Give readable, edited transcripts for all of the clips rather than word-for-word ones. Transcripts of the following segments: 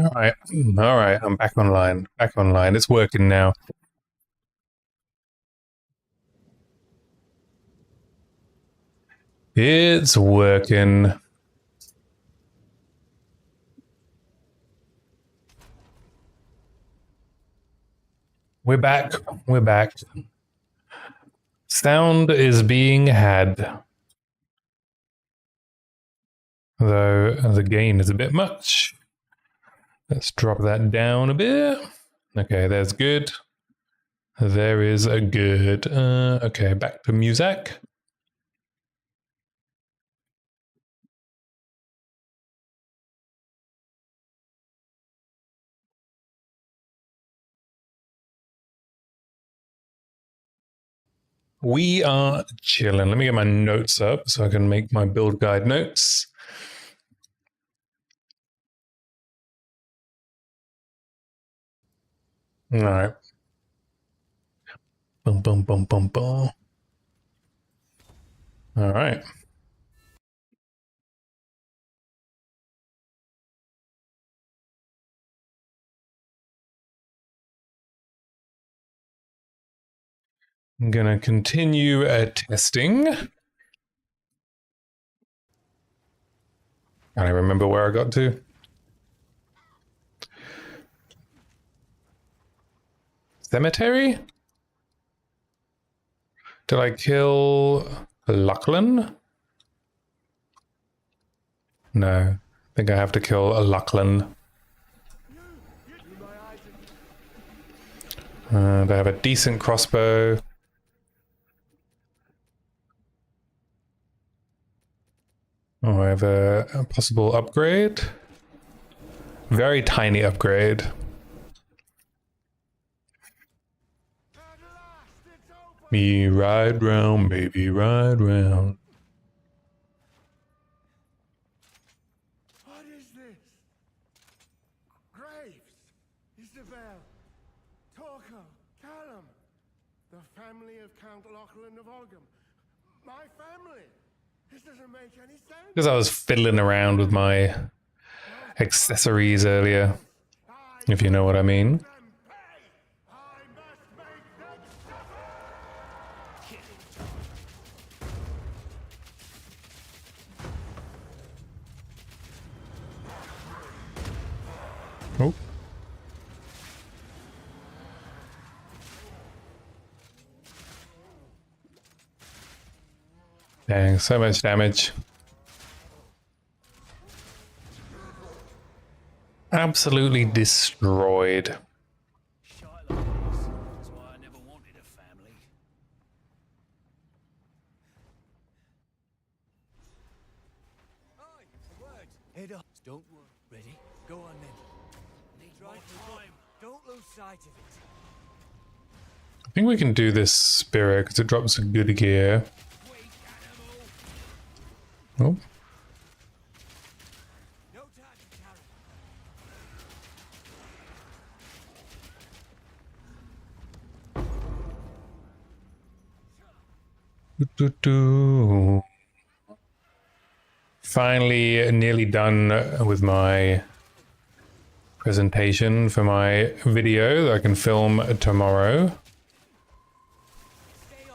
All right. I'm back online. Back online. It's working now. It's working. We're back. We're back. Sound is being had. Though the gain is a bit much. Let's drop that down a bit. Okay, there's good. There is a good. Okay, back to music. We are chilling. Let me get my notes up so I can make my build guide notes. All right. Boom, boom, boom, boom, boom. All right. I'm going to continue testing. I don't remember where I got to. Cemetery? Did I kill Lachlan? No. I think I have to kill Lachlan. And I have a decent crossbow. Oh, I have a possible upgrade. Very tiny upgrade. Me ride round, baby, ride round. What is this? Graves, Isabel, Torco, Callum, the family of Count Lachlan of Ogham. My family. This doesn't make any sense. Because I was fiddling around with my accessories earlier, if you know what I mean. Oh. Dang, so much damage. Absolutely destroyed. That's why I never wanted a family. Oi, a word. Head up. Don't worry. Ready? Go on then. Need more time. Don't lose sight of it. I think we can do this spirit because it drops a good gear. Oh. No time to carry. Finally, nearly done with my presentation for my video that I can film tomorrow,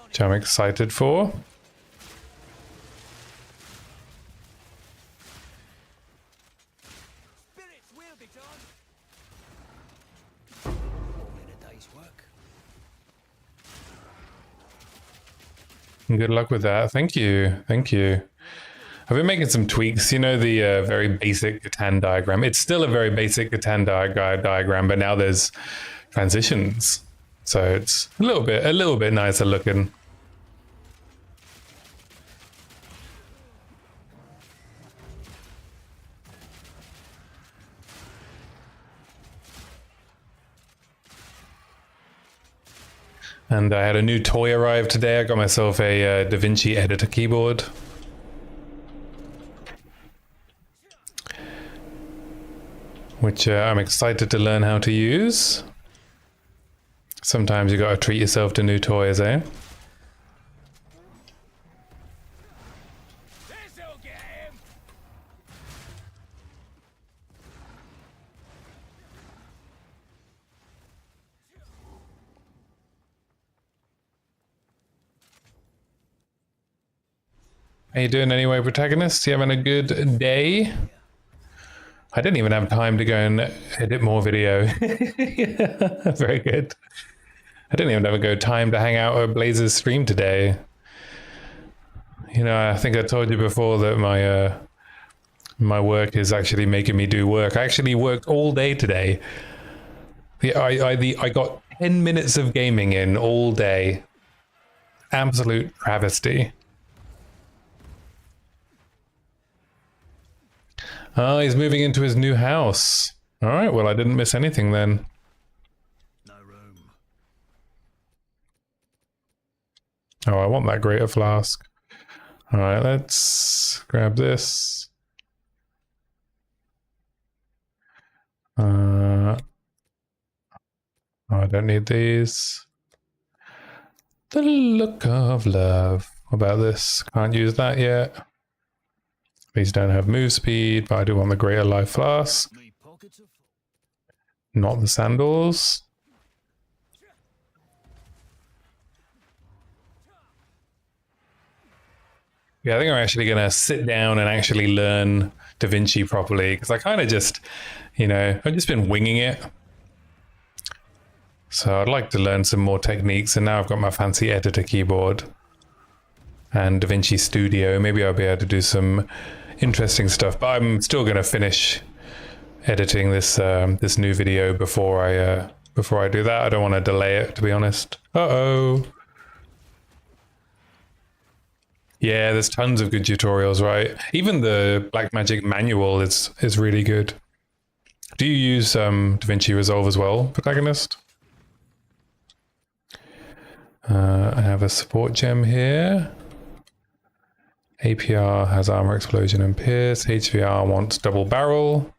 which I'm excited for. Spirits will be done. All in a day's work. Good luck with that. Thank you. Thank you. I've been making some tweaks. You know, the very basic Catan diagram. It's still a very basic Catan diagram, but now there's transitions, so it's a little bit nicer looking. And I had a new toy arrive today. I got myself a DaVinci editor keyboard. Which I'm excited to learn how to use. Sometimes you gotta treat yourself to new toys, eh? This'll get him. How you doing anyway, protagonist? You having a good day? I didn't even have time to go and edit more video. Very good. I didn't even have a go time to hang out at Blazer's stream today. You know, I think I told you before that my work is actually making me do work. I actually worked all day today. I got 10 minutes of gaming in all day. Absolute travesty. Oh, he's moving into his new house. All right, well, I didn't miss anything then. No room. Oh, I want that greater flask. All right, let's grab this. Oh, I don't need these. The look of love. What about this? Can't use that yet. These don't have move speed, but I do want the greater life flask. Me pockets are full. Not the sandals. Yeah, I think I'm actually going to sit down and actually learn Da Vinci properly, because I kind of just, you know, I've just been winging it. So I'd like to learn some more techniques, and now I've got my fancy editor keyboard and Da Vinci Studio. Maybe I'll be able to do some interesting stuff, but I'm still going to finish editing this this new video before I do that. I don't want to delay it, to be honest. Uh-oh. Yeah, there's tons of good tutorials, right? Even the Blackmagic manual is really good. Do you use DaVinci Resolve as well, protagonist? I have a support gem here. APR has armor, explosion, and pierce. HVR wants double barrel.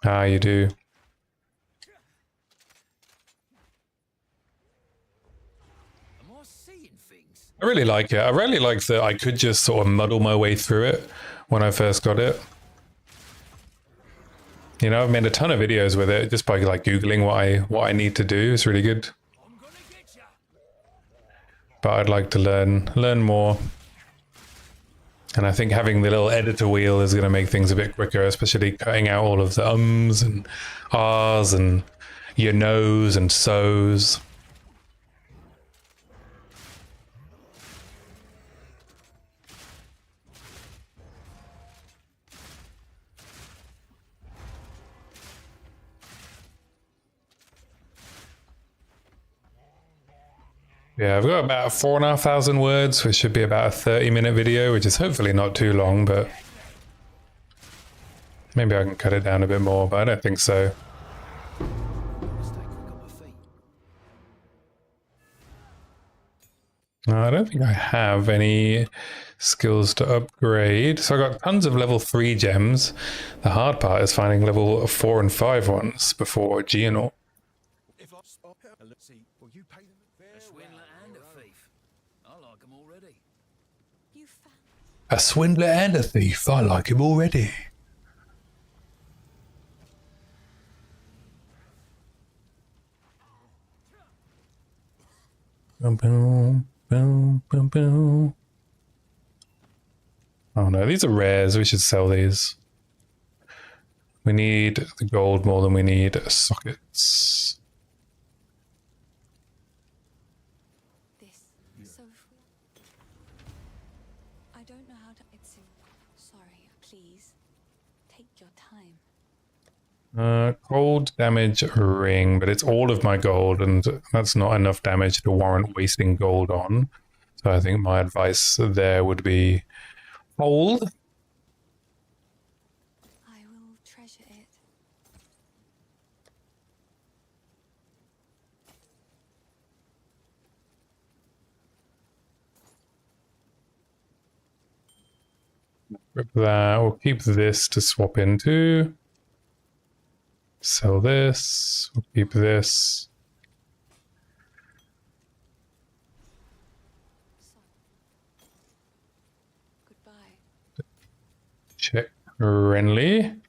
Ah, you do. Am I seeing things? I really like it. I really like that I could just sort of muddle my way through it when I first got it. You know, I've made a ton of videos with it just by like Googling what I need to do. It's really good. I'm gonna get ya. But I'd like to learn more. And I think having the little editor wheel is going to make things a bit quicker, especially cutting out all of the ums and ahs and your no's and so's. Yeah, I've got about 4,500 words, which should be about a 30-minute video, which is hopefully not too long, but maybe I can cut it down a bit more, but I don't think so. Stay quick on my feet. No, I don't think I have any skills to upgrade. So I got tons of level 3 gems. The hard part is finding level 4 and 5 ones before Geonort. If I spot her, let's see, will you pay them? A swindler and a thief. I like 'em already. You found A swindler and a thief. I like him already. Boom, boom, boom, boom, boom. Oh no, these are rares. We should sell these. We need the gold more than we need sockets. this so. I don't know how to. It's sorry. Please take your time. Cold damage ring, but it's all of my gold, and that's not enough damage to warrant wasting gold on. So I think my advice there would be hold. I will treasure it. Rip that. We'll keep this to swap into. Sell this. We'll keep this. So. Goodbye. Check Renly.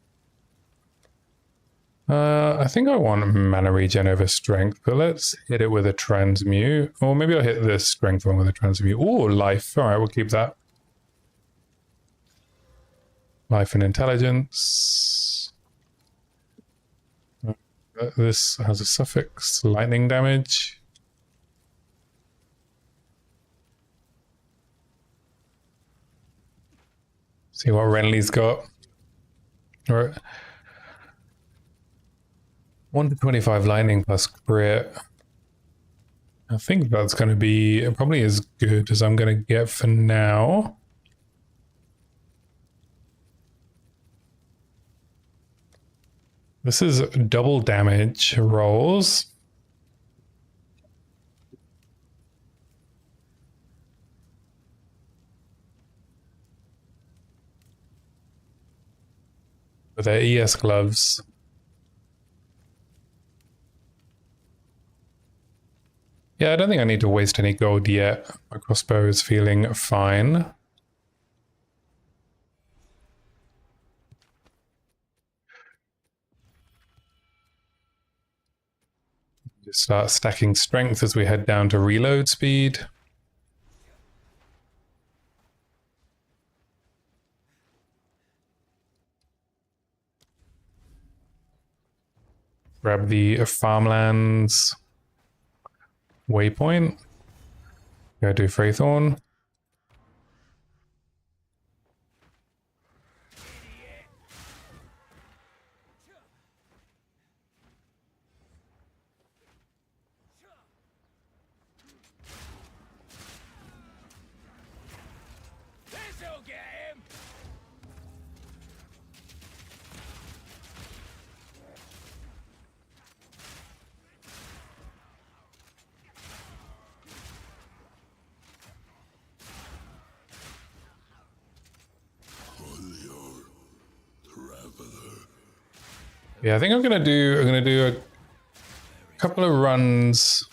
I think I want mana regen over strength, but let's hit it with a transmute. Or maybe I'll hit the strength one with a transmute. Oh, life. All right, we'll keep that. Life and intelligence. This has a suffix. Lightning damage. See what Renly's got. All right. 1 to 25 lightning plus crit. I think that's going to be probably as good as I'm going to get for now. This is double damage rolls. With their ES gloves. Yeah, I don't think I need to waste any gold yet. My crossbow is feeling fine. Just start stacking strength as we head down to reload speed. Grab the farmlands waypoint. Go do Freythorn. This'll get him. Yeah, I think I'm gonna do a couple of runs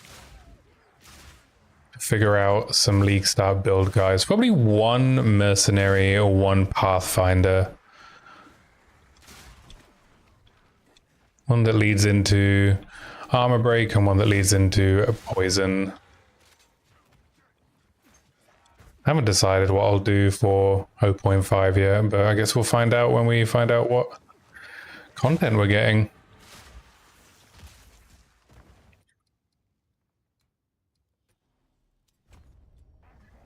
to figure out some League Star build, guys. Probably one mercenary or one pathfinder. One that leads into armor break and one that leads into a poison. I haven't decided what I'll do for 0.5 yet, but I guess we'll find out when we find out what content we're getting.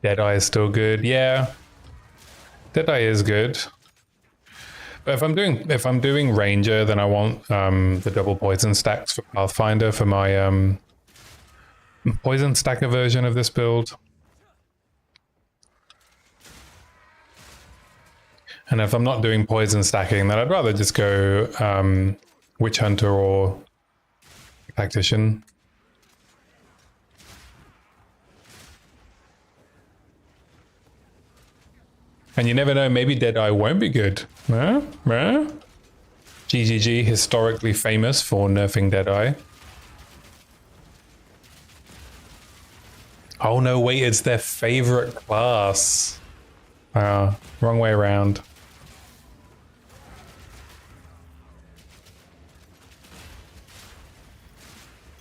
Deadeye is still good. Yeah. Deadeye is good. But if I'm doing Ranger, then I want the double poison stacks for Pathfinder for my poison stacker version of this build. And if I'm not doing poison stacking, then I'd rather just go Witch Hunter or Tactician. And you never know, maybe Deadeye won't be good. GGG, historically famous for nerfing Deadeye. Oh no, wait, it's their favorite class. Wrong way around.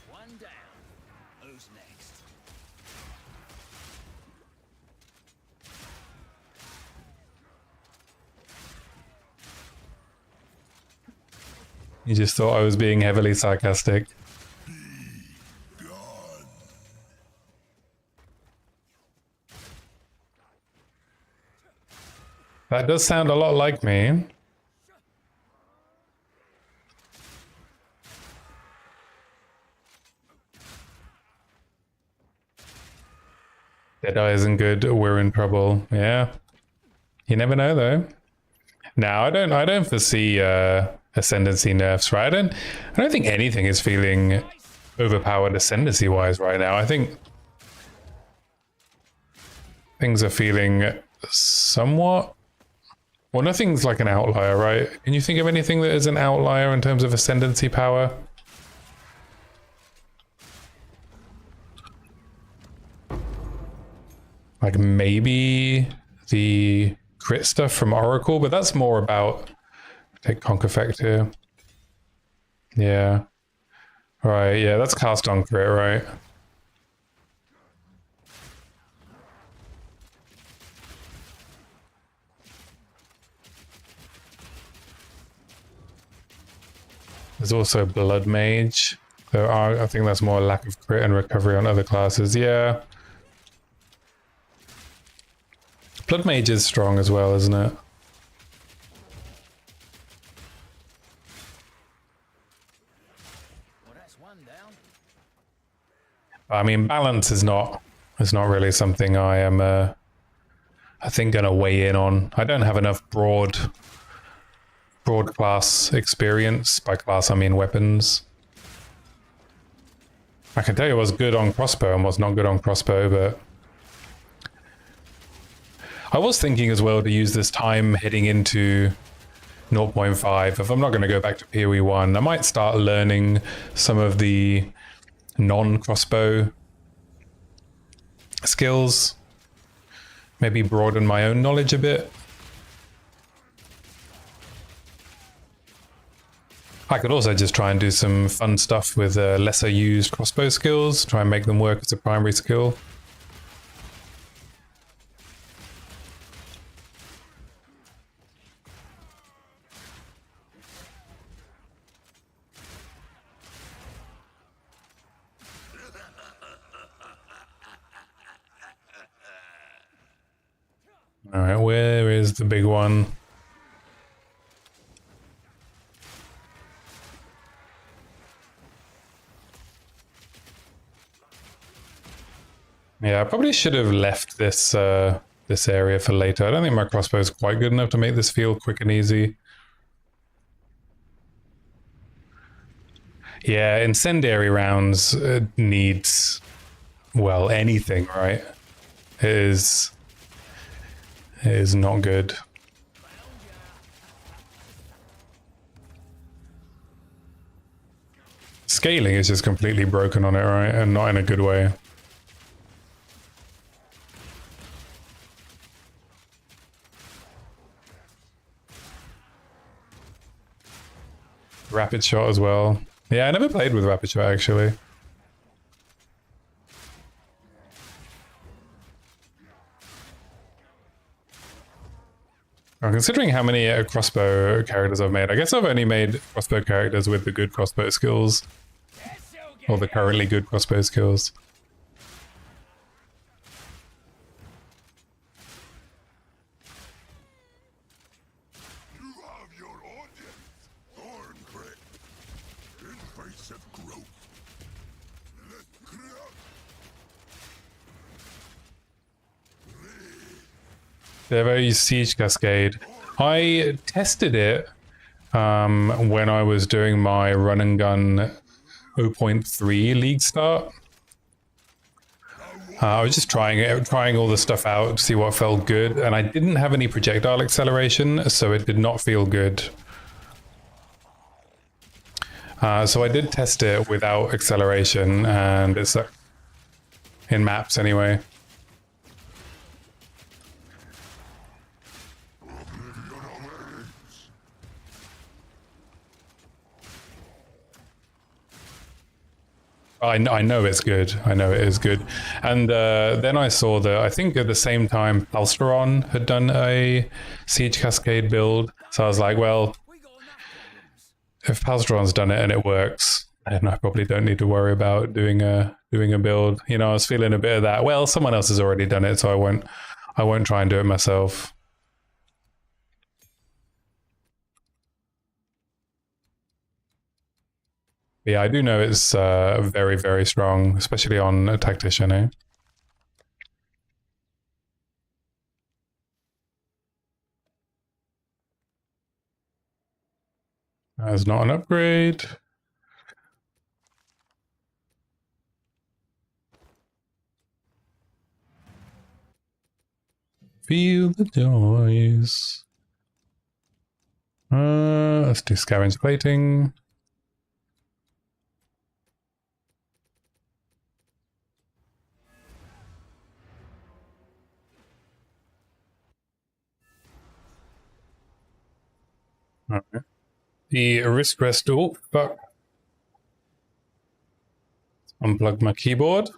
One down. Who's next? You just thought I was being heavily sarcastic. That does sound a lot like me. Deadeye isn't good, we're in trouble. Yeah. You never know though. No, I don't foresee ascendancy nerfs, right? I don't think anything is feeling overpowered ascendancy wise right now. I think things are feeling somewhat. Well, nothing's like an outlier, right? Can you think of anything that is an outlier in terms of ascendancy power? Like maybe the crit stuff from Oracle, but that's more about take Conk effect here. Yeah. Right, yeah, that's cast on crit, right? There's also Blood Mage. I think that's more lack of crit and recovery on other classes. Yeah. Blood Mage is strong as well, isn't it? Well, that's one down. I mean, balance is not really something I am I think gonna weigh in on. I don't have enough broad class experience. By class I mean weapons. I can tell you what's good on crossbow and what's not good on crossbow, but I was thinking as well to use this time heading into 0.5. If I'm not going to go back to PoE 1, I might start learning some of the non-crossbow skills. Maybe broaden my own knowledge a bit. I could also just try and do some fun stuff with lesser used crossbow skills, try and make them work as a primary skill. All right, where is the big one? Yeah, I probably should have left this this area for later. I don't think my crossbow is quite good enough to make this feel quick and easy. Yeah, incendiary rounds needs, well, anything, right? It is not good. Scaling is just completely broken on it, right? And not in a good way. Rapid shot as well. Yeah, I never played with rapid shot actually. Considering how many crossbow characters I've made, I guess I've only made crossbow characters with the good crossbow skills. Or the currently good crossbow skills. You have your audience, Thorncraig. Invasive growth. Devo Siege Cascade. I tested it when I was doing my run and gun 0.3 league start. I was just trying all the stuff out to see what felt good, and I didn't have any projectile acceleration, so it did not feel good. So I did test it without acceleration, and it's in maps anyway. I know it's good. I know it is good. And then I saw that I think at the same time Palsteron had done a Siege Cascade build. So I was like, well, if Palsteron's done it and it works, then I probably don't need to worry about doing a build. You know, I was feeling a bit of that. Well, someone else has already done it, so I won't try and do it myself. Yeah, I do know it's very, very strong, especially on a tactician, eh? That's not an upgrade. Feel the joys. Let's do scavenge plating. Alright. The risk rest. Oh, fuck. Unplug my keyboard.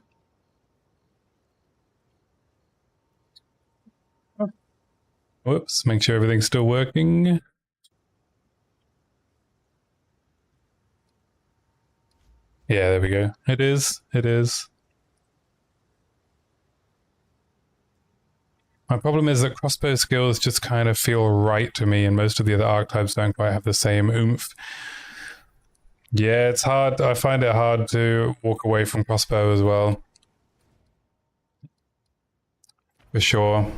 Whoops, make sure everything's still working. Yeah, there we go. It is. It is. My problem is that crossbow skills just kind of feel right to me, and most of the other archetypes don't quite have the same oomph. Yeah, it's hard. I find it hard to walk away from crossbow as well. For sure.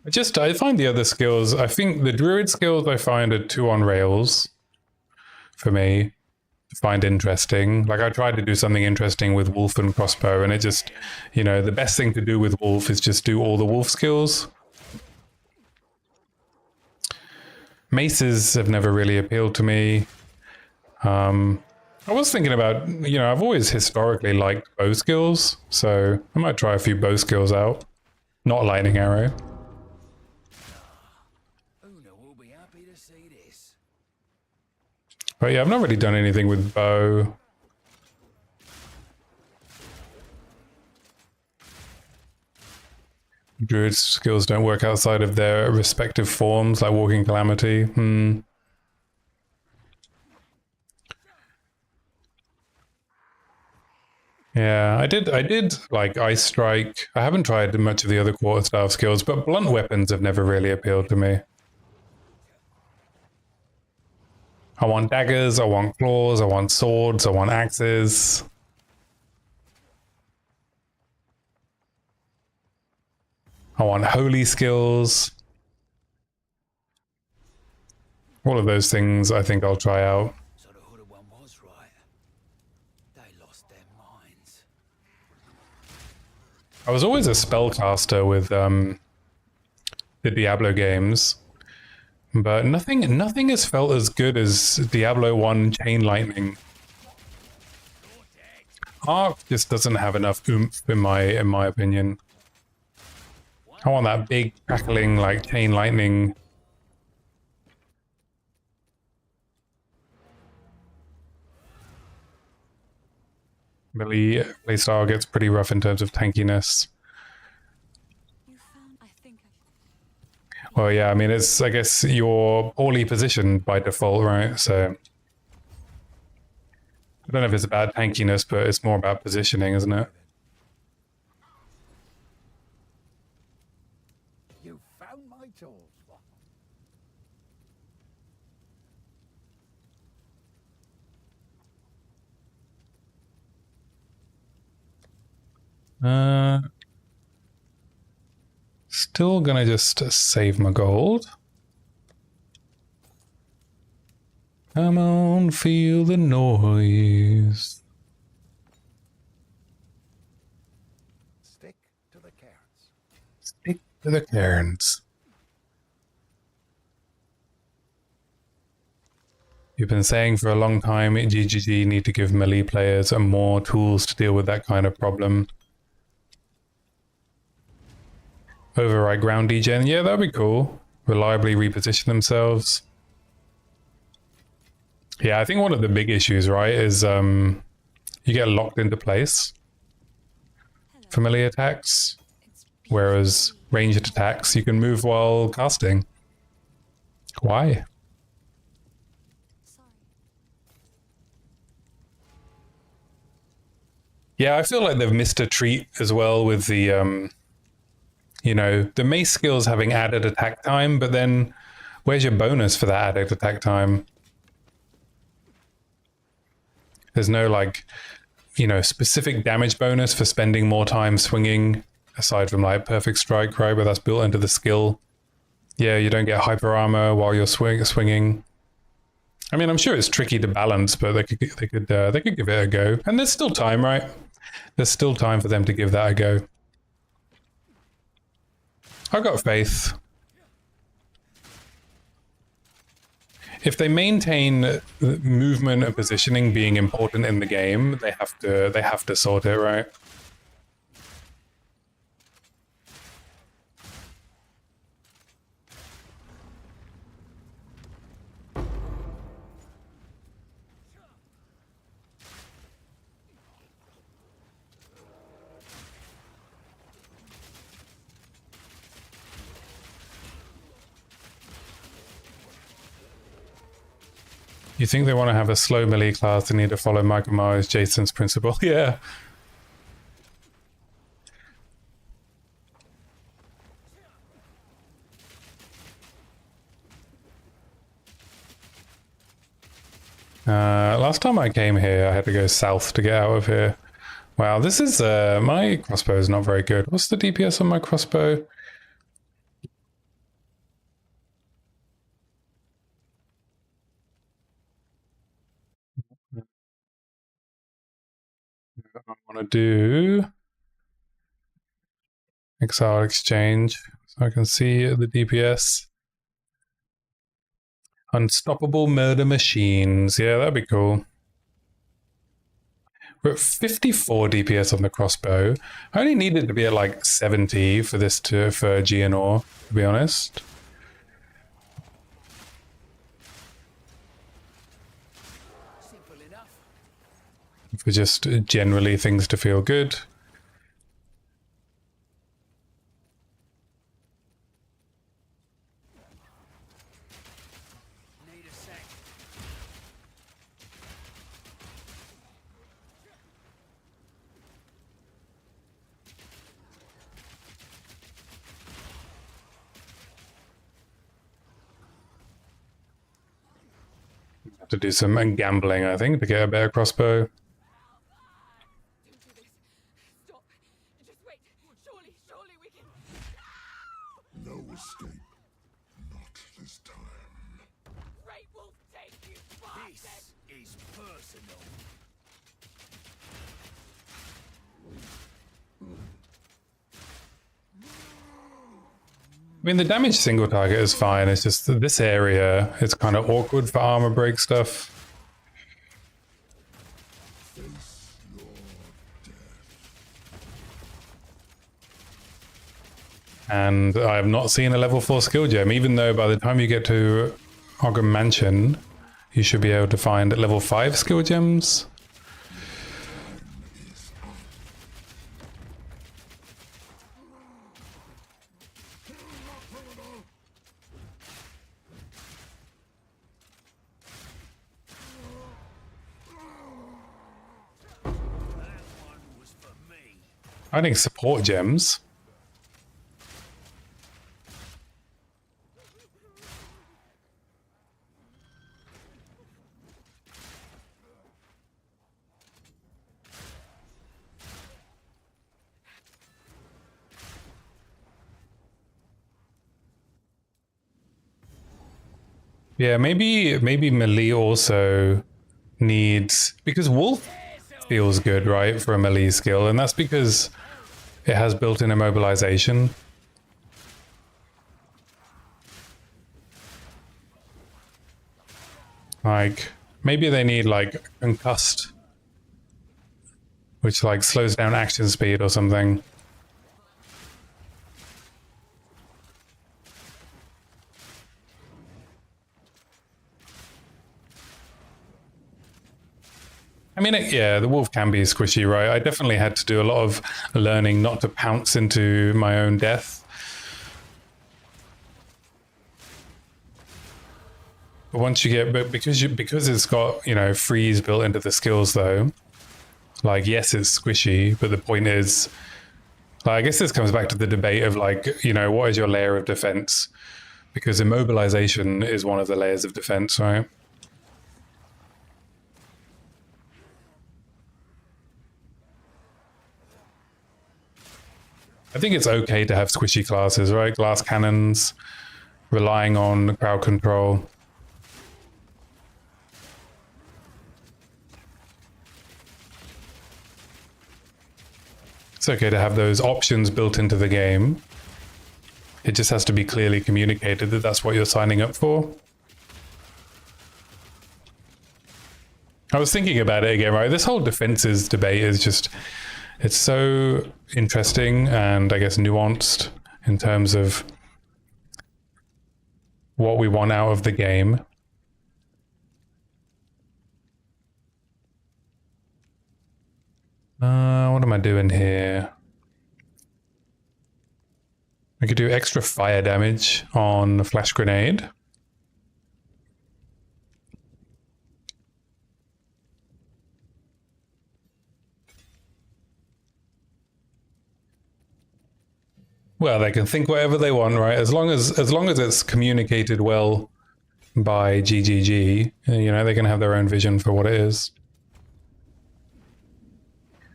I find the other skills, I think the druid skills I find are too on rails for me to find interesting. Like I tried to do something interesting with wolf and crossbow, and it just, you know, the best thing to do with wolf is just do all the wolf skills. Maces have never really appealed to me. I was thinking about, you know, I've always historically liked bow skills, so I might try a few bow skills out. Not lightning arrow. But yeah, I've not really done anything with bow. Druid skills don't work outside of their respective forms, like Walking Calamity. Yeah, I did like Ice Strike. I haven't tried much of the other quarterstaff skills, but blunt weapons have never really appealed to me. I want daggers, I want claws, I want swords, I want axes. I want holy skills. All of those things I think I'll try out. So the hooded one was right. They lost their minds. I was always a spellcaster with the Diablo games. But nothing has felt as good as Diablo 1 Chain Lightning. Arc just doesn't have enough oomph in my opinion. I want that big crackling like Chain Lightning. Melee playstyle gets pretty rough in terms of tankiness. Well, yeah, I mean, I guess you're poorly positioned by default, right? So I don't know if it's about tankiness, but it's more about positioning, isn't it? You found my tools. Still gonna just save my gold. Come on, feel the noise. Stick to the cairns. Stick to the cairns. You've been saying for a long time, GGG need to give melee players more tools to deal with that kind of problem. Override ground degen, yeah, that'd be cool. Reliably reposition themselves. Yeah, I think one of the big issues, right, is you get locked into place for melee attacks, whereas ranged attacks you can move while casting. Why? Yeah, I feel like they've missed a treat as well with the you know, the mace skills having added attack time, but then where's your bonus for that added attack time? There's no, like, you know, specific damage bonus for spending more time swinging, aside from, like, Perfect Strike, right? But that's built into the skill. Yeah, you don't get hyper armor while you're swinging. I mean, I'm sure it's tricky to balance, but they could give it a go. And there's still time, right? There's still time for them to give that a go. I've got faith. If they maintain movement and positioning being important in the game, they have to sort it, right? You think they want to have a slow melee class, they need to follow Michael Myers, Jason's principle. Yeah. Last time I came here, I had to go south to get out of here. Wow, this is, my crossbow is not very good. What's the DPS on my crossbow? I want to do Exile Exchange so I can see the DPS. Unstoppable Murder Machines. Yeah, that'd be cool. We're at 54 DPS on the crossbow. I only needed to be at like 70 for this for GNR, to be honest. Simple enough. For just generally things to feel good. Need a sec. Have to do some gambling, I think, to get a better crossbow. Don't do this. Stop. Just wait. Surely we can. No escape. Not this time. Great Wolf take you, This bastard. is personal. I mean, the damage single target is fine. It's just that this area is kind of awkward for armor break stuff. And I have not seen a level 4 skill gem, even though by the time you get to Ogham Mansion, you should be able to find level 5 skill gems. That one was for me. I think support gems. Yeah, maybe melee also needs, because Wolf feels good, right, for a melee skill, and that's because it has built-in immobilization. Like, maybe they need like concussed, which like slows down action speed or something. I mean, yeah, the wolf can be squishy, right? I definitely had to do a lot of learning not to pounce into my own death. But once you get, but because it's got, you know, freeze built into the skills though, like, yes, it's squishy, but the point is, like, I guess this comes back to the debate of like, you know, what is your layer of defense? Because immobilization is one of the layers of defense, right? I think it's okay to have squishy classes, right? Glass cannons, relying on crowd control. It's okay to have those options built into the game. It just has to be clearly communicated that that's what you're signing up for. I was thinking about it again, right? This whole defenses debate is just, it's so interesting and I guess nuanced in terms of what we want out of the game. What am I doing here? I could do extra fire damage on the flash grenade. Well, they can think whatever they want, right? As long as it's communicated well by GGG, you know, they can have their own vision for what it is.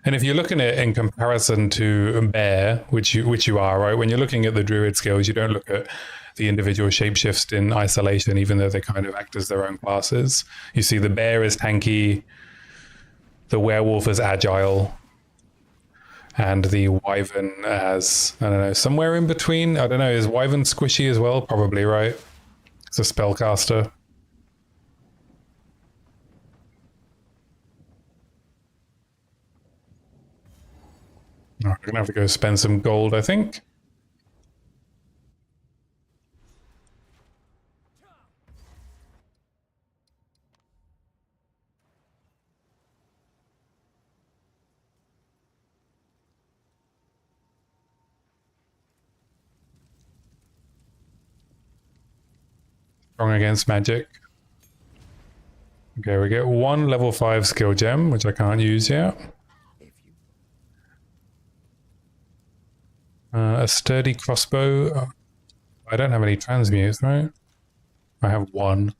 And if you're looking at it in comparison to Bear, which you are, right? When you're looking at the Druid skills, you don't look at the individual shapeshifts in isolation, even though they kind of act as their own classes. You see the Bear is tanky, the Werewolf is agile, and the Wyvern as, I don't know, somewhere in between. I don't know, is Wyvern squishy as well? Probably, right? It's a spellcaster. Oh, we're gonna have to go spend some gold, I think. Strong against magic. Okay, we get one level 5 skill gem, which I can't use yet. A sturdy crossbow. I don't have any transmutes, right? I have one.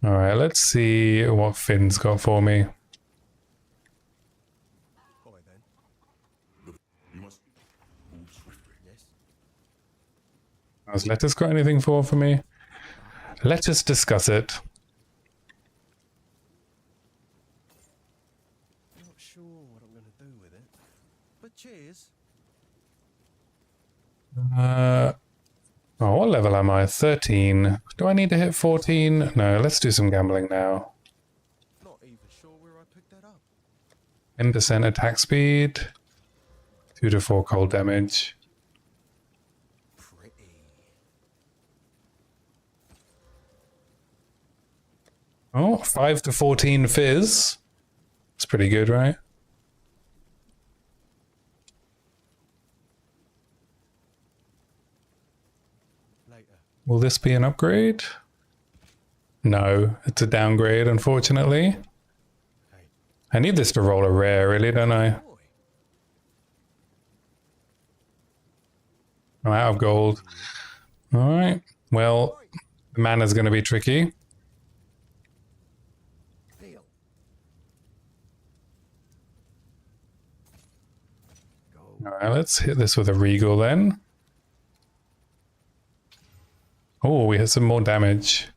Alright, let's see what Finn's got for me. Has Lettuce got anything for me? Let us discuss it. Not sure what I'm going to do with it, but cheers. Oh, what level am I? 13. Do I need to hit 14? No, let's do some gambling now. Not even sure where I picked that up. 10% attack speed. 2 to 4 cold damage. Oh, 5 to 14 fizz. It's pretty good, right? Later. Will this be an upgrade? No, it's a downgrade, unfortunately. I need this to roll a rare, really, don't I? Boy, I'm out of gold. Alright, well, the mana's going to be tricky. Deal. Alright, let's hit this with a Regal then. Oh, we hit some more damage.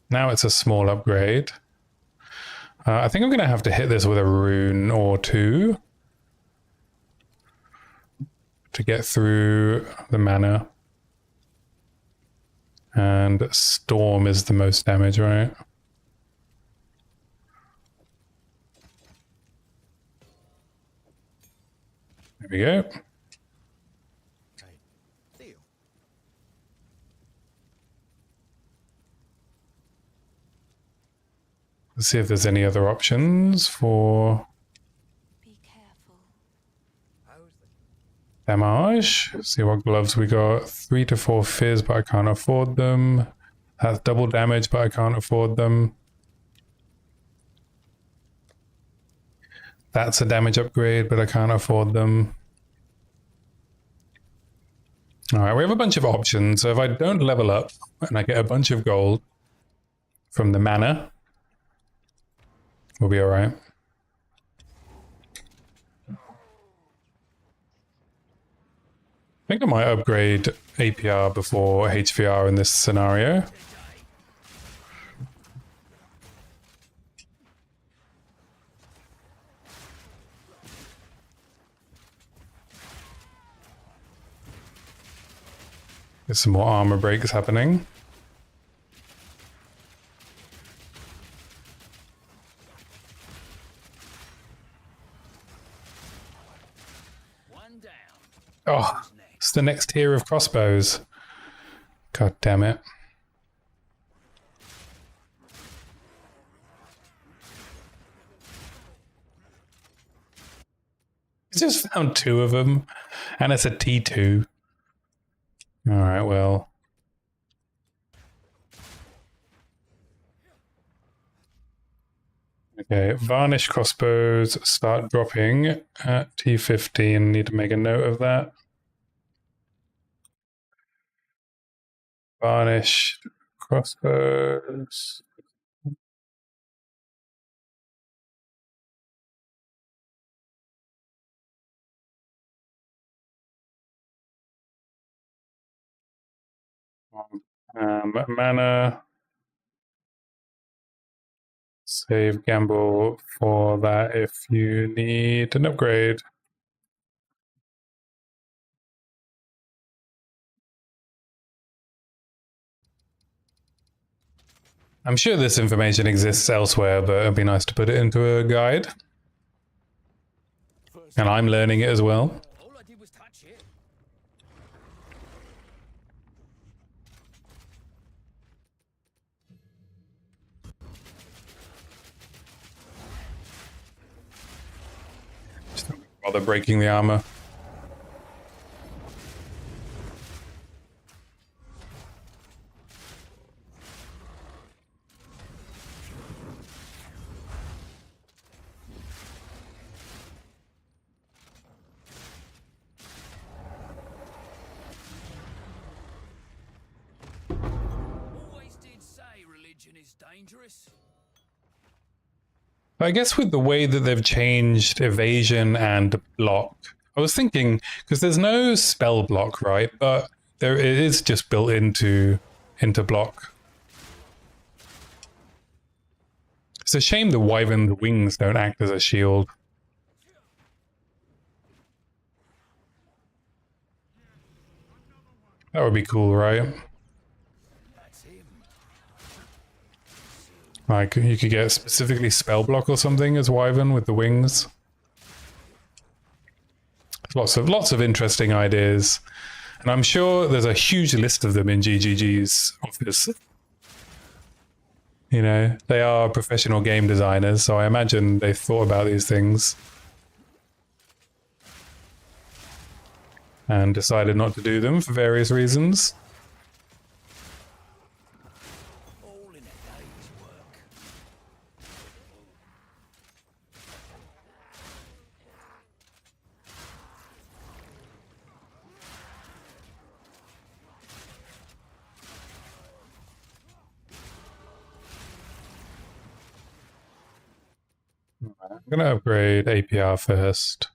Now it's a small upgrade. I think I'm going to have to hit this with a rune or two to get through the mana. And Storm is the most damage, right? There we go. deal. Let's see if there's any other options for Be careful. damage. See what gloves we got. 3 to 4 fizz, but I can't afford them. That's double damage, but I can't afford them. That's a damage upgrade, but I can't afford them. Alright, we have a bunch of options. So if I don't level up and I get a bunch of gold from the mana, we'll be alright. I think I might upgrade APR before HVR in this scenario. There's some more armor breaks happening. One down. Oh, it's the next tier of crossbows. God damn it. I just found 2 of them, and it's a T2. Alright, well. Okay, varnish crossbows start dropping at T15. Need to make a note of that. Varnish crossbows. Mana. Save gamble for that if you need an upgrade. I'm sure this information exists elsewhere, but it'd be nice to put it into a guide. And I'm learning it as well. All I did was touch it. Just don't bother breaking the armor. Always did say religion is dangerous. I guess with the way that they've changed evasion and block, I was thinking, because there's no spell block, right? But there it is just built into block. It's a shame the wyvern wings don't act as a shield. That would be cool, right? That's him. Like, you could get specifically spell block or something as wyvern with the wings. Lots of interesting ideas. And I'm sure there's a huge list of them in GGG's office. You know, they are professional game designers, so I imagine they've thought about these things. And decided not to do them for various reasons. All in a day's work. I'm going to upgrade APR first.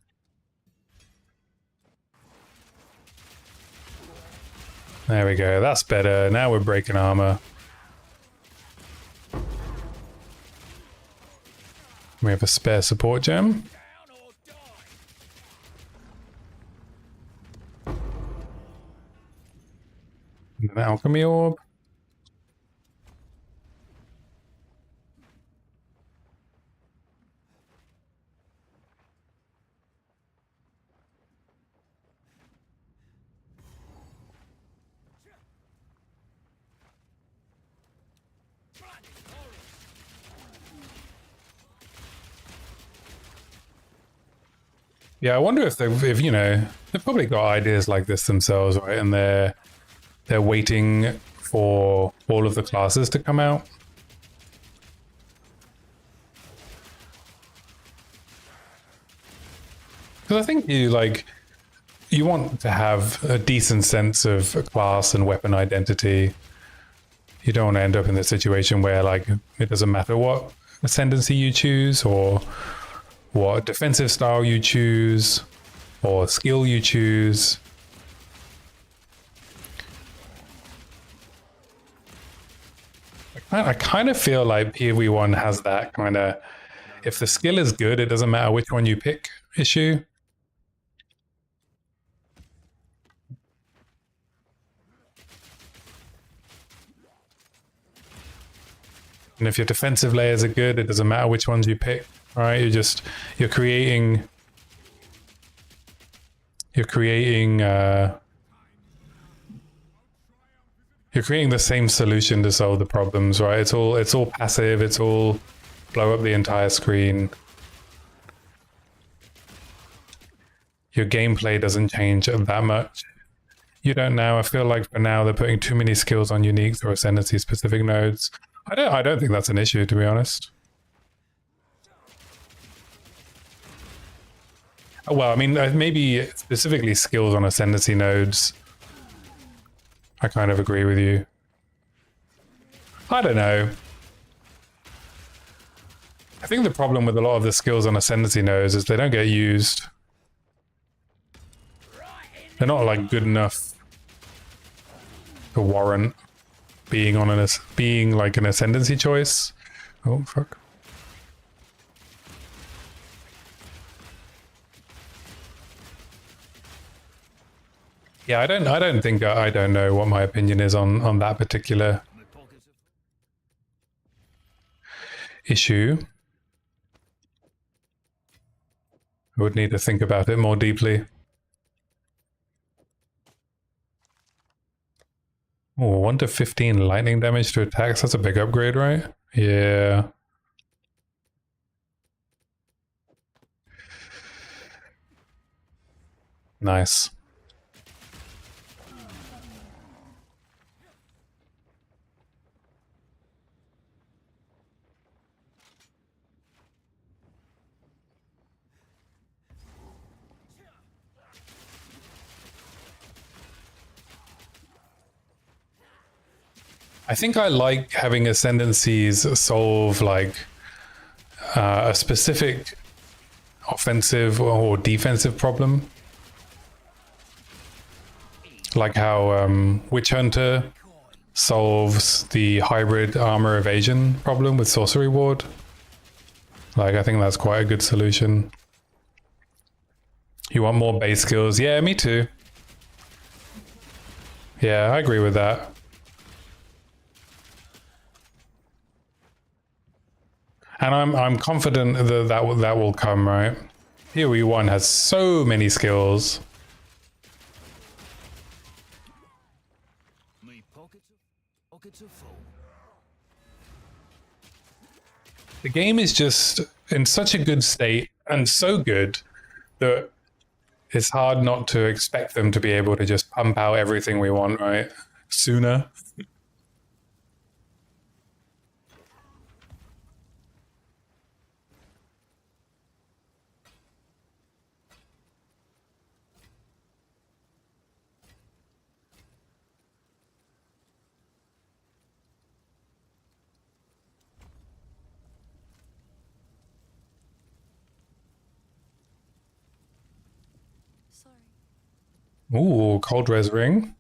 There we go, that's better. Now we're breaking armor. We have a spare support gem. Down or die. And an alchemy orb. Yeah, I wonder if if you know, they've probably got ideas like this themselves, right? And they're waiting for all of the classes to come out. Because I think you want to have a decent sense of class and weapon identity. You don't want to end up in the situation where like it doesn't matter what ascendancy you choose or what defensive style you choose or skill you choose. I kind of feel like PoE1 has that kind of, if the skill is good, it doesn't matter which one you pick issue. And if your defensive layers are good, it doesn't matter which ones you pick, right? You're creating the same solution to solve the problems, right? It's all passive, it's all blow up the entire screen. Your gameplay doesn't change that much. You don't now. I feel like for now they're putting too many skills on uniques or ascendancy specific nodes. I don't think that's an issue, to be honest. Well, I mean, maybe specifically skills on ascendancy nodes. I kind of agree with you. I don't know. I think the problem with a lot of the skills on ascendancy nodes is they don't get used. They're not like good enough to warrant being on being like an ascendancy choice. Oh fuck. Yeah, I don't think I don't know what my opinion is on that particular issue. I would need to think about it more deeply. Oh, 1 to 15 lightning damage to attacks. That's a big upgrade, right? Yeah. Nice. I think I like having ascendancies solve like a specific offensive or defensive problem. Like how Witch Hunter solves the hybrid armor evasion problem with Sorcery Ward. Like, I think that's quite a good solution. You want more base skills? Yeah, me too. Yeah, I agree with that. And I'm confident that that will come, right? PoE 1 has so many skills. Pockets are full. The game is just in such a good state and so good that it's hard not to expect them to be able to just pump out everything we want, right? Sooner. Sorry. Ooh, Cold Res Ring.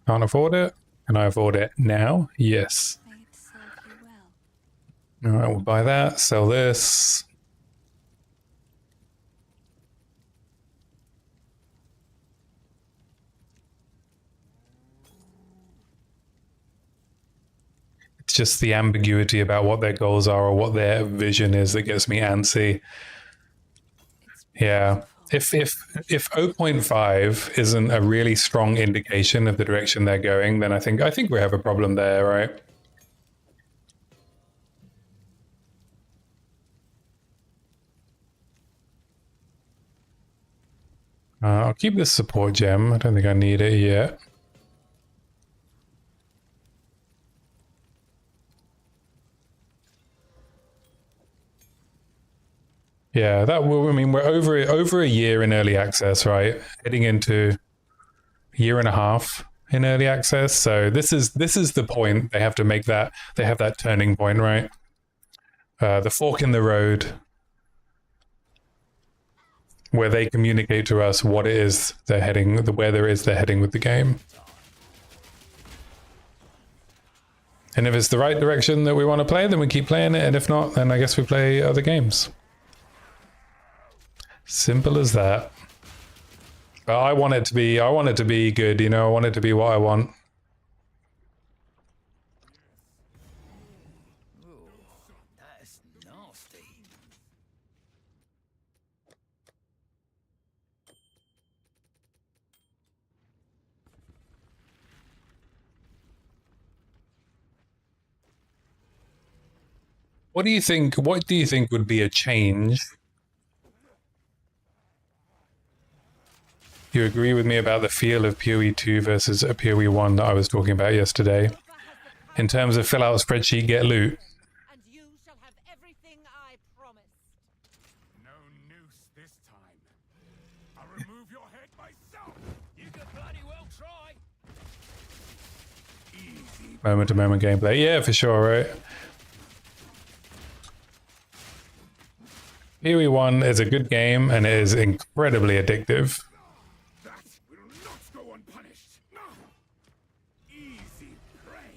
Can't afford it. Can I afford it now? Yes. May it serve you well. All right, we'll buy that. Sell this. It's just the ambiguity about what their goals are or what their vision is that gets me antsy. Yeah. If 0.5 isn't a really strong indication of the direction they're going, then I think we have a problem there, right? I'll keep this support gem. I don't think I need it yet. Yeah, that will. I mean, we're over a year in early access, right? Heading into a year and a half in early access. So this is the point. They have to make that. They have that turning point, right? The fork in the road, where they communicate to us what it is they're heading, where there is they're heading with the game. And if it's the right direction that we want to play, then we keep playing it. And if not, then I guess we play other games. Simple as that. But I want it to be good, you know, I want it to be what I want. That's nasty. What do you think would be a change? You agree with me about the feel of PoE 2 versus a PoE 1 that I was talking about yesterday? In terms of fill out spreadsheet, get loot. And you shall have everything I promised. No noose this time. moment-to-moment gameplay. Yeah, for sure, right? PoE 1 is a good game and it is incredibly addictive. That will not go unpunished. No. Easy prey.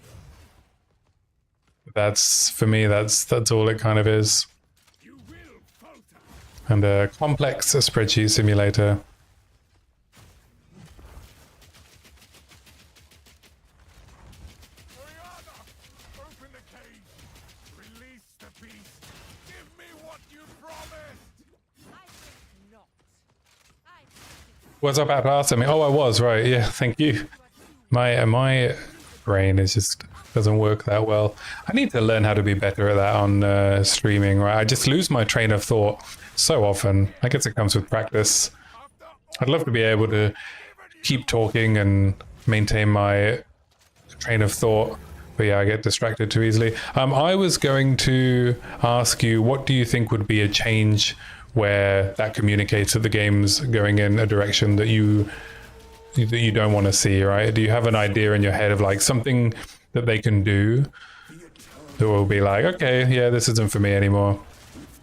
That's, for me, that's all it kind of is. You will falter. And a complex spreadsheet simulator. Oriana, open the cage. Release the beast. Give me what you promised. I think not. I think What's up, Atlas? I mean, oh, I was, right. Yeah, thank you. My brain is just doesn't work that well. I need to learn how to be better at that on streaming, right? I just lose my train of thought so often. I guess it comes with practice. I'd love to be able to keep talking and maintain my train of thought, but yeah, I get distracted too easily. I was going to ask you, what do you think would be a change where that communicates that the game's going in a direction that you don't want to see, right? Do you have an idea in your head of like something that they can do that will be like, okay, yeah, this isn't for me anymore?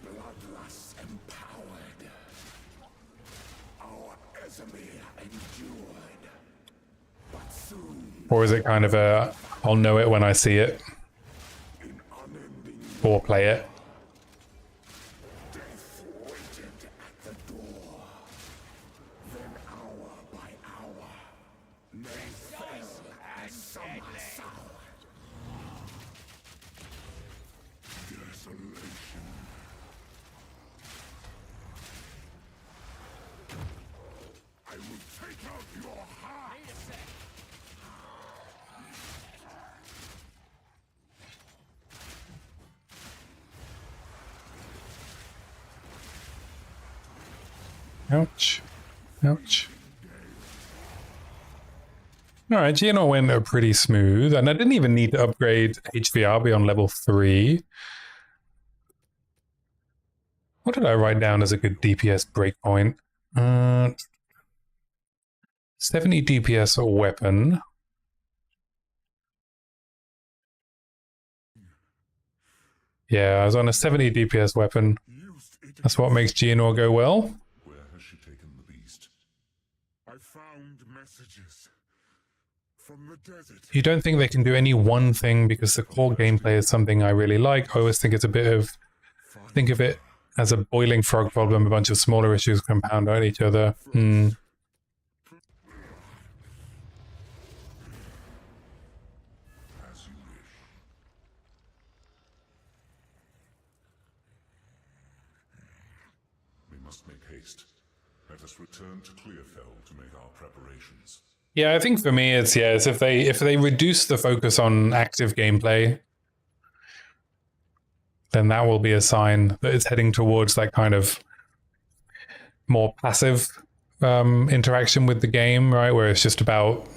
Bloodlust empowered. Our enemy endured. But soon, Or is it kind of a, I'll know it when I see it in unending or play it? death waited at the door. Then hour by hour, they fell as summer sour. Desolation. I will take out your heart. Ouch. Ouch. Alright, Geno went pretty smooth, and I didn't even need to upgrade HVR beyond level 3. What did I write down as a good DPS breakpoint? 70 DPS weapon. Yeah, I was on a 70 DPS weapon. Used it. That's what makes Geno go well. Where has she taken the beast? I found messages from the desert. You don't think they can do any one thing because the core gameplay is something I really like. I always think it's a bit of, think of it as a boiling frog problem, a bunch of smaller issues compound on each other. As you wish. We must make haste. Let us return to Clearfell to make our preparations. Yeah, I think for me it's if they reduce the focus on active gameplay, then that will be a sign that it's heading towards that kind of more passive interaction with the game, right? Where it's just about,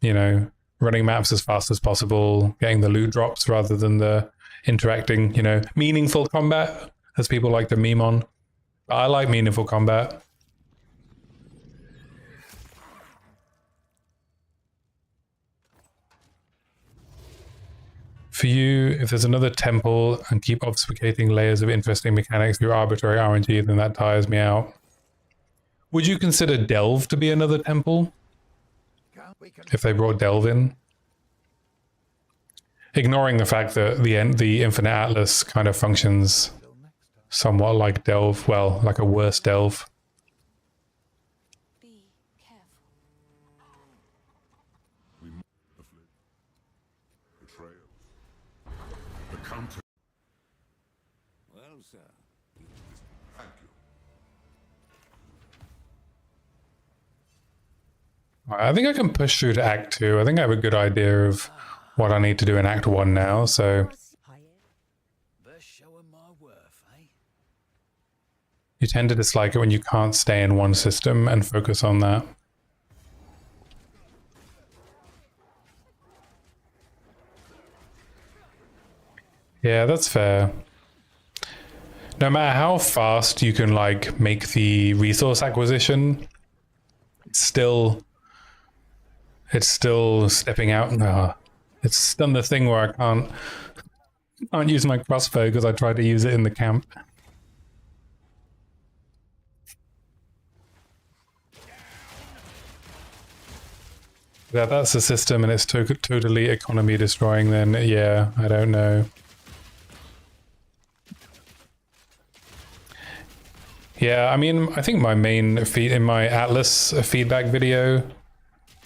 you know, running maps as fast as possible, getting the loot drops rather than the interacting, you know, meaningful combat, as people like to meme on. I like meaningful combat. For you, if there's another temple and keep obfuscating layers of interesting mechanics through arbitrary RNG, then that tires me out. Would you consider Delve to be another temple? If they brought Delve in? Ignoring the fact that the Infinite Atlas kind of functions somewhat like Delve, well, like a worse Delve. Be careful. Betrayal. The counter. Well, sir. Thank you. I think I can push through to Act 2. I think I have a good idea of what I need to do in Act 1 now, so Best showing my worth, eh? you tend to dislike it when you can't stay in one system and focus on that. Yeah, that's fair. No matter how fast you can like make the resource acquisition, it's still stepping out. It's done the thing where I can't use my crossbow because I tried to use it in the camp. Yeah, that's the system and it's totally economy destroying then. Yeah, I don't know. Yeah, I mean, I think my main feed in my Atlas feedback video,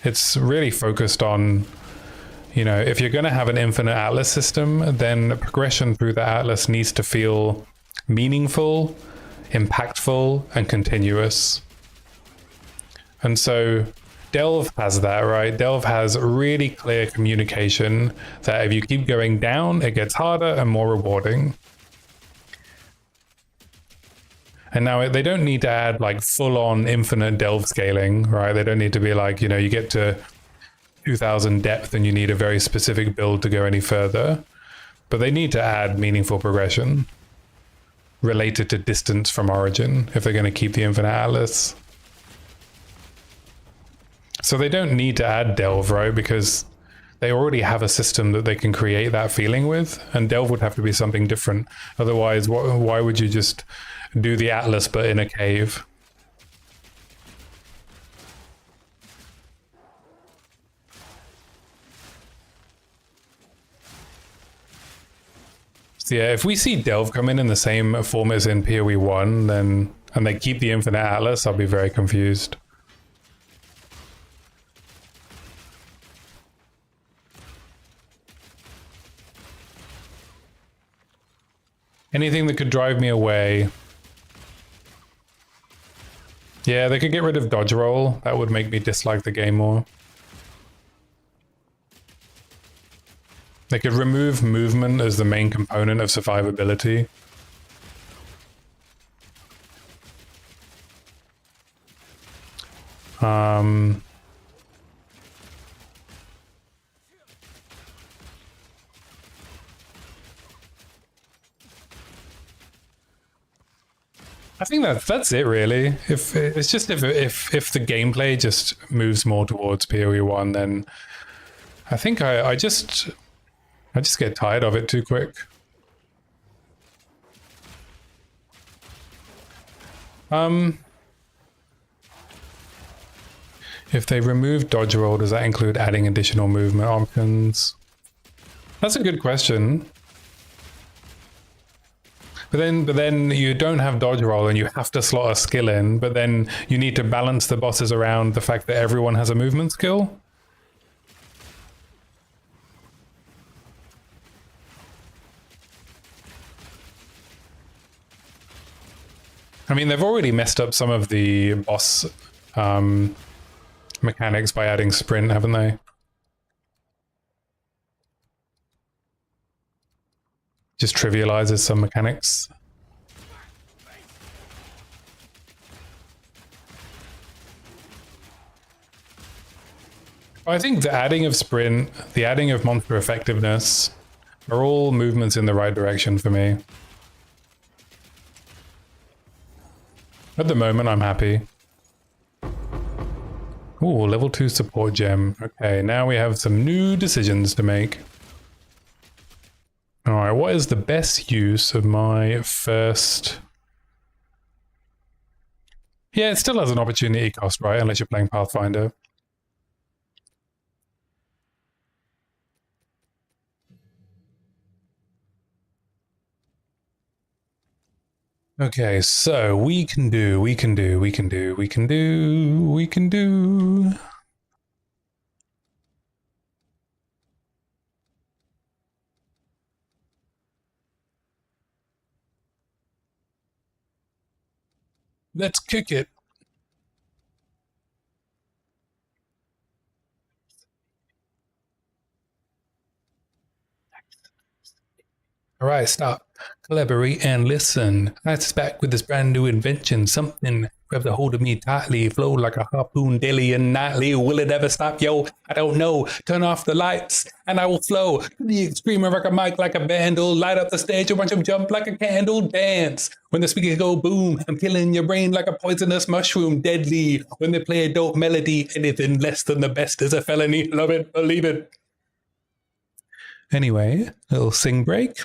it's really focused on, you know, if you're going to have an infinite Atlas system, then progression through the Atlas needs to feel meaningful, impactful, and continuous. And so Delve has that, right? Delve has really clear communication that if you keep going down, it gets harder and more rewarding. And now they don't need to add like full-on infinite delve scaling, right? They don't need to be like, you know, you get to 2000 depth and you need a very specific build to go any further. But they need to add meaningful progression related to distance from origin if they're going to keep the infinite Atlas. So they don't need to add delve, right? Because they already have a system that they can create that feeling with, and delve would have to be something different. Otherwise, why would you just do the Atlas but in a cave? So yeah, if we see delve come in the same form as in PoE 1, then and they keep the infinite Atlas, I'll be very confused. Anything that could drive me away. Yeah, they could get rid of dodge roll. That would make me dislike the game more. They could remove movement as the main component of survivability. I think that's it really. If the gameplay just moves more towards PoE 1, then I think I just get tired of it too quick. If they remove dodge roll, does that include adding additional movement options? That's a good question. But then you don't have dodge roll and you have to slot a skill in, but then you need to balance the bosses around the fact that everyone has a movement skill. I mean, they've already messed up some of the boss mechanics by adding sprint, haven't they? Just trivializes some mechanics. I think the adding of sprint, the adding of monster effectiveness are all movements in the right direction for me. At the moment, I'm happy. Ooh, level 2 support gem. Okay, now we have some new decisions to make. All right, what is the best use of my first... Yeah, it still has an opportunity cost, right? Unless you're playing Pathfinder. Okay, so we can do. Let's kick it. All right, stop. Collaborate and listen. That's back with this brand new invention. Something grabs a hold of me tightly, flow like a harpoon daily and nightly. Will it ever stop? Yo, I don't know. Turn off the lights and I will flow to the extreme and rock a mic like a vandal. Light up the stage and watch them jump like a candle. Dance. When the speakers go boom, I'm killing your brain like a poisonous mushroom. Deadly. When they play a dope melody, anything less than the best is a felony. Love it, believe it. Anyway, little sing break.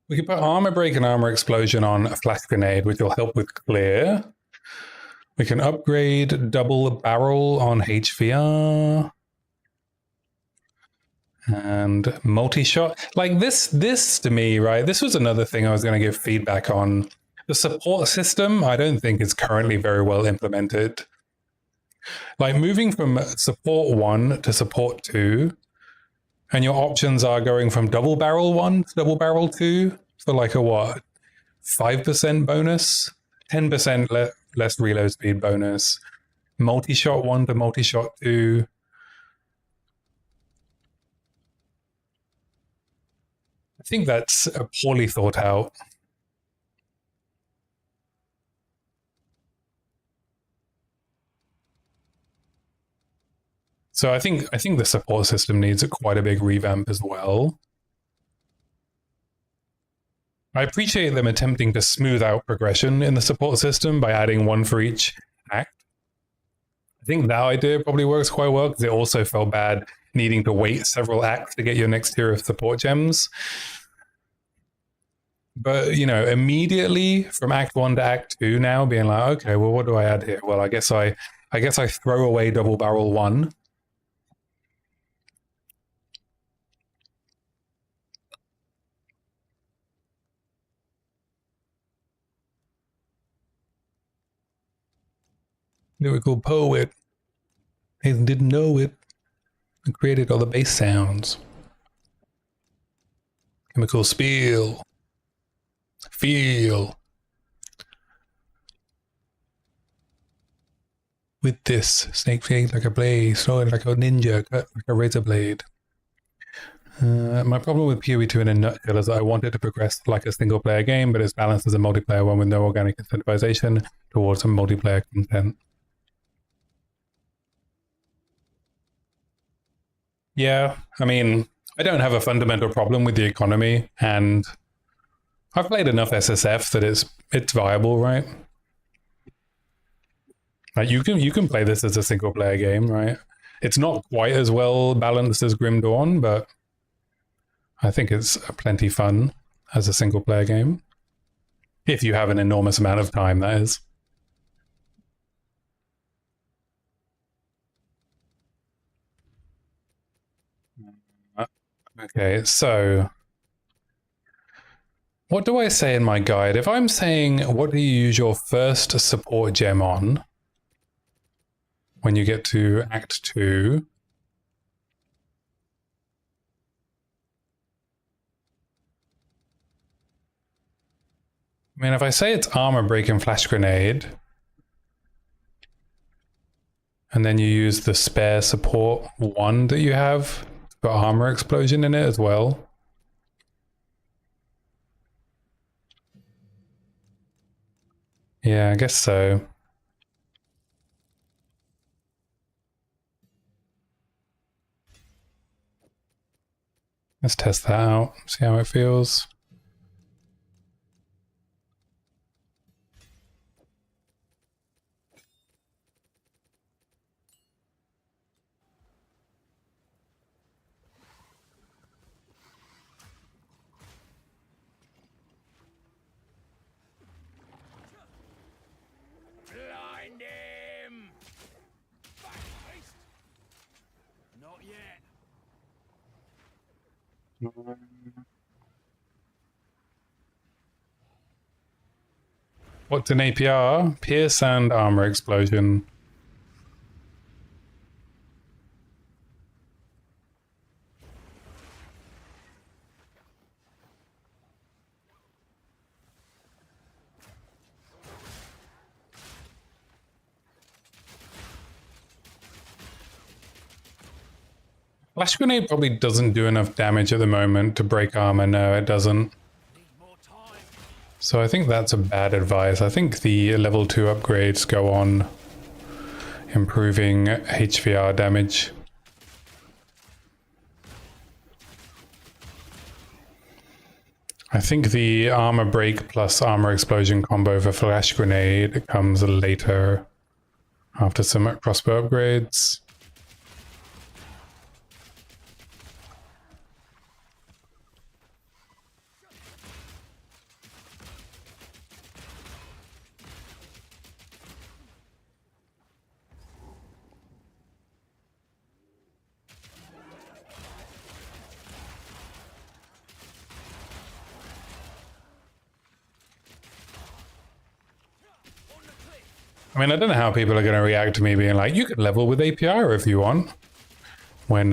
We can put armor break and armor explosion on a flash grenade, which will help with clear. We can upgrade double barrel on HVR. And multi-shot. Like this to me, right? This was another thing I was going to give feedback on. The support system, I don't think is currently very well implemented. Like moving from support 1 to support 2, and your options are going from double barrel 1 to double barrel 2 for like a what? 5% bonus? 10% less reload speed bonus. Multi-shot 1 to multi-shot 2. I think that's poorly thought out. So I think the support system needs quite a big revamp as well. I appreciate them attempting to smooth out progression in the support system by adding one for each act. I think that idea probably works quite well because it also felt bad needing to wait several acts to get your next tier of support gems. But, you know, immediately from Act 1 to Act 2 now being like, okay, well, what do I add here? Well, I guess I throw away double barrel 1. Lyrical poet. He didn't know it. He created all the bass sounds. Chemical spill. Feel. With this, snake shaped like a blade, sword like a ninja, cut like a razor blade. My problem with PoE 2 in a nutshell is that I wanted to progress like a single player game, but it's balanced as a multiplayer one with no organic incentivization towards some multiplayer content. Yeah, I mean, I don't have a fundamental problem with the economy, and I've played enough SSF that it's viable, right? Like you can play this as a single player game, right? It's not quite as well balanced as Grim Dawn, but I think it's plenty fun as a single player game. If you have an enormous amount of time, that is. Okay, so what do I say in my guide? If I'm saying, what do you use your first support gem on when you get to Act 2? I mean, if I say it's armor break and flash grenade, and then you use the spare support 1 that you have, got armor explosion in it as well. Yeah, I guess so. Let's test that out, see how it feels. Blind him! Back, beast! Not yet. What's an APR? Pierce and armor explosion. Flash grenade probably doesn't do enough damage at the moment to break armor. No, it doesn't. So I think that's a bad advice. I think the level 2 upgrades go on improving HVR damage. I think the armor break plus armor explosion combo for flash grenade comes later after some crossbow upgrades. I mean, I don't know how people are going to react to me being like, you could level with APR if you want, when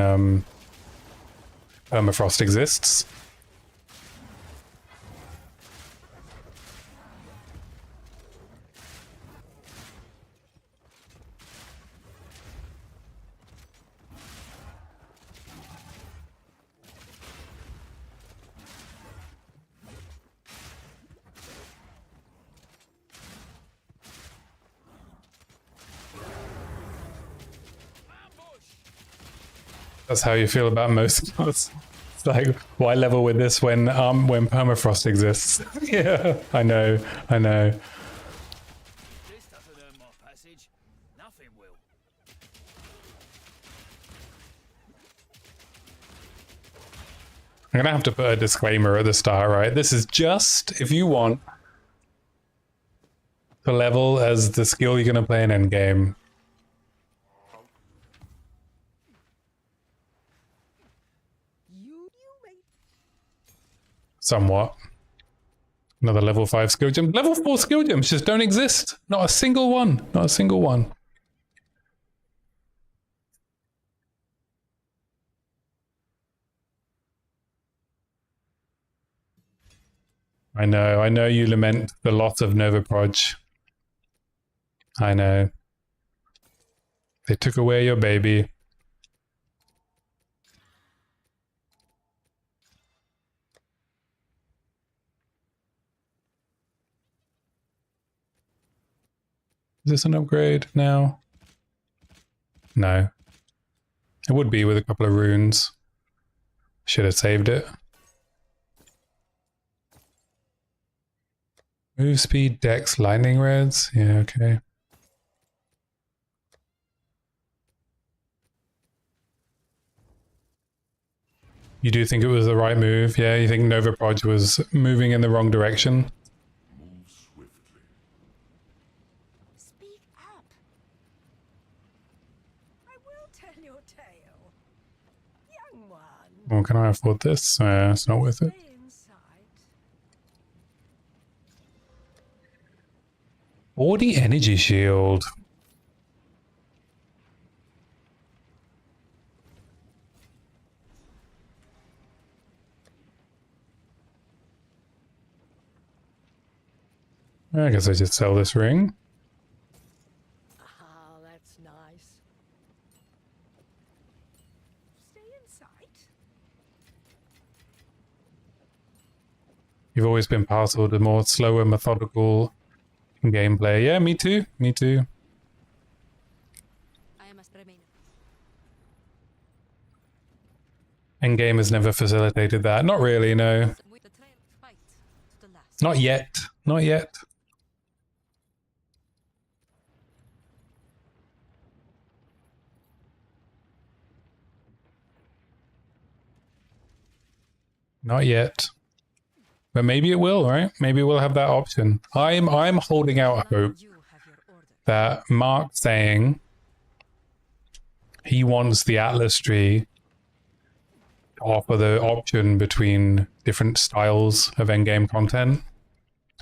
permafrost exists. That's how you feel about most cards. It's like, why level with this when permafrost exists? Yeah, I know. This doesn't earn my passage. Nothing will. I'm gonna have to put a disclaimer at the start, right? This is just if you want to level as the skill you're gonna play in endgame. Somewhat. Another level 5 skill gem. Level 4 skill gems just don't exist. Not a single one. Not a single one. I know you lament the loss of Nova Proj. I know. They took away your baby. Is this an upgrade now? No. It would be with a couple of runes. Should have saved it. Move speed, dex, lightning reds. Yeah, okay. You do think it was the right move? Yeah, you think Nova Proj was moving in the wrong direction? Speak up. I will tell your tale. Young one. Well, can I afford this? It's not worth it. Stay inside. 40 energy shield. I guess I just sell this ring. Ah, that's nice. Stay inside. You've always been partial to more slower, methodical gameplay. Yeah, me too. Me too. I must remain. Endgame has never facilitated that. Not really, no. With the trail fight to the last. Not yet. Not yet. Not yet. But maybe it will, right? Maybe we'll have that option. I'm holding out hope You have your order. that Mark saying he wants the Atlas tree to offer the option between different styles of endgame content.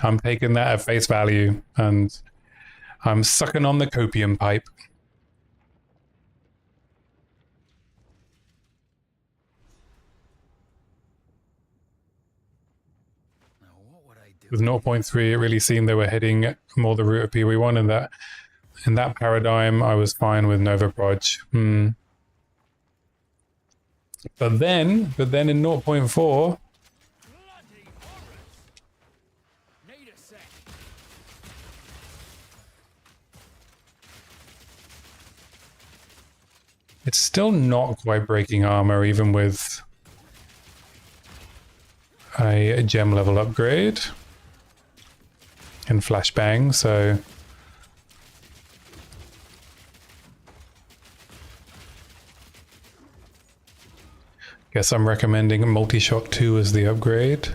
I'm taking that at face value and I'm sucking on the copium pipe. Now what would I do? With 0.3, it really seemed they were heading more the route of PoE1, and that in that paradigm, I was fine with Nova Proj. But then in 0.4, Bloody horrors! Need a sec. it's still not quite breaking armor, even with a gem level upgrade in flashbang, so guess I'm recommending Multi-Shock 2 as the upgrade.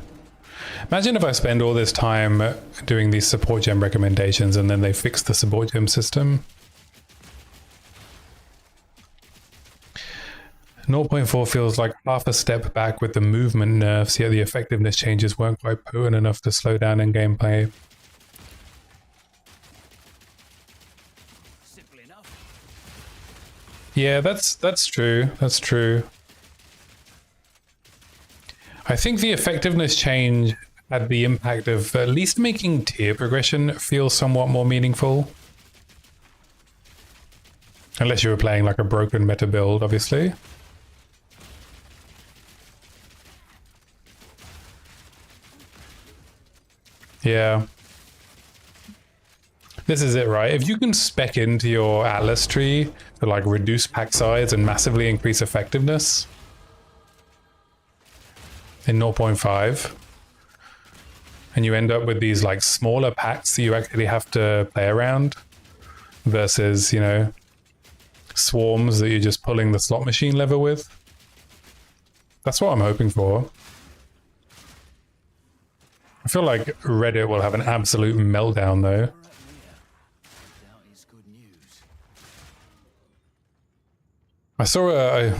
Imagine if I spend all this time doing these support gem recommendations and then they fix the support gem system. 0.4 feels like half a step back with the movement nerfs, yet the effectiveness changes weren't quite potent enough to slow down in gameplay. Simple enough. Yeah, that's true. That's true. I think the effectiveness change had the impact of at least making tier progression feel somewhat more meaningful. Unless you were playing like a broken meta build, obviously. Yeah. This is it, right? If you can spec into your Atlas tree to like reduce pack size and massively increase effectiveness in 0.5, and you end up with these like smaller packs that you actually have to play around versus, you know, swarms that you're just pulling the slot machine lever with. That's what I'm hoping for. I feel like Reddit will have an absolute meltdown though. Doubt is good news.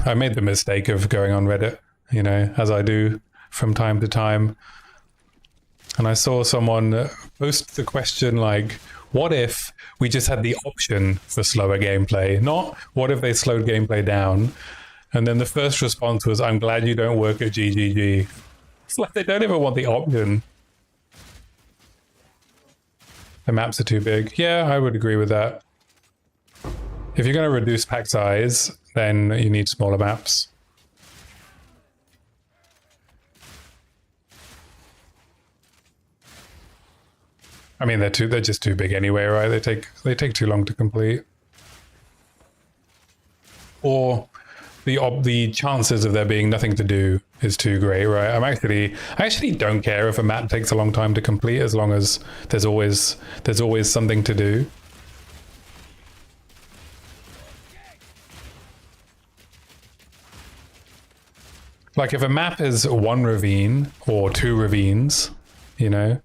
I made the mistake of going on Reddit, you know, as I do from time to time. And I saw someone post the question like, what if we just had the option for slower gameplay? Not what if they slowed gameplay down? And then the first response was, I'm glad you don't work at GGG. It's like they don't even want the option. The maps are too big. Yeah, I would agree with that. If you're going to reduce pack size, then you need smaller maps. I mean, they're just too big anyway, right? They take too long to complete. Or the chances of there being nothing to do is too great, right? I actually don't care if a map takes a long time to complete, as long as there's always something to do. Like if a map is one ravine or two ravines, you know,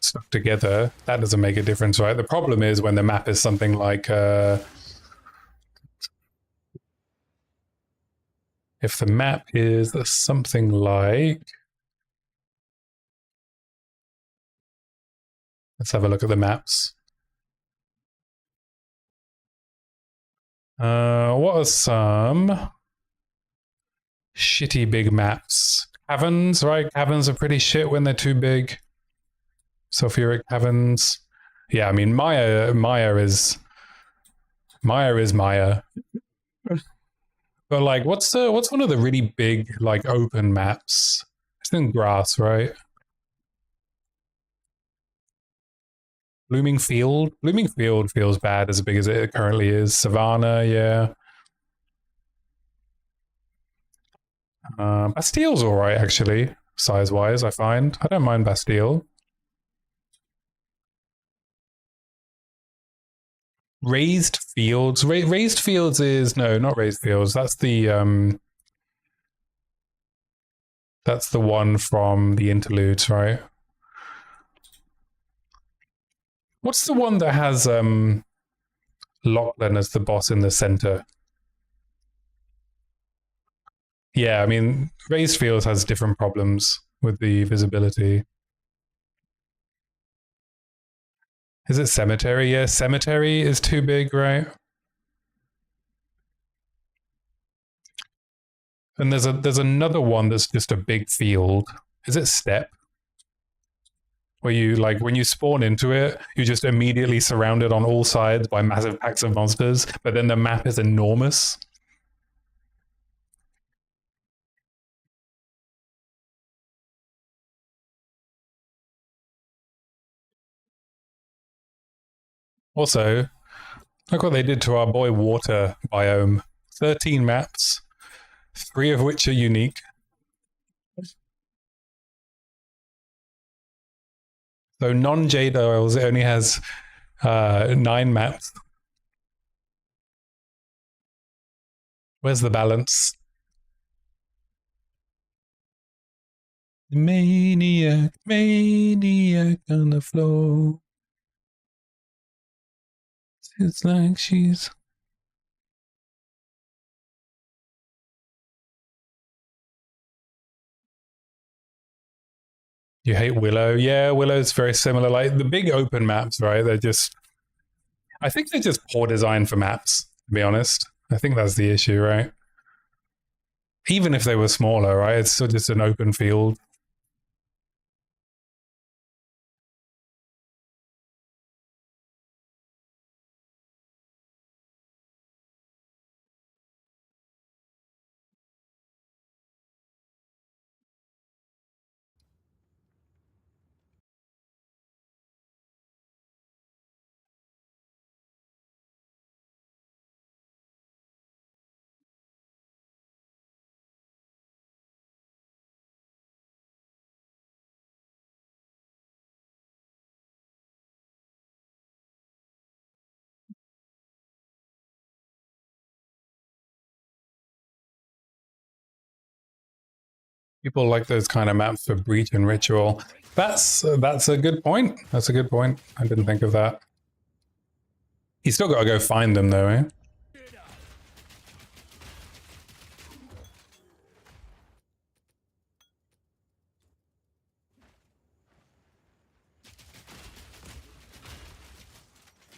stuck together, that doesn't make a difference, right? The problem is when the map is something like if the map is something like, let's have a look at the maps. What are some shitty big maps? Caverns, right? Caverns are pretty shit when they're too big. Sulfuric caverns. Yeah, I mean Maya is Maya. But like, what's one of the really big like open maps? It's in grass, right? Blooming Field. Blooming Field feels bad as big as it currently is. Savannah, yeah. Bastille's all right actually, size-wise. I find I don't mind Bastille. Raised Fields. Raised Fields is no, not Raised Fields. That's the one from the interludes, right? What's the one that has Lachlan as the boss in the center? Yeah, I mean, Raised Fields has different problems with the visibility. Is it Cemetery? Yeah, Cemetery is too big, right? And there's another one that's just a big field. Is it Steppe? Where you, like, when you spawn into it, you just immediately surrounded on all sides by massive packs of monsters, but then the map is enormous. Also, look what they did to our boy Water biome. 13 maps, 3 of which are unique. So non-Jade Isles, it only has 9 maps. Where's the balance? Maniac, maniac on the floor. It's like she's... You hate Willow? Yeah, Willow's very similar. Like the big open maps, right? They're just... I think they're just poor design for maps, to be honest. I think that's the issue, right? Even if they were smaller, right? It's still just an open field. People like those kind of maps for Breach and Ritual. That's a good point. That's a good point. I didn't think of that. You still got to go find them, though, eh?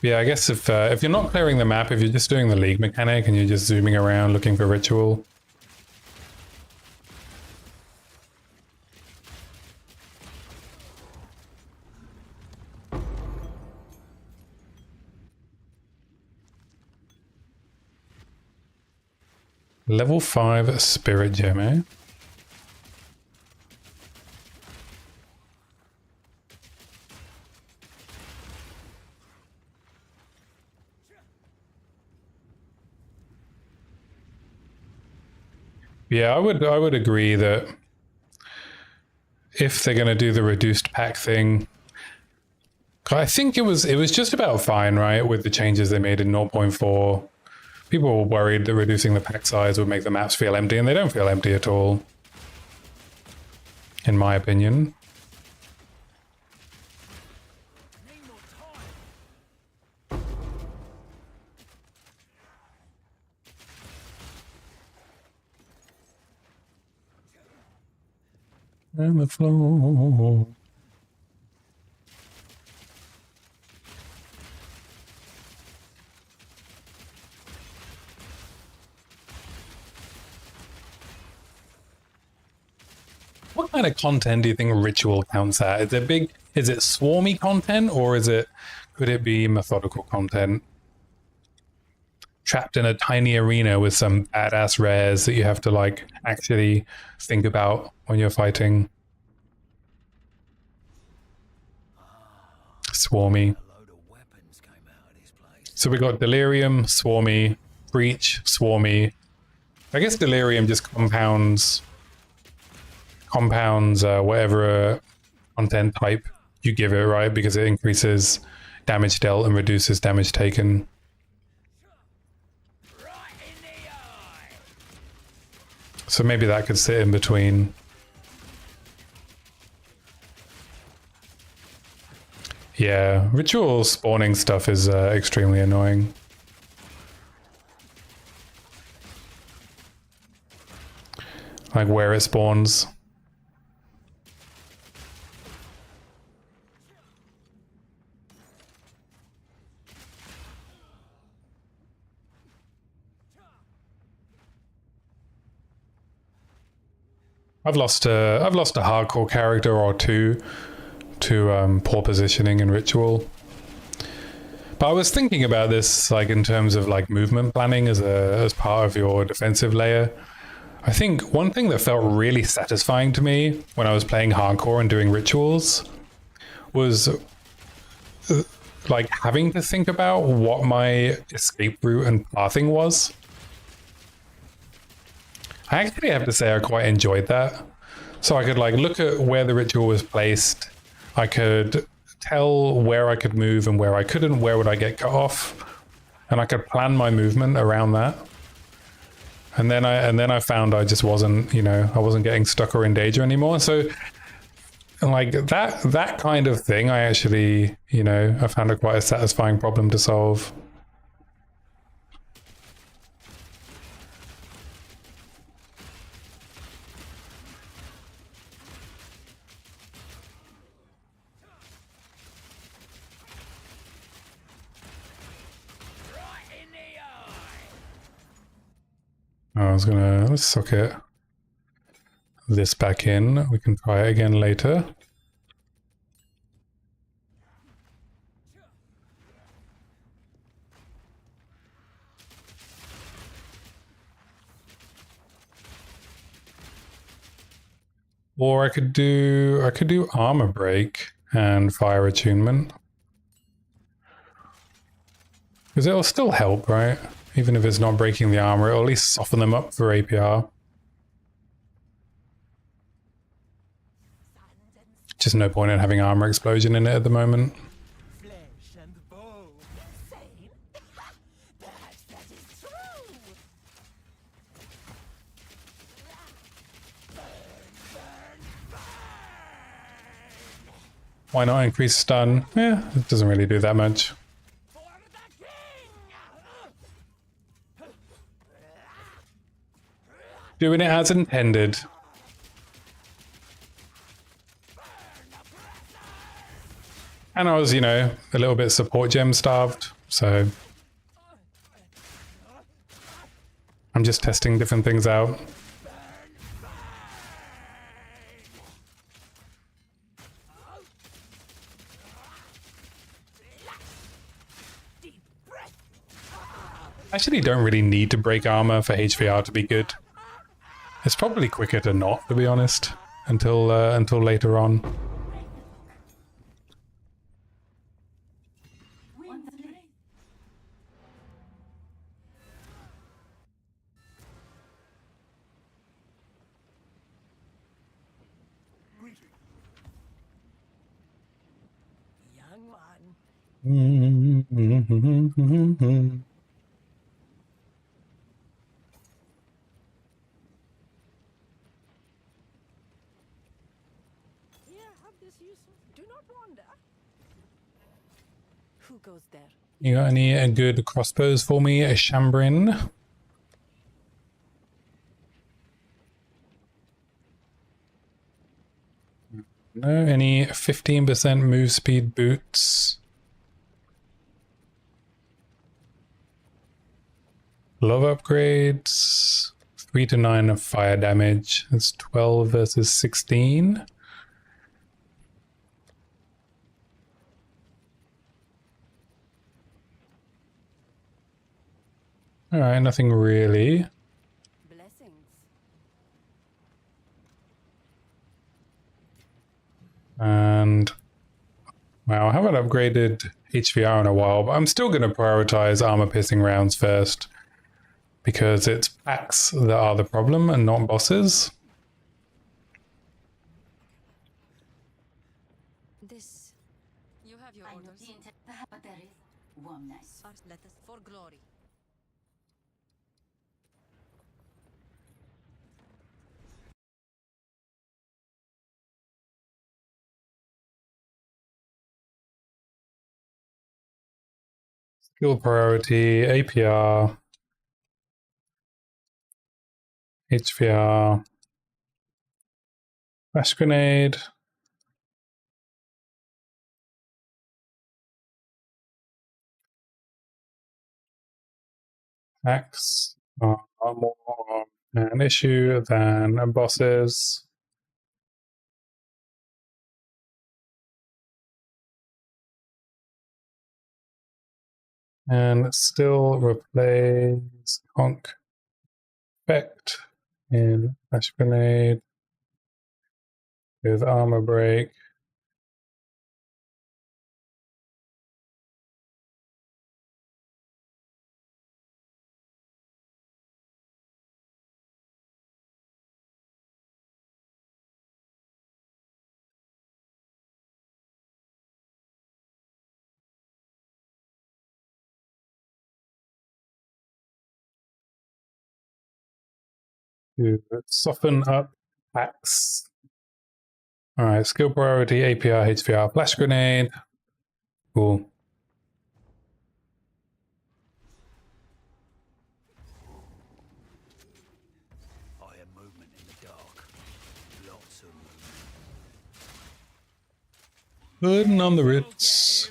Yeah, I guess if you're not clearing the map, if you're just doing the League mechanic and you're just zooming around looking for Ritual, level 5 Spirit Gem, eh? Yeah, I would agree that if they're going to do the reduced pack thing, I think it was just about fine, right? With the changes they made in 0.4. People were worried that reducing the pack size would make the maps feel empty, and they don't feel empty at all, in my opinion. And the floor. What kind of content do you think Ritual counts at? Is it big? Is it swarmy content, or could it be methodical content? Trapped in a tiny arena with some badass rares that you have to like actually think about when you're fighting. Swarmy. So we got Delirium, Swarmy, Breach, Swarmy. I guess Delirium just compounds whatever content type you give it, right? Because it increases damage dealt and reduces damage taken. So maybe that could sit in between. Yeah, ritual spawning stuff is extremely annoying. Like where it spawns. I've lost a hardcore character or two to poor positioning in ritual. But I was thinking about this like in terms of like movement planning as part of your defensive layer. I think one thing that felt really satisfying to me when I was playing hardcore and doing rituals was like having to think about what my escape route and pathing was. I actually have to say I quite enjoyed that. So I could like look at where the ritual was placed. I could tell where I could move and where I couldn't, where would I get cut off, and I could plan my movement around that. And then I found I just wasn't, I wasn't getting stuck or in danger anymore. So like that kind of thing, I actually, I found it quite a satisfying problem to solve. Let's socket this back in. We can try it again later. Or I could do armor break and fire attunement. Because it'll still help, right? Even if it's not breaking the armor, it'll at least soften them up for APR. Just no point in having armor explosion in it at the moment. Flesh and bone. Insane? Perhaps that is true. Why not increase stun? Yeah, it doesn't really do that much. For the king! Doing it as intended. And I was, a little bit support gem starved, so I'm just testing different things out. I actually don't really need to break armor for HVR to be good. It's probably quicker to not, to be honest, until later on. Young one. Here, have this use. Do not wander. Who goes there? You got any good crossbows for me, Shambrin? No, any 15% move speed boots? Love upgrades. 3 to 9 of fire damage. That's 12 versus 16. Alright, nothing really. Blessings. And wow, I haven't upgraded HVR in a while, but I'm still going to prioritize armor piercing rounds first because it's packs that are the problem and not bosses. This. You have your orders. but there is warmness. First, let us for glory. Skill priority, APR, HVR, flash grenade. Axe are more an issue than bosses. And still replace conk effect in flash grenade with armor break. to soften up axe. All right, skill priority, APR, HVR, flash grenade. Cool. I hear movement in the dark. Lots of movement. Burden on the Ritz.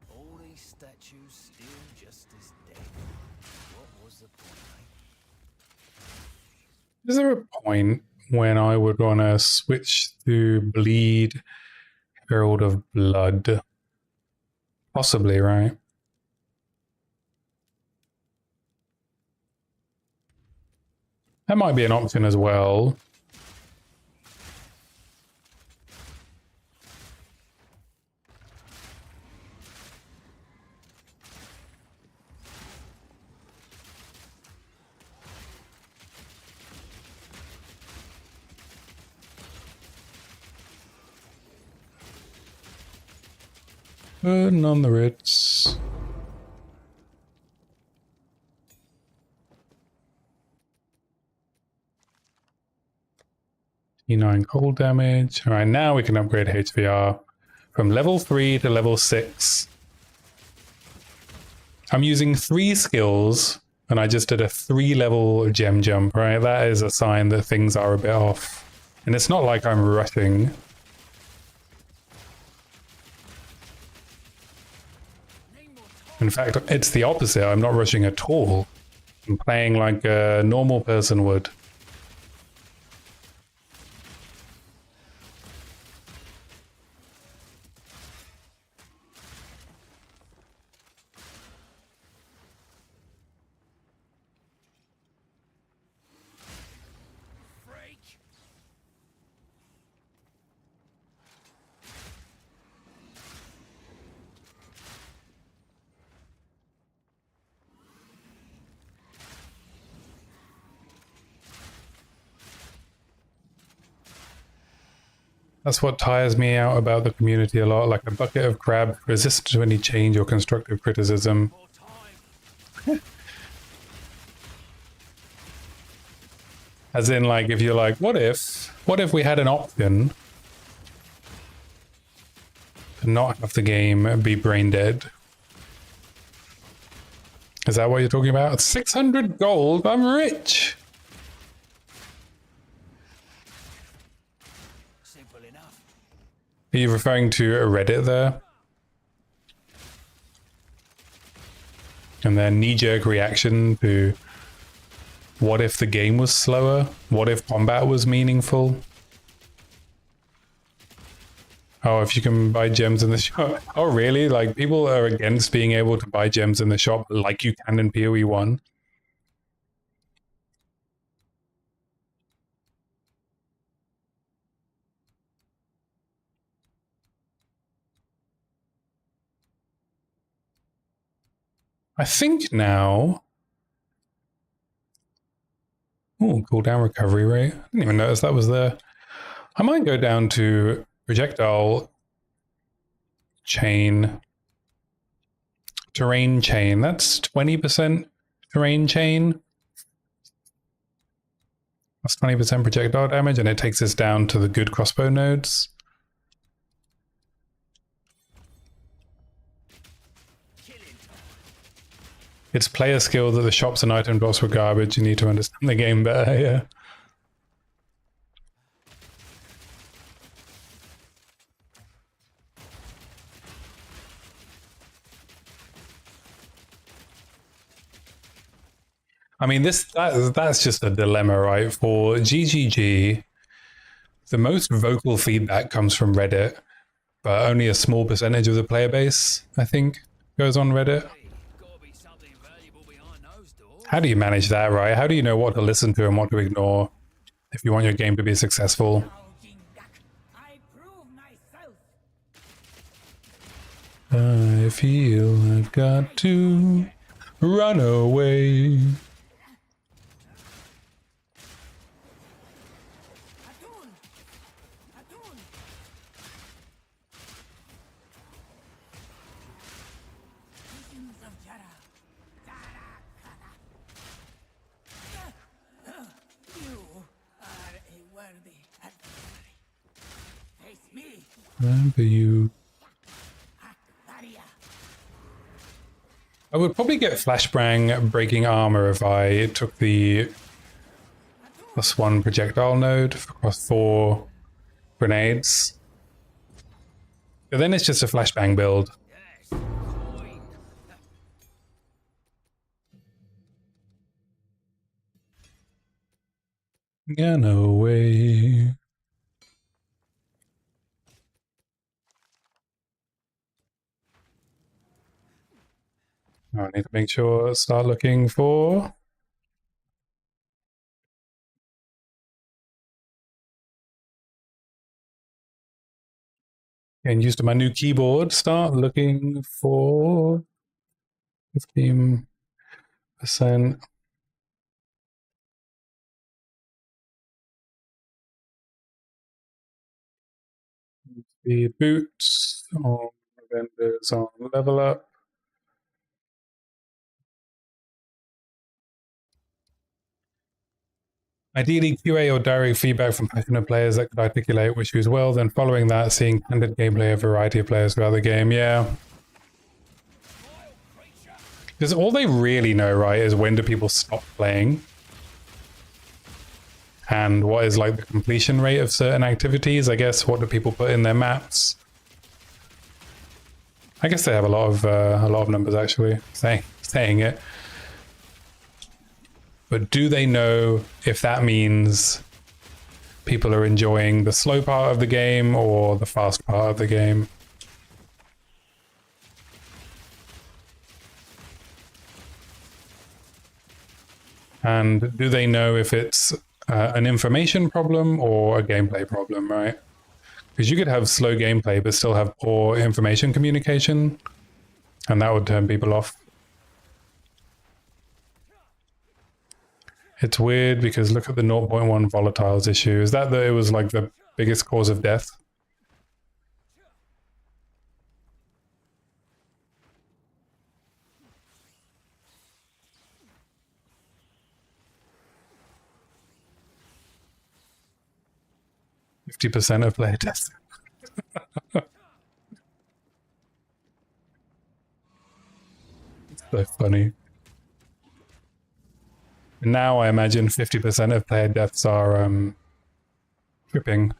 All these statues still just as dead. What was the point, eh? Is there a point when I would want to switch to Bleed Herald of Blood? Possibly, right? That might be an option as well. Burden on the Ritz. T9 cold damage. Alright, now we can upgrade HVR from level 3 to level 6. I'm using 3 skills, and I just did a 3-level gem jump, right? That is a sign that things are a bit off. And it's not like I'm rushing. In fact, it's the opposite. I'm not rushing at all. I'm playing like a normal person would. Freak! That's what tires me out about the community a lot, like a bucket of crab, resistant to any change or constructive criticism. More time. As in, like, if you're like, what if we had an option to not have the game be brain dead? Is that what you're talking about? 600 gold, I'm rich! Simple enough. Are you referring to Reddit there? And their knee-jerk reaction to what if the game was slower? What if combat was meaningful? Oh, if you can buy gems in the shop. Oh, really? Like, people are against being able to buy gems in the shop like you can in PoE 1? I think now... Oh, cooldown recovery rate. I didn't even notice that was there. I might go down to projectile chain. Terrain chain. That's 20% terrain chain. That's 20% projectile damage, and it takes us down to the good crossbow nodes. It's player skill that the shops and item drops were garbage. You need to understand the game better, yeah. I mean, that's just a dilemma, right? For GGG, the most vocal feedback comes from Reddit, but only a small percentage of the player base, I think, goes on Reddit. Hey, gotta be something valuable behind those doors. How do you manage that, right? How do you know what to listen to and what to ignore if you want your game to be successful? I prove myself. I feel I've got to run away. Remember you. I would probably get flashbang breaking armor if I took the +1 projectile node across 4 grenades. But then it's just a flashbang build. Yeah, no way. I need to make sure, start looking for... And used my new keyboard, start looking for 15%. The boots on vendors on level up. Ideally, QA or direct feedback from passionate players that could articulate issues well, then following that, seeing candid gameplay of a variety of players throughout the game. Yeah. Because all they really know, right, is when do people stop playing and what is like the completion rate of certain activities. I guess what do people put in their maps? I guess they have a lot of numbers actually saying it. But do they know if that means people are enjoying the slow part of the game or the fast part of the game? And do they know if it's an information problem or a gameplay problem, right? Because you could have slow gameplay but still have poor information communication, and that would turn people off. It's weird because look at the 0.1 volatiles issue. Is that it was like the biggest cause of death? %50 of player deaths. It's so funny. Now I imagine 50% of player deaths are tripping.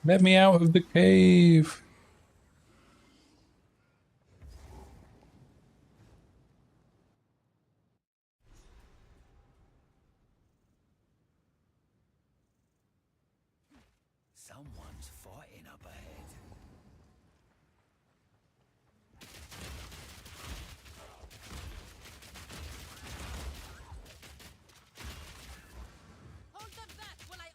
Let me out of the cave. Someone's fighting up ahead. Hold them back while I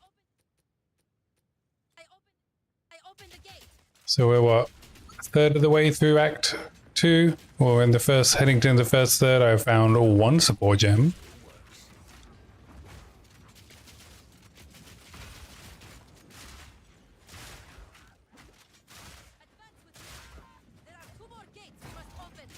open the gate. So we're what, a third of the way through Act 2? Or in the first, heading to the first third, I found one support gem. There are 2 more gates we must open.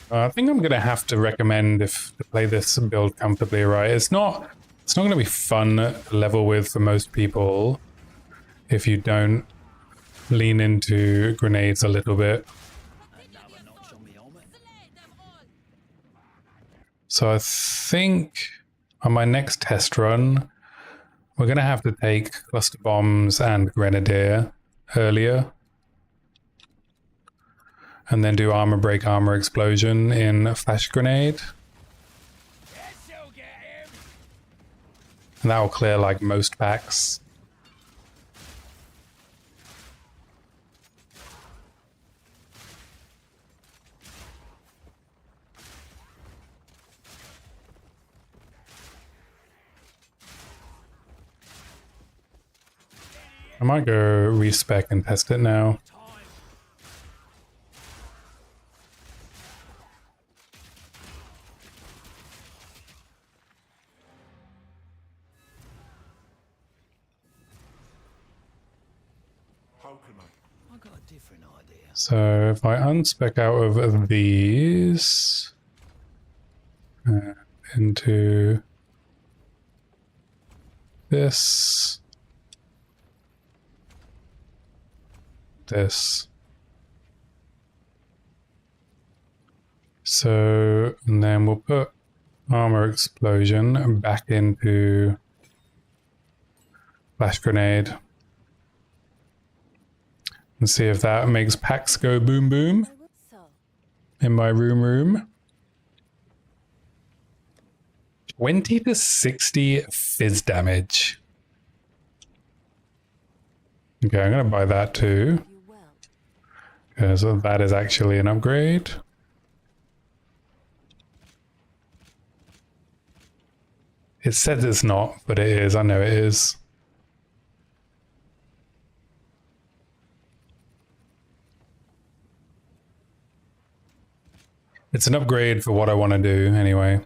I think I'm gonna have to recommend if to play this build comfortably, right? It's not gonna be fun to level with for most people if you don't lean into grenades a little bit. Another notch on me helmet. So I think on my next test run, we're gonna have to take cluster bombs and grenadier earlier. And then do armor break, armor explosion in flash grenade. And that will clear like most packs. I might go respec and test it now. How can I? I got a different idea. So if I unspec out of these into this, this. So, and then we'll put armor explosion back into flash grenade. And see if that makes packs go boom boom in my room. 20 to 60 fizz damage. Okay, I'm gonna buy that too. Okay, so that is actually an upgrade. It says it's not, but it is. I know it is. It's an upgrade for what I want to do anyway.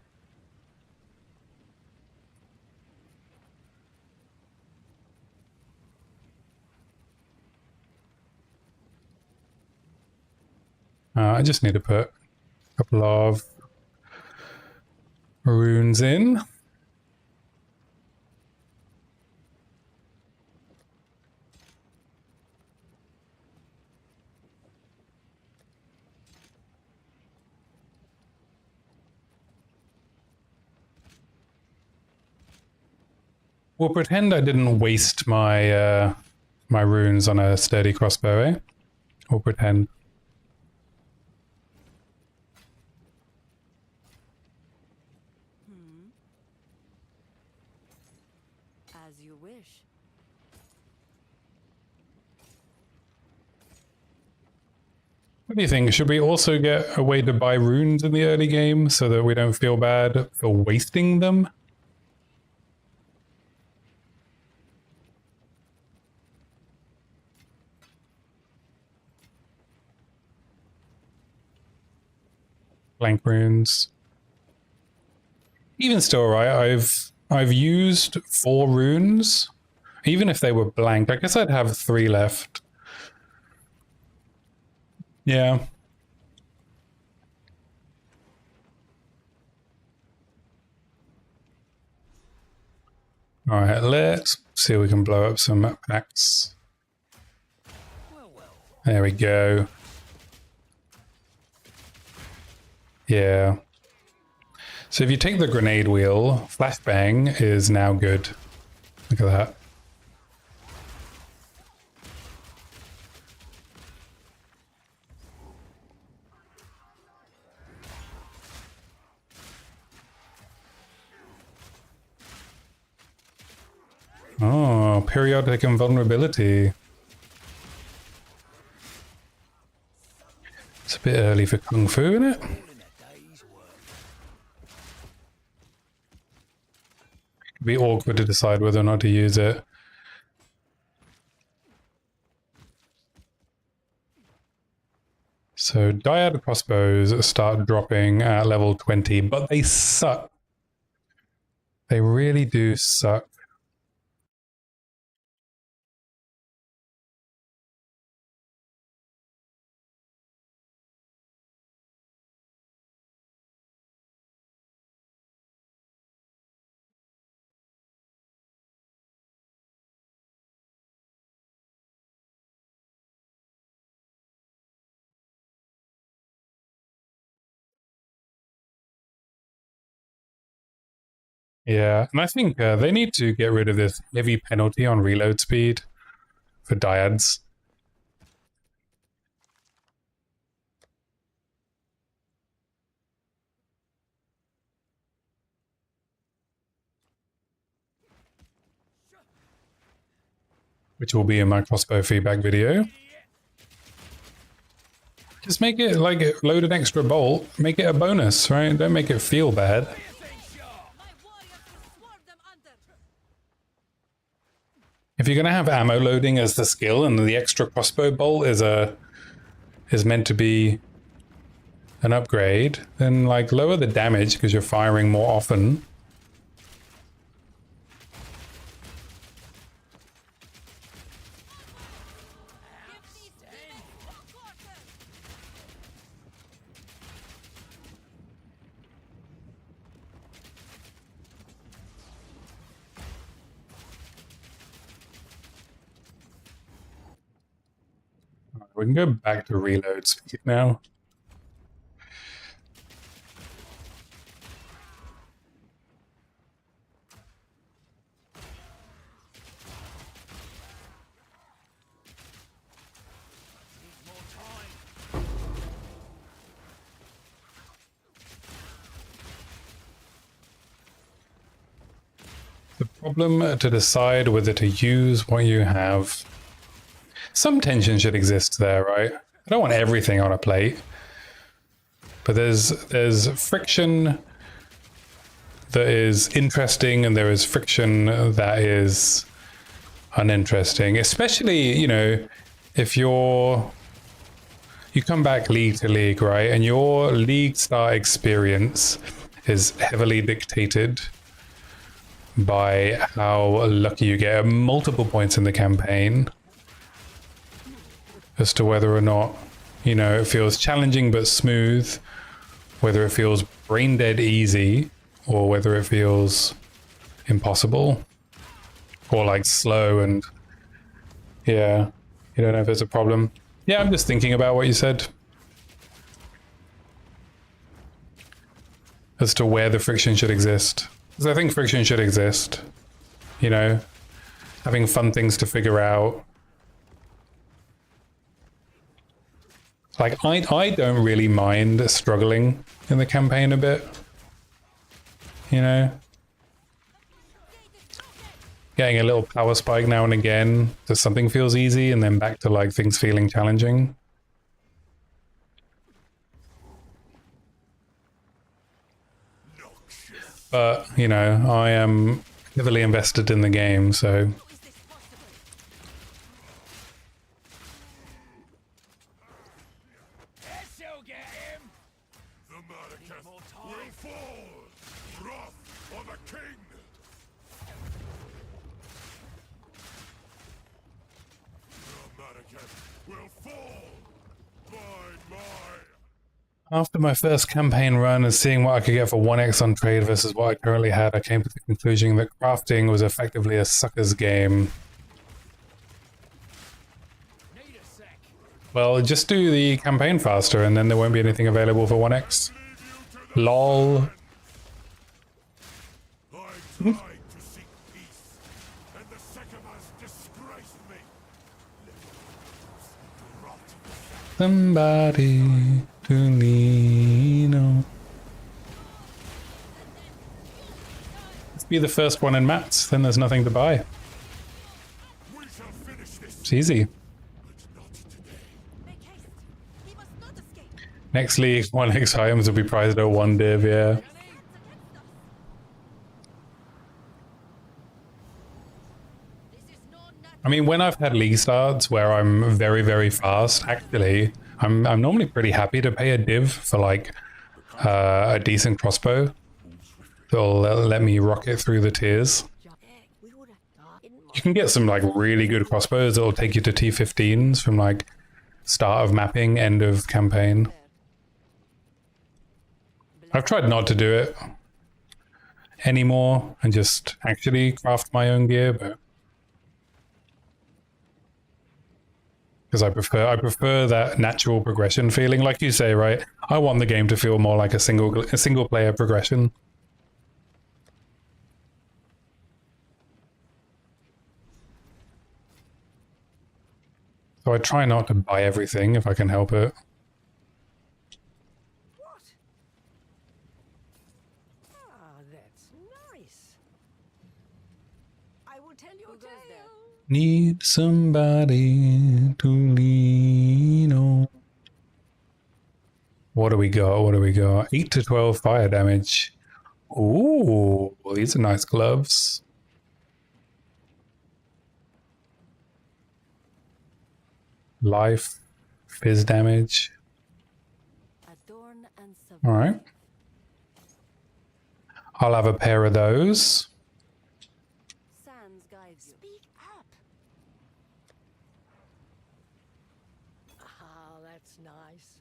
I just need to put a couple of runes in. We'll pretend I didn't waste my my runes on a sturdy crossbow, eh? We'll pretend. As you wish. What do you think? Should we also get a way to buy runes in the early game so that we don't feel bad for wasting them? Blank runes. Even still, right? I've used 4 runes. Even if they were blank, I guess I'd have 3 left. Yeah. All right, let's see if we can blow up some packs. There we go. Yeah. So if you take the grenade wheel, flashbang is now good. Look at that. Oh, periodic invulnerability. It's a bit early for Kung Fu, isn't it? It'd be awkward to decide whether or not to use it. So dyad crossbows start dropping at level 20, but they suck. They really do suck. Yeah, and I think they need to get rid of this heavy penalty on reload speed for dyads. Which will be in my crossbow feedback video. Just make it like load an extra bolt, make it a bonus, right? Don't make it feel bad. If you're gonna have ammo loading as the skill and the extra crossbow bolt is meant to be an upgrade, then like lower the damage because you're firing more often. We can go back to reload speed now. The problem to decide whether to use what you have. Some tension should exist there, right? I don't want everything on a plate. But there's friction that is interesting and there is friction that is uninteresting. Especially, you know, if you come back league to league, right? And your league start experience is heavily dictated by how lucky you get at multiple points in the campaign as to whether or not, you know, it feels challenging but smooth, whether it feels brain dead easy, or whether it feels impossible, or like slow and, yeah, you don't know if there's a problem. Yeah, I'm just thinking about what you said. As to where the friction should exist. Because I think friction should exist. You know, having fun things to figure out. Like, I don't really mind struggling in the campaign a bit. You know? Getting a little power spike now and again, just something feels easy, and then back to like things feeling challenging. But, you know, I am heavily invested in the game, so... After my first campaign run and seeing what I could get for 1x on trade versus what I currently had, I came to the conclusion that crafting was effectively a sucker's game. Well, just do the campaign faster and then there won't be anything available for 1x. LOL. Somebody to lean on. Let's be the first one in mats, then there's nothing to buy. It's easy. Next league, 1x items will be priced at 1 div, yeah. I mean, when I've had league starts where I'm very, very fast, actually, I'm normally pretty happy to pay a div for like a decent crossbow that'll let me rock it through the tiers. You can get some like really good crossbows that'll take you to T15s from like start of mapping, end of campaign. I've tried not to do it anymore and just actually craft my own gear, but because I prefer that natural progression feeling, like you say, right? I want the game to feel more like a single player progression. So I try not to buy everything if I can help it. What? Ah, that's nice. I will tell your tale. Need somebody to lean on. What do we got? What do we got? 8 to 12 fire damage. Ooh, these are nice gloves. Life, fizz damage. Adorn and survive. All right. I'll have a pair of those. Sans guides you. Speak up. Ah, that's nice.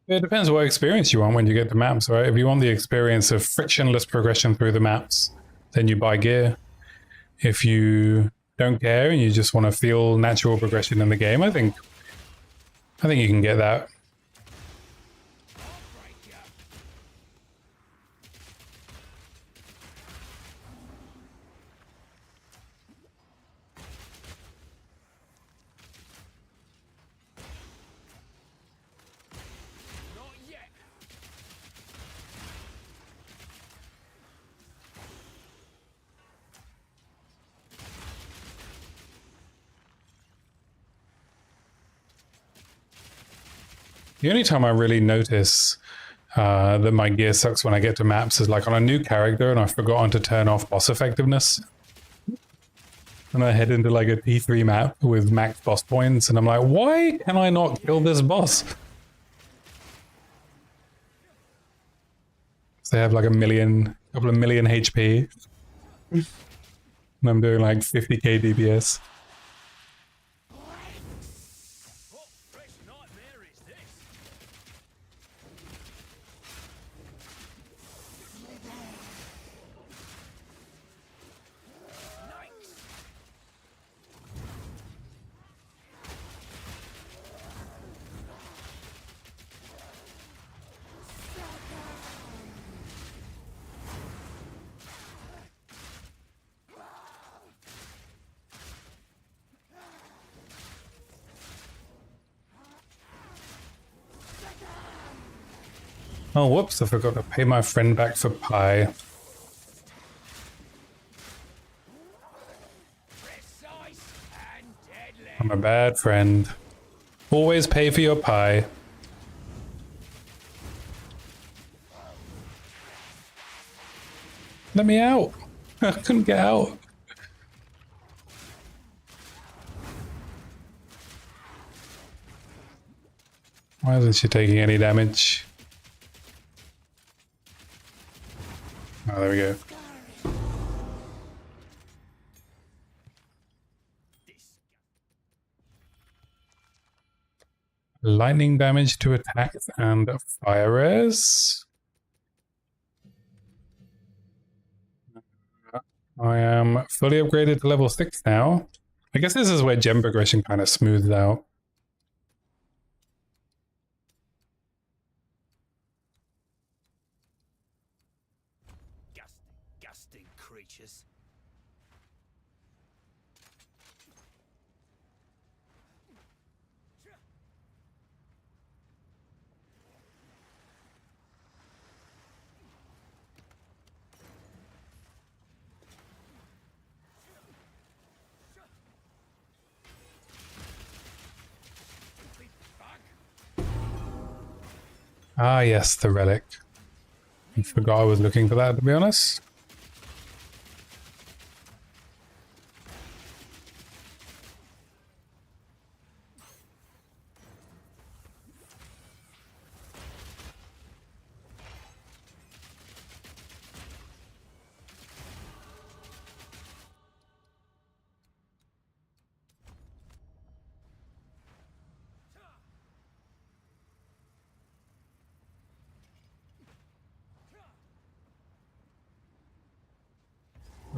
It depends what experience you want when you get the maps, right? If you want the experience of frictionless progression through the maps, then you buy gear. If you don't care and you just want to feel natural progression in the game, I think you can get that. The only time I really notice that my gear sucks when I get to maps is like on a new character and I've forgotten to turn off boss effectiveness. And I head into like a T3 map with max boss points and I'm like, why can I not kill this boss? So they have like couple of million HP. And I'm doing like 50k DPS. Oh, whoops, I forgot to pay my friend back for pie. I'm a bad friend. Always pay for your pie. Let me out. I couldn't get out. Why isn't she taking any damage? Oh, there we go. Lightning damage to attacks and fire res. I am fully upgraded to level 6 now. I guess this is where gem progression kind of smooths out. Gusting creatures. Ah, yes, the relic. I forgot I was looking for that, to be honest.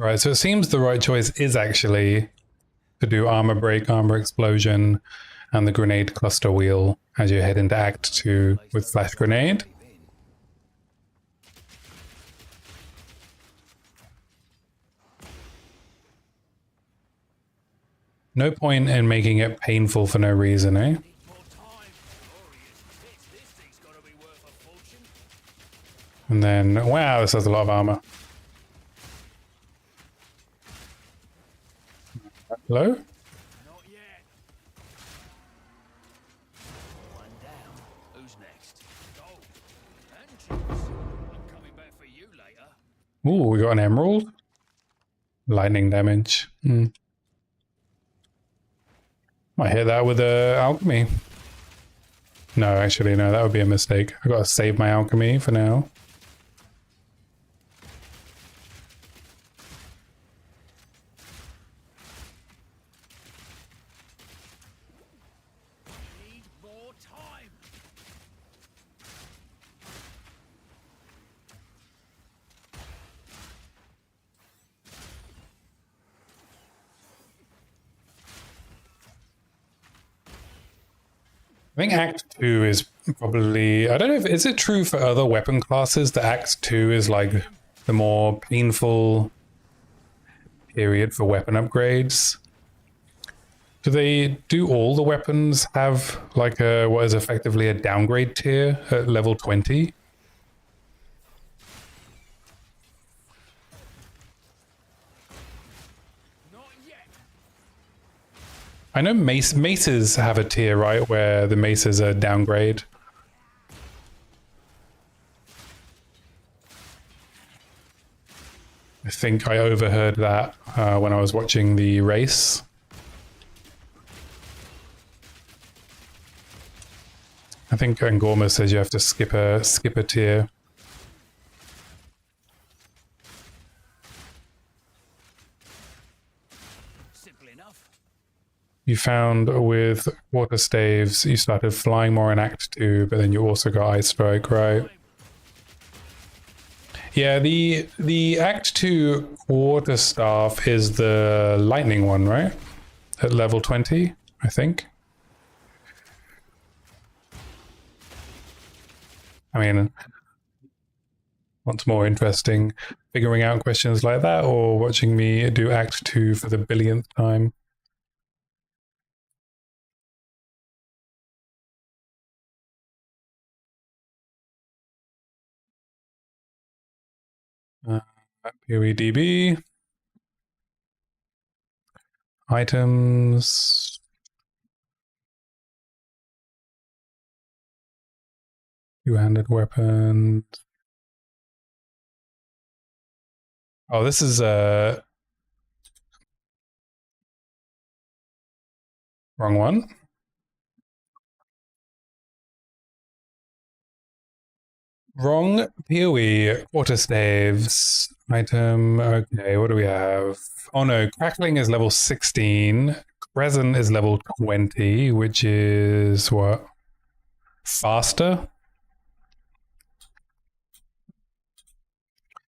Right, so it seems the right choice is actually to do armor break, armor explosion, and the grenade cluster wheel as you head into Act 2 with flash grenade. No point in making it painful for no reason, eh? And then, wow, this has a lot of armor. Hello? Not yet. One down. Who's next? Gold. And chips. I'm coming back for you later. Ooh, we got an emerald. Lightning damage. Might hit that with alchemy. No, actually, no, that would be a mistake. I gotta save my alchemy for now. Need more time. I think Act 2 is probably... I don't know if... Is it true for other weapon classes that Act 2 is like the more painful period for weapon upgrades? Do all the weapons have like what is effectively a downgrade tier at level 20? Not yet. I know maces have a tier, right, where the maces are downgrade. I think I overheard that when I was watching the race. I think Angorma says you have to skip a tier. Simple enough. You found with water staves, you started flying more in Act 2, but then you also got Ice Strike, right? Yeah, the Act 2 water staff is the lightning one, right? At level 20, I think. I mean, what's more interesting, figuring out questions like that or watching me do Act 2 for the billionth time? PoE items. Two-handed weapon. Oh, this is wrong one. Wrong PoE. Quarter staves. Item. Okay, what do we have? Oh no, Crackling is level 16. Crescent is level 20, which is what? Faster?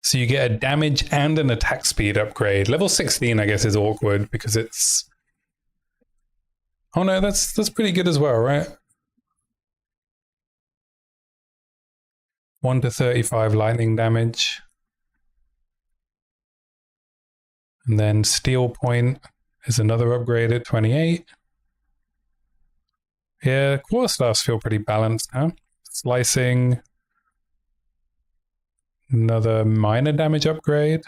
So you get a damage and an attack speed upgrade. Level 16, I guess, is awkward because it's... Oh no, that's pretty good as well, right? 1 to 35 lightning damage. And then Steel Point is another upgrade at 28. Yeah, quarterstaffs feel pretty balanced now. Slicing... Another minor damage upgrade.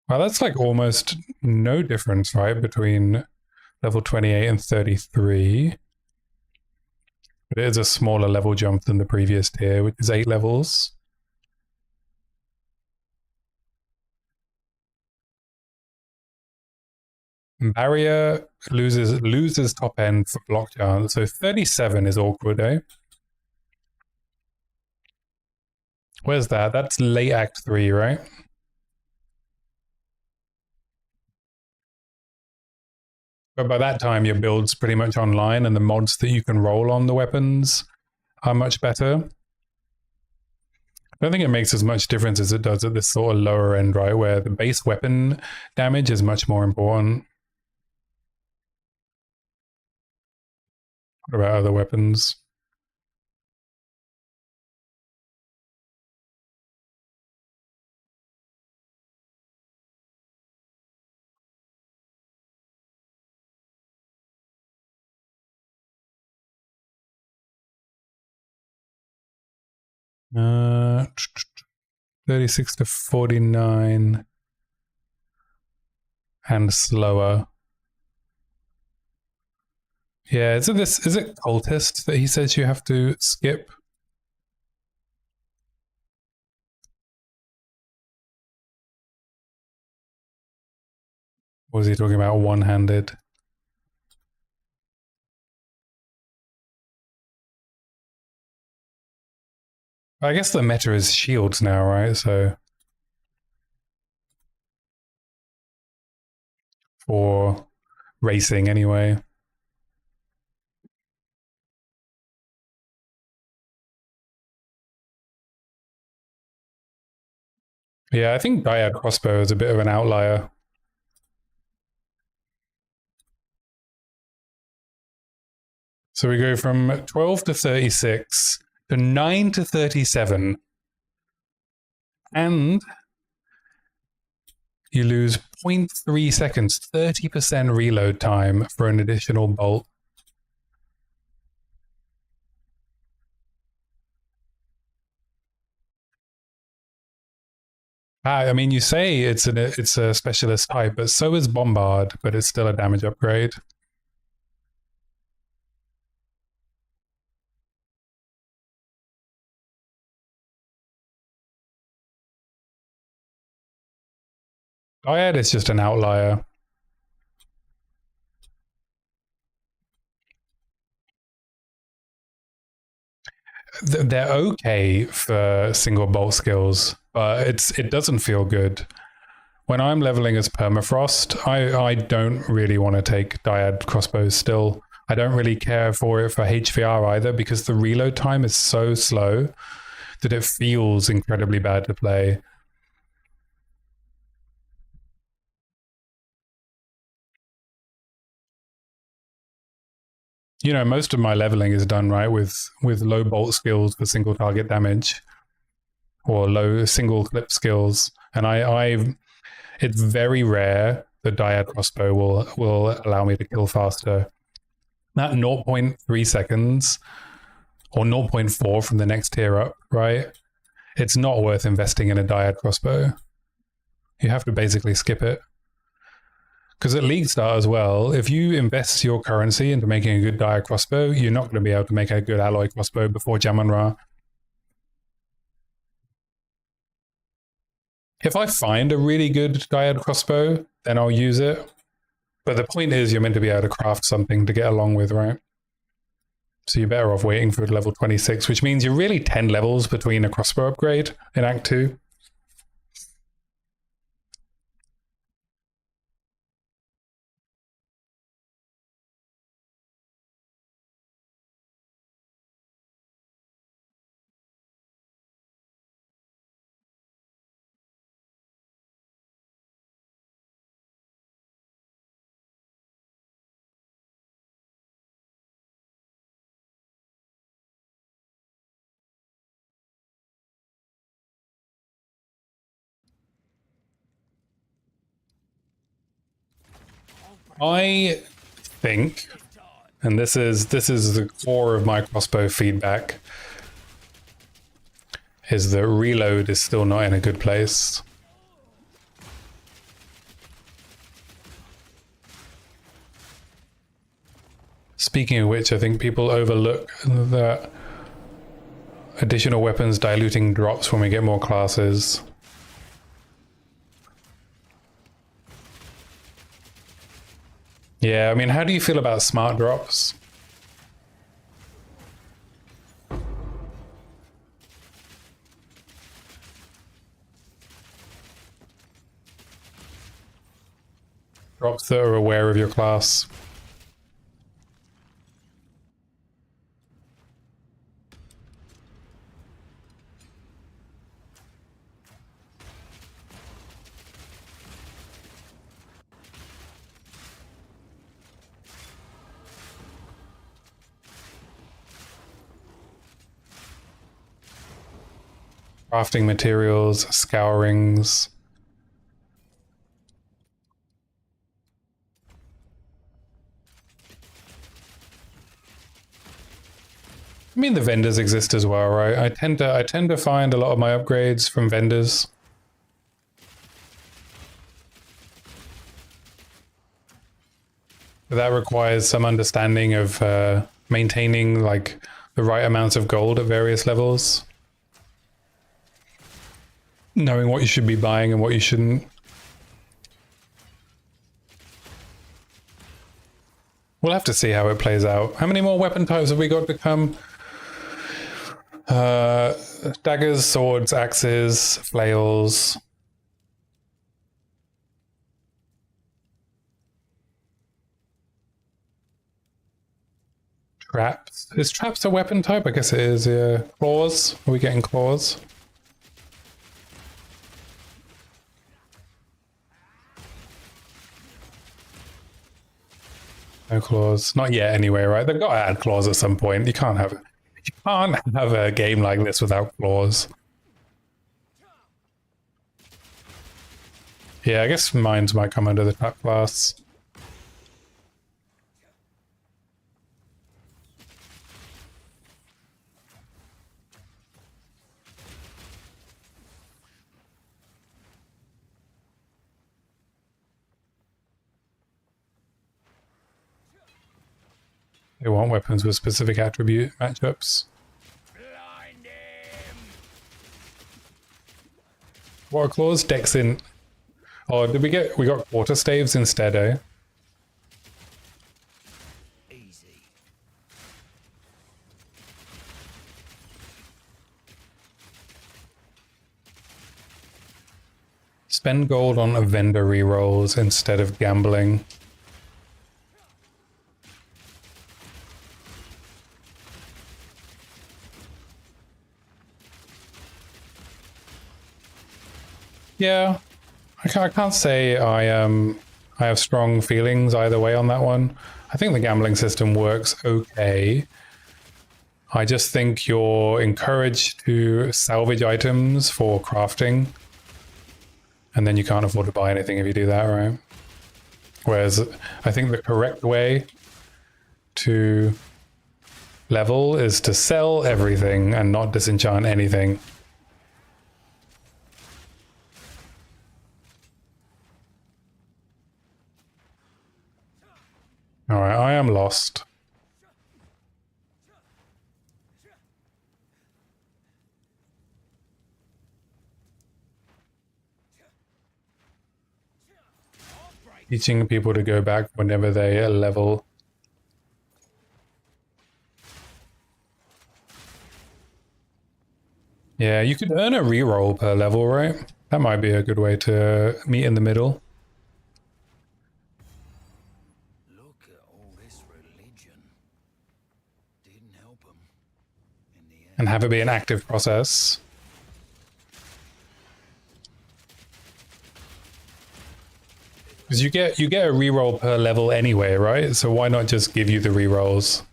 Well, that's like almost no difference, right, between level 28 and 33. But it is a smaller level jump than the previous tier, which is 8 levels. Barrier loses top end for block chance, so 37 is awkward, eh? Where's that? That's late Act 3, right? But by that time, your build's pretty much online and the mods that you can roll on the weapons are much better. I don't think it makes as much difference as it does at this sort of lower end, right? Where the base weapon damage is much more important. What about other weapons? Uh, 36 to 49 and slower. Yeah, is it cultist that he says you have to skip? Or was he talking about one-handed? I guess the meta is shields now, right? So for racing anyway. Yeah, I think Dyad crossbow is a bit of an outlier. So we go from 12 to 36 to 9 to 37. And you lose 0.3 seconds, 30% reload time for an additional bolt. I mean, you say it's a specialist type, but so is Bombard, but it's still a damage upgrade. Dyad is just an outlier. They're okay for single bolt skills, but it doesn't feel good. When I'm leveling as Permafrost, I don't really want to take Dyad crossbows still. I don't really care for it for HVR either, because the reload time is so slow that it feels incredibly bad to play. You know, most of my leveling is done right with low bolt skills for single target damage or low single clip skills, and it's very rare that Dyad crossbow will allow me to kill faster. That 0.3 seconds or 0.4 from the next tier up, right? It's not worth investing in a Dyad crossbow. You have to basically skip it. Because at League Start as well, if you invest your currency into making a good Dyad crossbow, you're not going to be able to make a good alloy crossbow before Jamun-Ra. If I find a really good Dyad crossbow, then I'll use it. But the point is you're meant to be able to craft something to get along with, right? So you're better off waiting for level 26, which means you're really 10 levels between a crossbow upgrade in Act 2. I think, and this is the core of my crossbow feedback, is that reload is still not in a good place. Speaking of which, I think people overlook that additional weapons diluting drops when we get more classes. Yeah, I mean, how do you feel about smart drops? Drops that are aware of your class. crafting materials, scourings. I mean, the vendors exist as well, right? I tend to find a lot of my upgrades from vendors. But that requires some understanding of maintaining like the right amounts of gold at various levels. Knowing what you should be buying and what you shouldn't. We'll have to see how it plays out. How many more weapon types have we got to come? Daggers, swords, axes, flails. Traps. Is traps a weapon type? I guess it is, yeah. Claws. Are we getting claws? No claws. Not yet anyway, right? They've got to add claws at some point. You can't have a game like this without claws. Yeah, I guess mines might come under the trap class. They want weapons with specific attribute matchups. What are claws? Dex in. Oh, did we got quarter staves instead, eh? Easy. Spend gold on vendor rerolls instead of gambling. Yeah, I can't say I have strong feelings either way on that one. I think the gambling system works okay. I just think you're encouraged to salvage items for crafting, and then you can't afford to buy anything if you do that, right? Whereas I think the correct way to level is to sell everything and not disenchant anything. Alright, I am lost. Teaching people to go back whenever they level. Yeah, you could earn a reroll per level, right? That might be a good way to meet in the middle. Look at all this religion. Didn't help 'em in the end. And have it be an active process. Because you get a reroll per level anyway, right? So why not just give you the rerolls?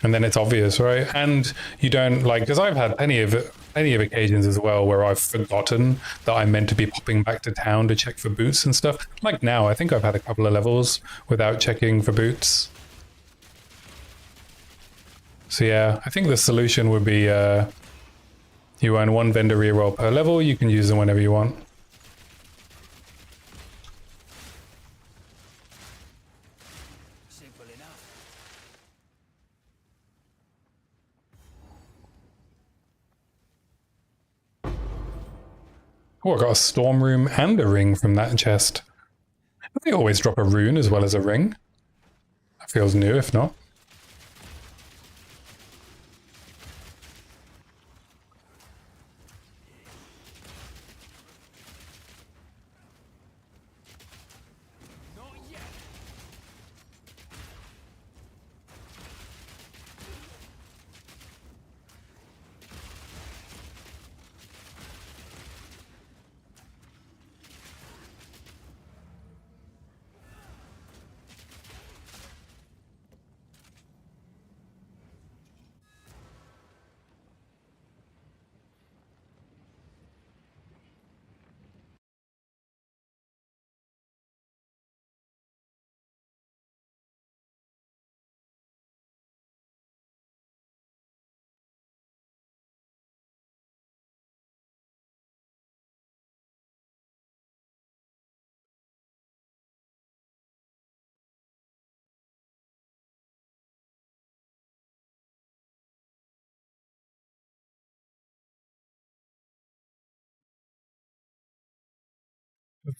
And then it's obvious, right? And you don't like, because I've had plenty of occasions as well where I've forgotten that I'm meant to be popping back to town to check for boots and stuff. Like now, I think I've had a couple of levels without checking for boots. So yeah, I think the solution would be you earn one vendor reroll per level. You can use them whenever you want. Simple enough. Oh, I got a storm room and a ring from that chest. They always drop a rune as well as a ring. That feels new, if not. Not yet.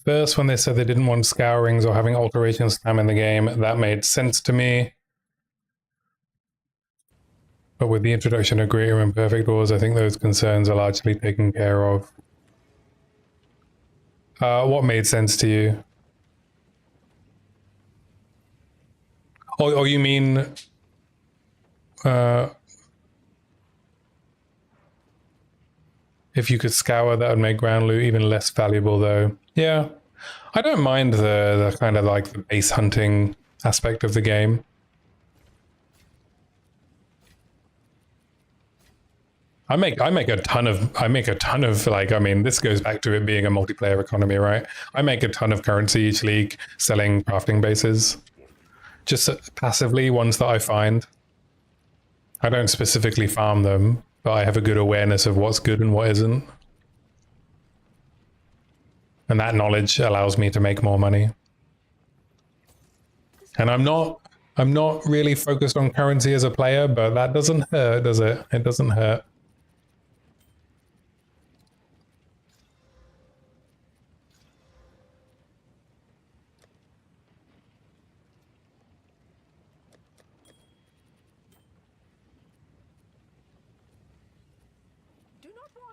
First, when they said they didn't want scourings or having alteration spam in the game, that made sense to me. But with the introduction of Greater Imperfect Wars, I think those concerns are largely taken care of. What made sense to you? Oh, you mean... if you could scour, that would make ground loot even less valuable, though. Yeah. I don't mind the kind of like the base hunting aspect of the game. I make a ton of like, I mean, this goes back to it being a multiplayer economy, right? I make a ton of currency each league selling crafting bases. Just passively, ones that I find. I don't specifically farm them, but I have a good awareness of what's good and what isn't. And that knowledge allows me to make more money. And I'm not really focused on currency as a player, but that doesn't hurt, does it? It doesn't hurt.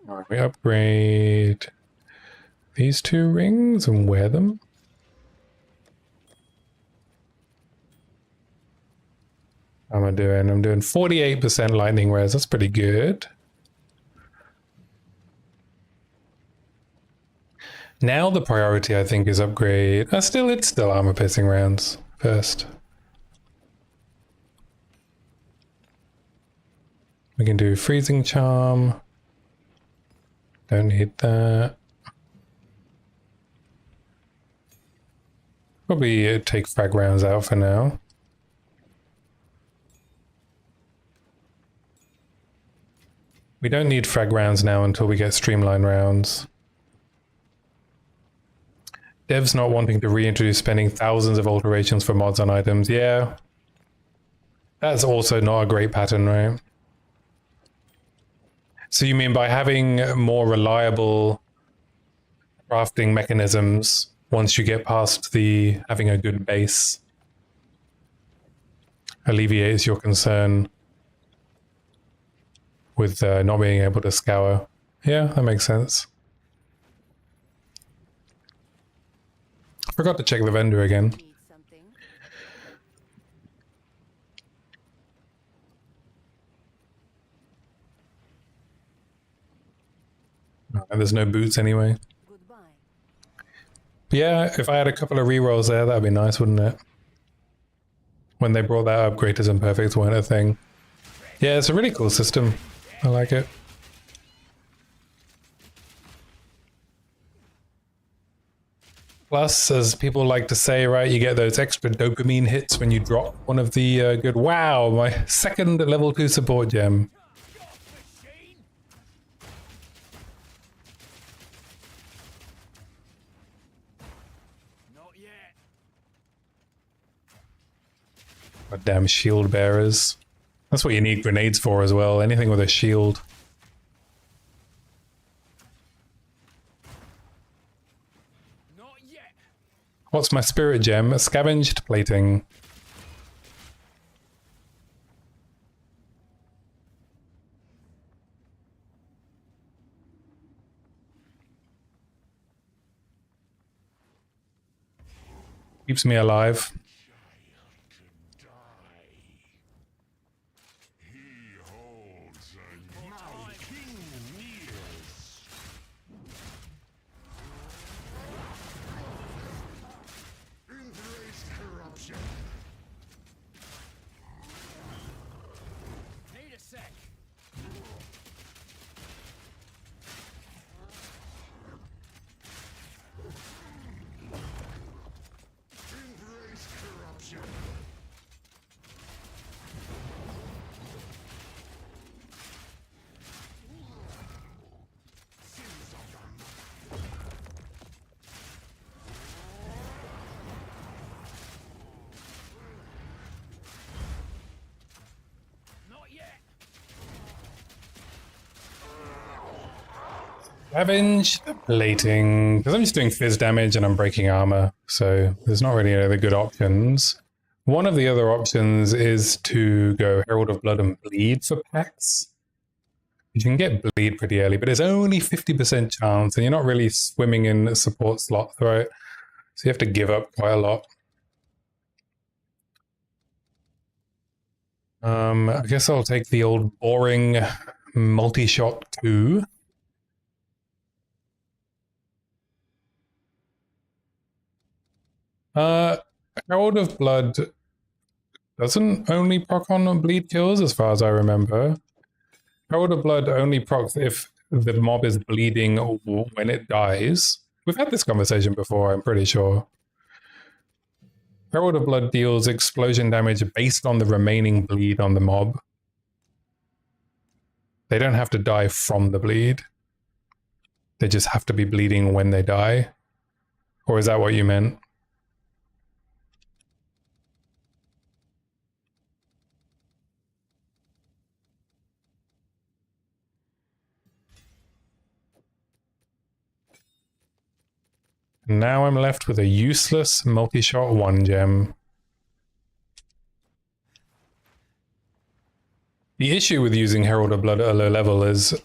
Alright, we upgrade these 2 rings and wear them. How am I doing? I'm doing 48% lightning res. That's pretty good. Now the priority, I think, is upgrade. It's still armor piercing rounds first. We can do freezing charm. Don't need that. Probably take frag rounds out for now. We don't need frag rounds now until we get streamline rounds. Dev's not wanting to reintroduce spending thousands of alterations for mods on items. Yeah. That's also not a great pattern, right? So you mean by having more reliable crafting mechanisms once you get past the having a good base alleviates your concern with not being able to scour? Yeah, that makes sense. I forgot to check the vendor again. Need something. And there's no boots anyway. Goodbye. Yeah, if I had a couple of rerolls there, that'd be nice, wouldn't it? When they brought that up, Greaters and Perfects weren't a thing. Yeah, it's a really cool system. I like it. Plus, as people like to say, right, you get those extra dopamine hits when you drop one of the good... Wow, my second level 2 support gem. Not yet. Goddamn shield bearers. That's what you need grenades for as well. Anything with a shield. Not yet. What's my spirit gem? Scavenged plating. Keeps me alive. Need a sec. Scavenge the plating. Because I'm just doing fizz damage and I'm breaking armor. So there's not really any other good options. One of the other options is to go Herald of Blood and Bleed for packs. You can get Bleed pretty early, but it's only 50% chance, and you're not really swimming in support slots, right? So you have to give up quite a lot. I guess I'll take the old boring multi-shot 2. Herald of Blood doesn't only proc on bleed kills, as far as I remember. Herald of Blood only procs if the mob is bleeding when it dies. We've had this conversation before, I'm pretty sure. Herald of Blood deals explosion damage based on the remaining bleed on the mob. They don't have to die from the bleed. They just have to be bleeding when they die. Or is that what you meant? Now I'm left with a useless multi-shot 1 gem. The issue with using Herald of Blood at a low level is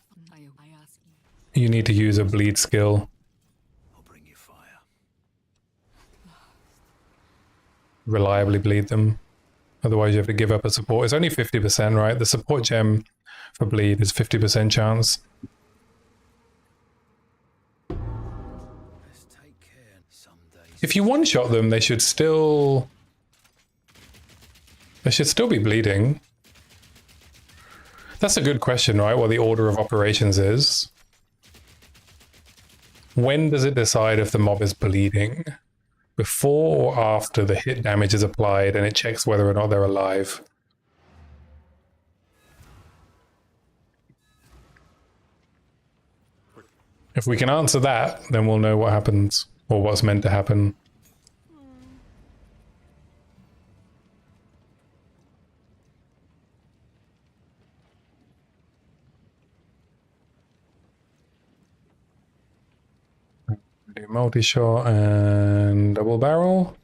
you need to use a bleed skill. I'll bring you fire. Reliably bleed them. Otherwise you have to give up a support. It's only 50%, right? The support gem for bleed is 50% chance. Let's take care some days. If you one-shot them, they should still be bleeding. That's a good question, right? What the order of operations is. When does it decide if the mob is bleeding? Before or after the hit damage is applied and it checks whether or not they're alive? If we can answer that, then we'll know what happens, or what's meant to happen. Do multi-shot and double barrel.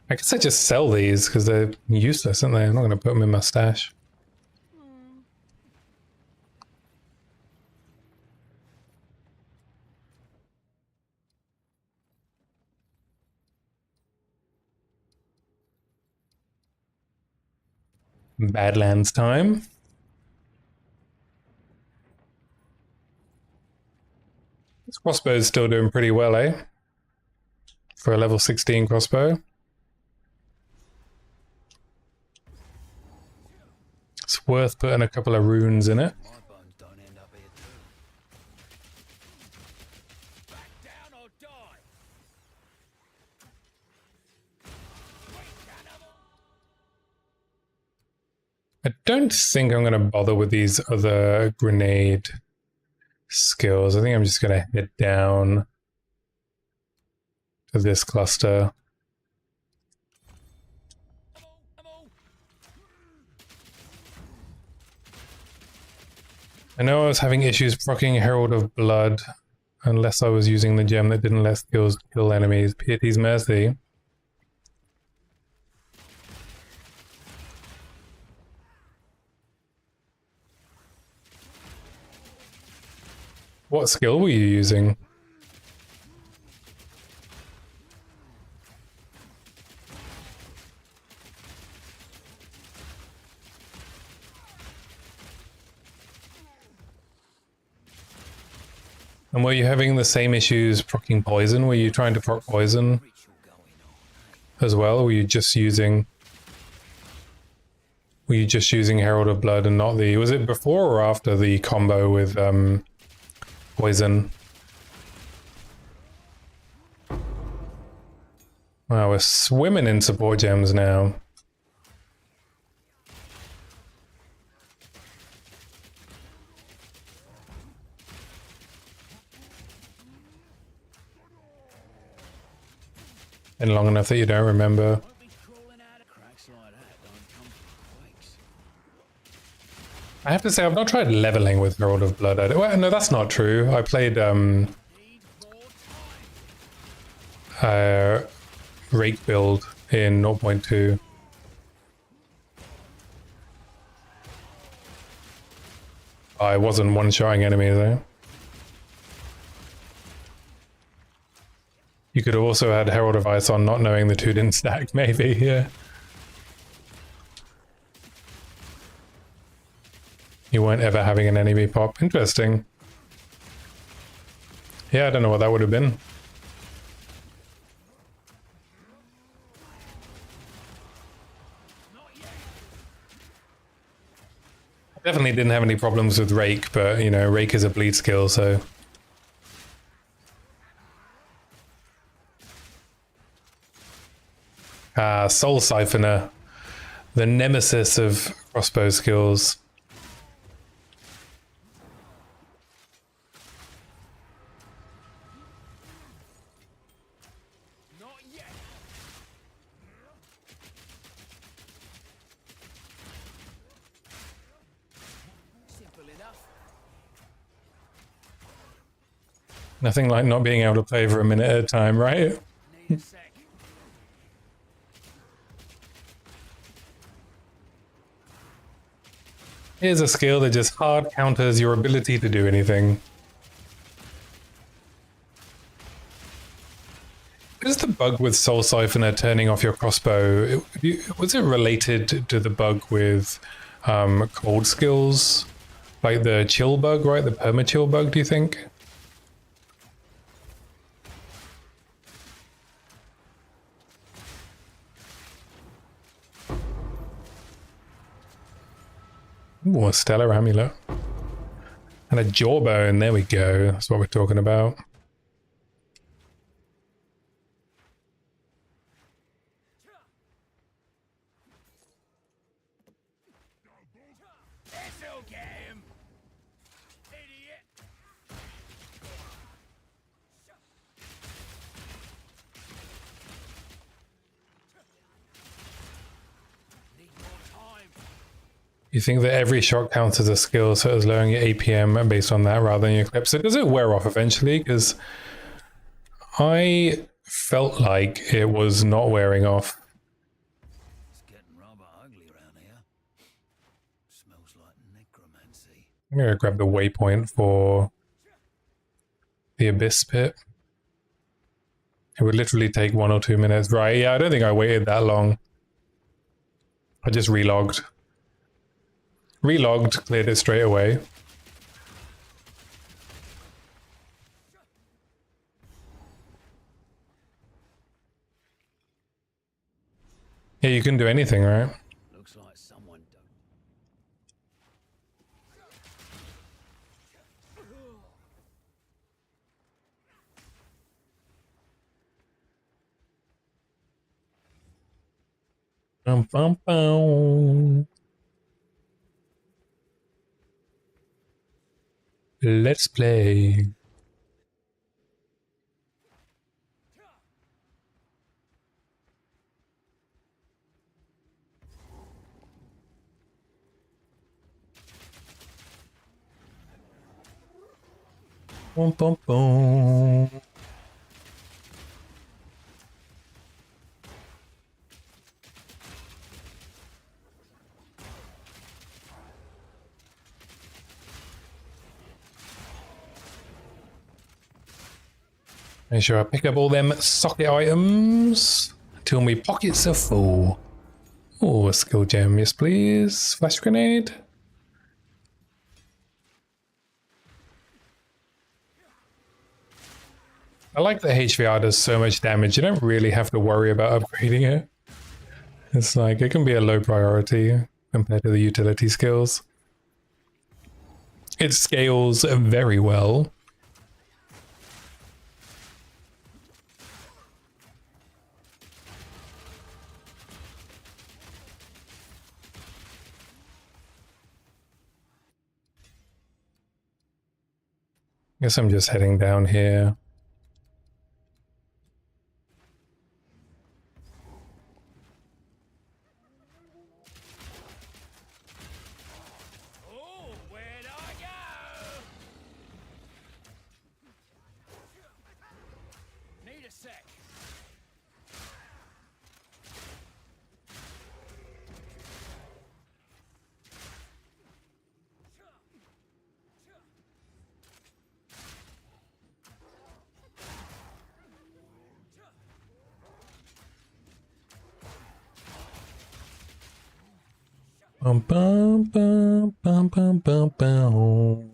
I guess I just sell these because they're useless, aren't they? I'm not going to put them in my stash. Badlands time. This crossbow is still doing pretty well, eh? For a level 16 crossbow. It's worth putting a couple of runes in it. My bones don't end up here too. Back down or die. I don't think I'm going to bother with these other grenade skills. I think I'm just going to head down to this cluster. I know I was having issues proccing Herald of Blood unless I was using the gem that didn't let skills kill enemies. Piety's Mercy. What skill were you using? And were you having the same issues proccing poison? Were you trying to proc poison as well? Or were you just using Herald of Blood and not the... Was it before or after the combo with poison? Wow, we're swimming in support gems now. Been long enough that you don't remember. Won't be crawling out of cracks like that. Don't come for quakes. I have to say, I've not tried leveling with Herald of Blood. Well, no, that's not true. I played Need more time. Rake build in 0.2. I wasn't one-shotting enemies though. You could have also had Herald of Ice on, not knowing the two didn't stack, maybe, yeah. You weren't ever having an enemy pop. Interesting. Yeah, I don't know what that would have been. Definitely didn't have any problems with Rake, but, you know, Rake is a bleed skill, so... Soul Siphoner. The nemesis of crossbow skills. Not yet. Simple enough. Nothing like not being able to play for a minute at a time, right? Need a sec. Here's a skill that just hard counters your ability to do anything. What is the bug with Soul Siphoner turning off your crossbow? Was it related to the bug with cold skills? Like the chill bug, right? The perma-chill bug, do you think? Ooh, a stellar amulet. And a jawbone, there we go. That's what we're talking about. This'll get him. Idiot. Need more time. You think that every shot counts as a skill, so it's lowering your APM based on that rather than your clip. So does it wear off eventually? Because I felt like it was not wearing off. It's getting rather ugly around here. Smells like necromancy. I'm going to grab the waypoint for the Abyss Pit. It would literally take 1 or 2 minutes. Right, yeah, I don't think I waited that long. I just relogged. Relogged, cleared it straight away. Yeah, you can do anything, right? Looks like someone done. Bum, bum, bum. Let's play. Bum, bum, bum. Make sure I pick up all them socket items until my pockets are full. Oh, a skill gem, yes please. Flash grenade. I like that HVR does so much damage. You don't really have to worry about upgrading it. It's like, it can be a low priority compared to the utility skills. It scales very well. Guess I'm just heading down here. Bum, bum, bum, bum, bum, bum, bum.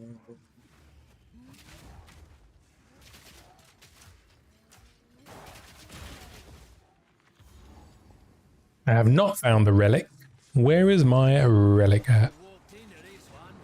I have not found the relic. Where is my relic at? Walked into this one.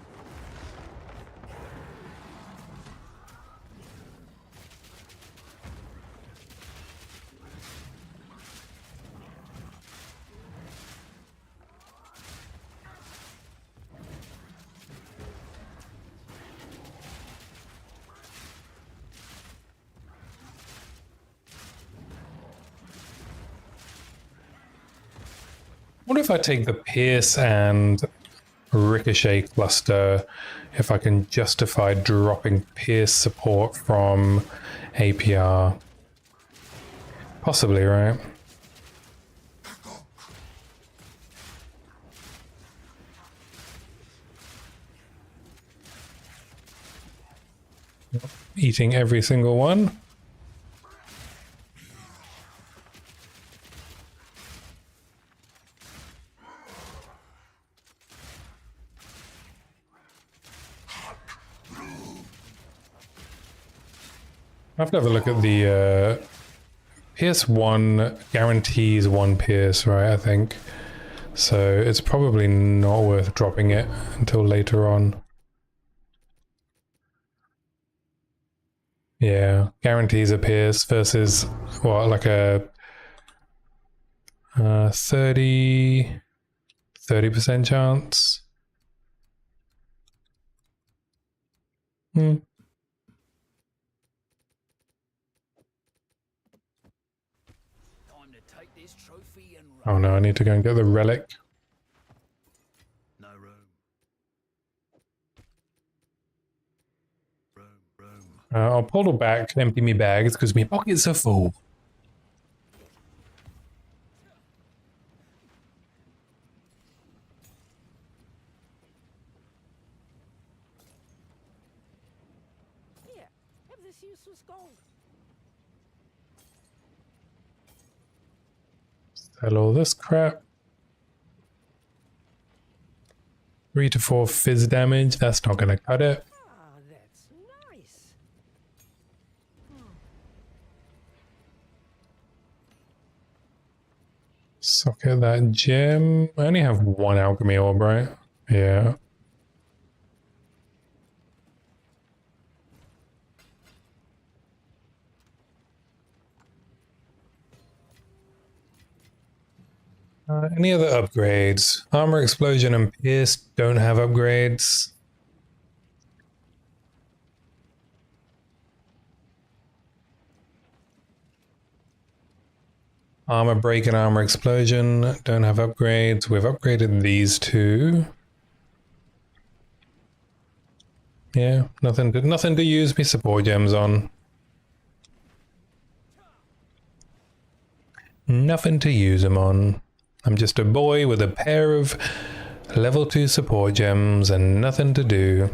What if I take the Pierce and Ricochet cluster, if I can justify dropping Pierce support from APR? Possibly, right? Eating every single one. I have to have a look at the Pierce 1 guarantees 1 Pierce, right? I think. So it's probably not worth dropping it until later on. Yeah, guarantees a Pierce versus what, like a 30% chance. Time to take this trophy and run. Oh no, I need to go and get the relic. No room. Room. I'll pull back, empty me bags because my pockets are full. Here, have this useless gold. Sell all this crap. 3 to 4 fizz damage. That's not going to cut it. Ah, that's nice. Socket that gem. I only have 1 alchemy orb, right? Yeah. Any other upgrades? Armor, explosion, and pierce don't have upgrades. Armor break and armor explosion don't have upgrades. We've upgraded these two. Yeah, nothing to use me support gems on. Nothing to use them on. I'm just a boy with a pair of level 2 support gems and nothing to do.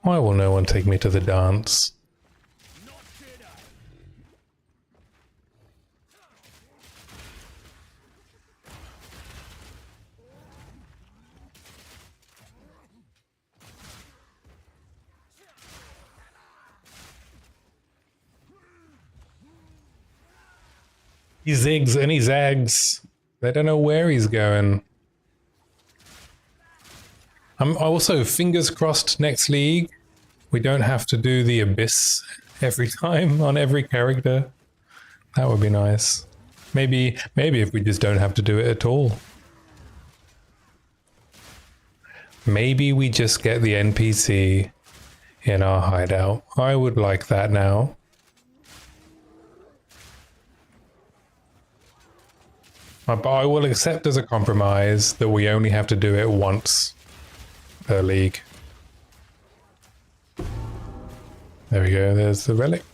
Why will no one take me to the dance? He zigs and he zags. They don't know where he's going. I'm also fingers crossed next league we don't have to do the abyss every time on every character. That would be nice. Maybe if we just don't have to do it at all. Maybe we just get the NPC in our hideout. I would like that now. But I will accept as a compromise that we only have to do it once per league. There we go, there's the relic.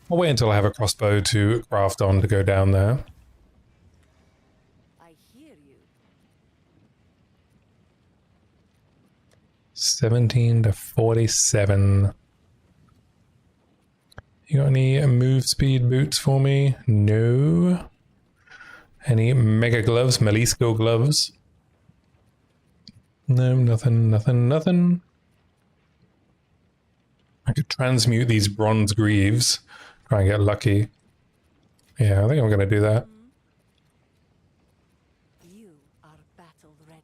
I'll wait until I have a crossbow to craft on to go down there. I hear you. 17 to 47. You got any move speed boots for me? No. Any mega gloves, Melisco gloves? No, nothing, nothing, nothing. I could transmute these bronze greaves, try and get lucky. Yeah, I think I'm going to do that. You are battle ready.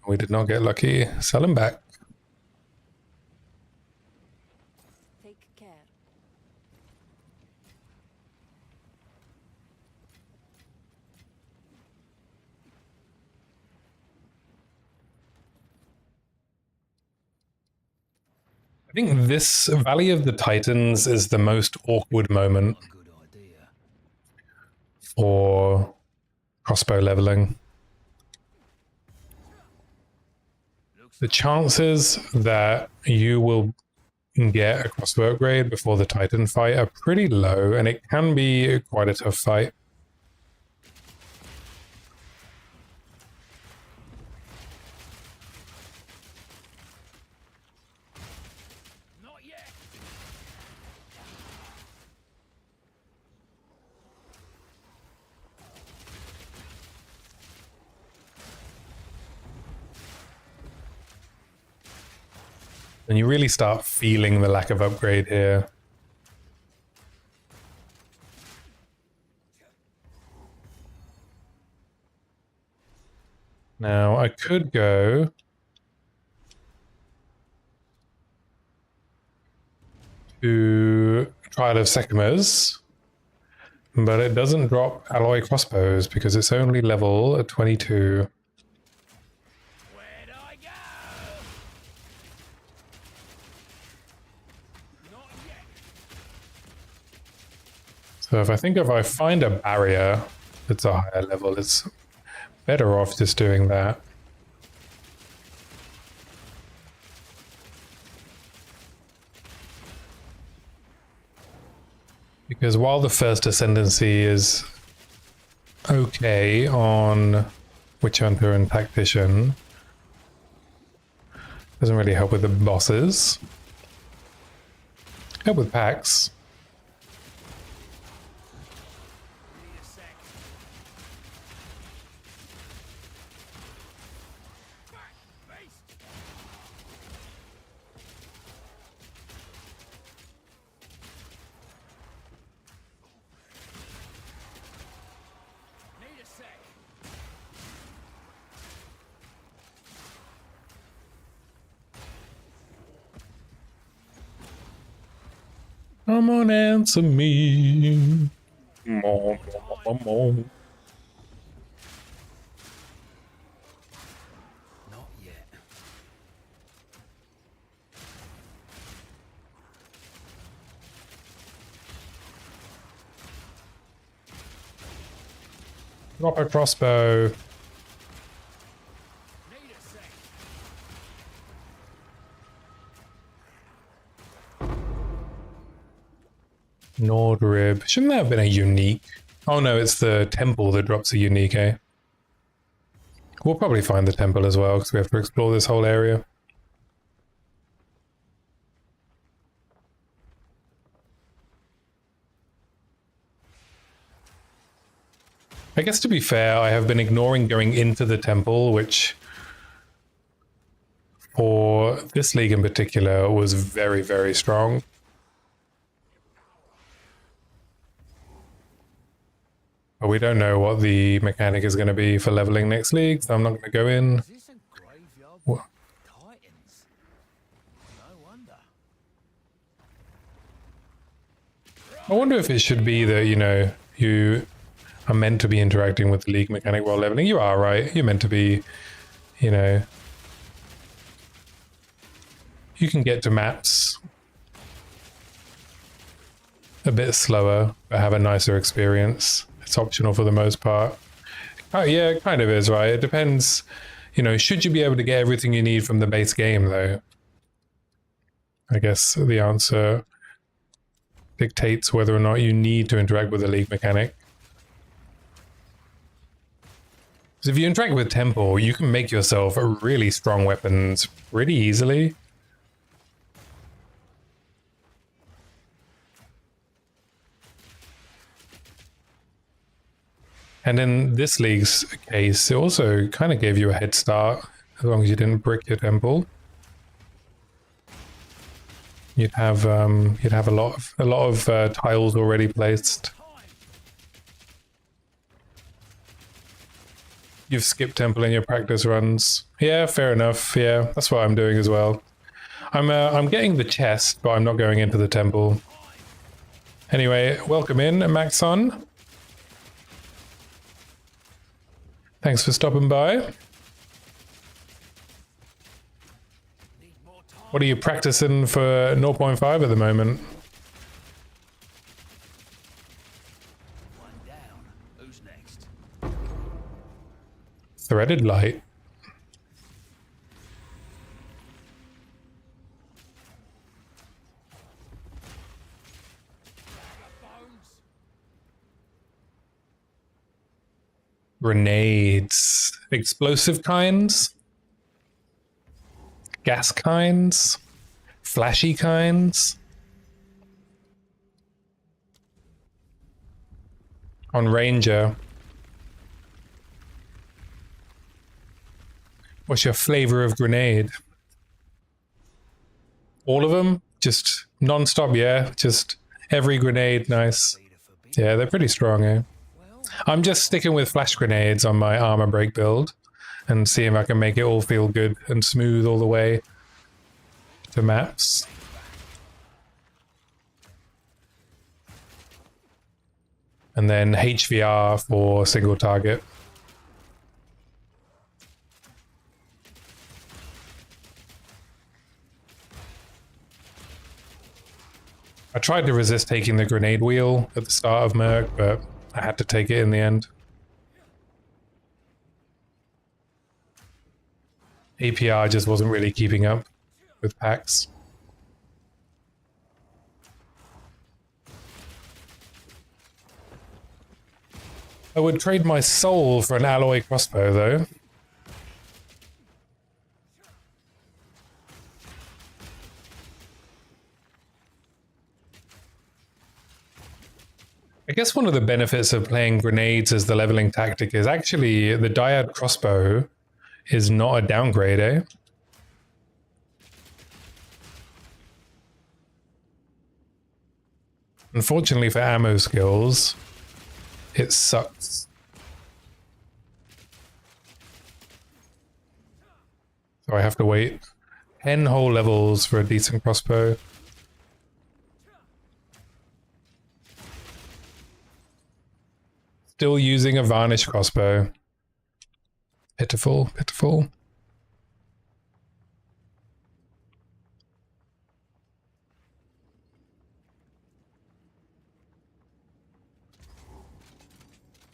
We did not get lucky. Sell them back. Take care. I think this Valley of the Titans is the most awkward moment Good idea. for crossbow leveling. The chances that you will get a crossbow upgrade before the Titan fight are pretty low, and it can be quite a tough fight. Not yet. And you really start feeling the lack of upgrade here. Now, I could go to Trial of Sekhmet, but it doesn't drop alloy crossbows because it's only level 22. Where'd I go? Not yet. So if I find a barrier that's a higher level, it's better off just doing that. Because while the first ascendancy is okay on Witch Hunter and Tactician, doesn't really help with the bosses. Help with packs. Need a sec. Back, beast. Need a sec. Come on, answer me. Mom, mom, mom. Not yet. Drop a crossbow. Need a sec. Nordrib. Shouldn't that have been a unique? Oh no, it's the temple that drops a unique, eh? We'll probably find the temple as well because we have to explore this whole area. I guess to be fair, I have been ignoring going into the temple, which for this league in particular was very, very strong. But we don't know what the mechanic is going to be for leveling next league, so I'm not going to go in. Is this a graveyard What? with titans? No wonder. I wonder if it should be that, you know, you are meant to be interacting with the league mechanic while leveling. You are, right? You're meant to be, you know... You can get to maps a bit slower, but have a nicer experience. It's optional for the most part. Oh, yeah, it kind of is, right? It depends. You know, should you be able to get everything you need from the base game, though? I guess the answer dictates whether or not you need to interact with the league mechanic. Because if you interact with Temple, you can make yourself really strong weapons pretty easily. And in this league's case, it also kind of gave you a head start as long as you didn't brick your temple. You'd have a lot of tiles already placed. You've skipped temple in your practice runs. Yeah, fair enough. Yeah, that's what I'm doing as well. I'm getting the chest, but I'm not going into the temple. Anyway, welcome in, Maxon. Thanks for stopping by. What are you practicing for 0.5 at the moment? One down. Who's next? Threaded light. Grenades. Explosive kinds? Gas kinds? Flashy kinds? On Ranger. What's your flavor of grenade? All of them? Just non-stop, yeah? Just every grenade, nice. Yeah, they're pretty strong, eh? I'm just sticking with flash grenades on my armor break build and seeing if I can make it all feel good and smooth all the way to maps. And then HVR for single target. I tried to resist taking the grenade wheel at the start of Merc, but I had to take it in the end. APR just wasn't really keeping up with packs. I would trade my soul for an alloy crossbow, though. I guess one of the benefits of playing grenades as the leveling tactic is actually the Dyad crossbow is not a downgrade, eh? Unfortunately for ammo skills, it sucks. So I have to wait 10 whole levels for a decent crossbow. Still using a varnish crossbow. Pitiful, pitiful.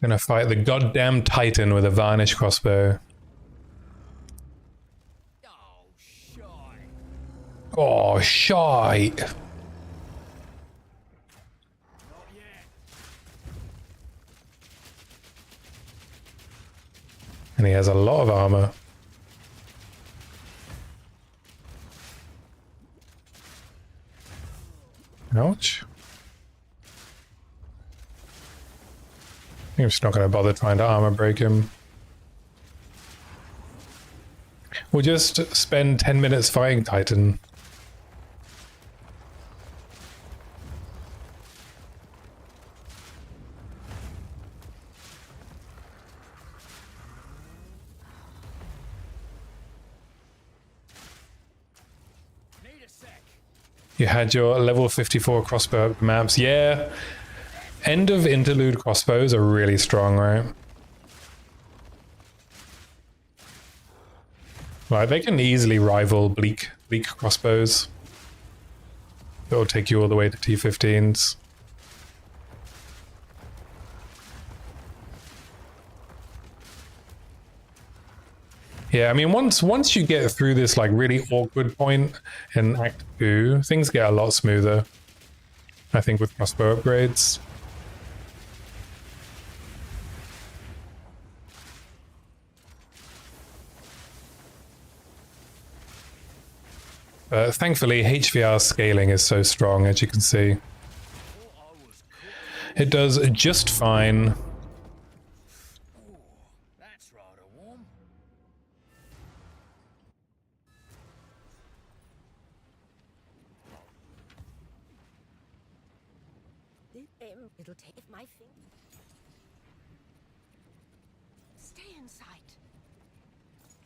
Gonna fight the goddamn Titan with a varnish crossbow. Oh, shite. And he has a lot of armor. Ouch. I'm just not going to bother trying to armor break him. We'll just spend 10 minutes fighting Titan. You had your level 54 crossbow maps. Yeah. End of interlude crossbows are really strong, right? Right, they can easily rival bleak crossbows. It'll take you all the way to T15s. Yeah, I mean, once you get through this like really awkward point in Act 2, things get a lot smoother. I think with crossbow upgrades. Thankfully, HVR scaling is so strong, as you can see. It does just fine. It'll take my thing. Stay in sight.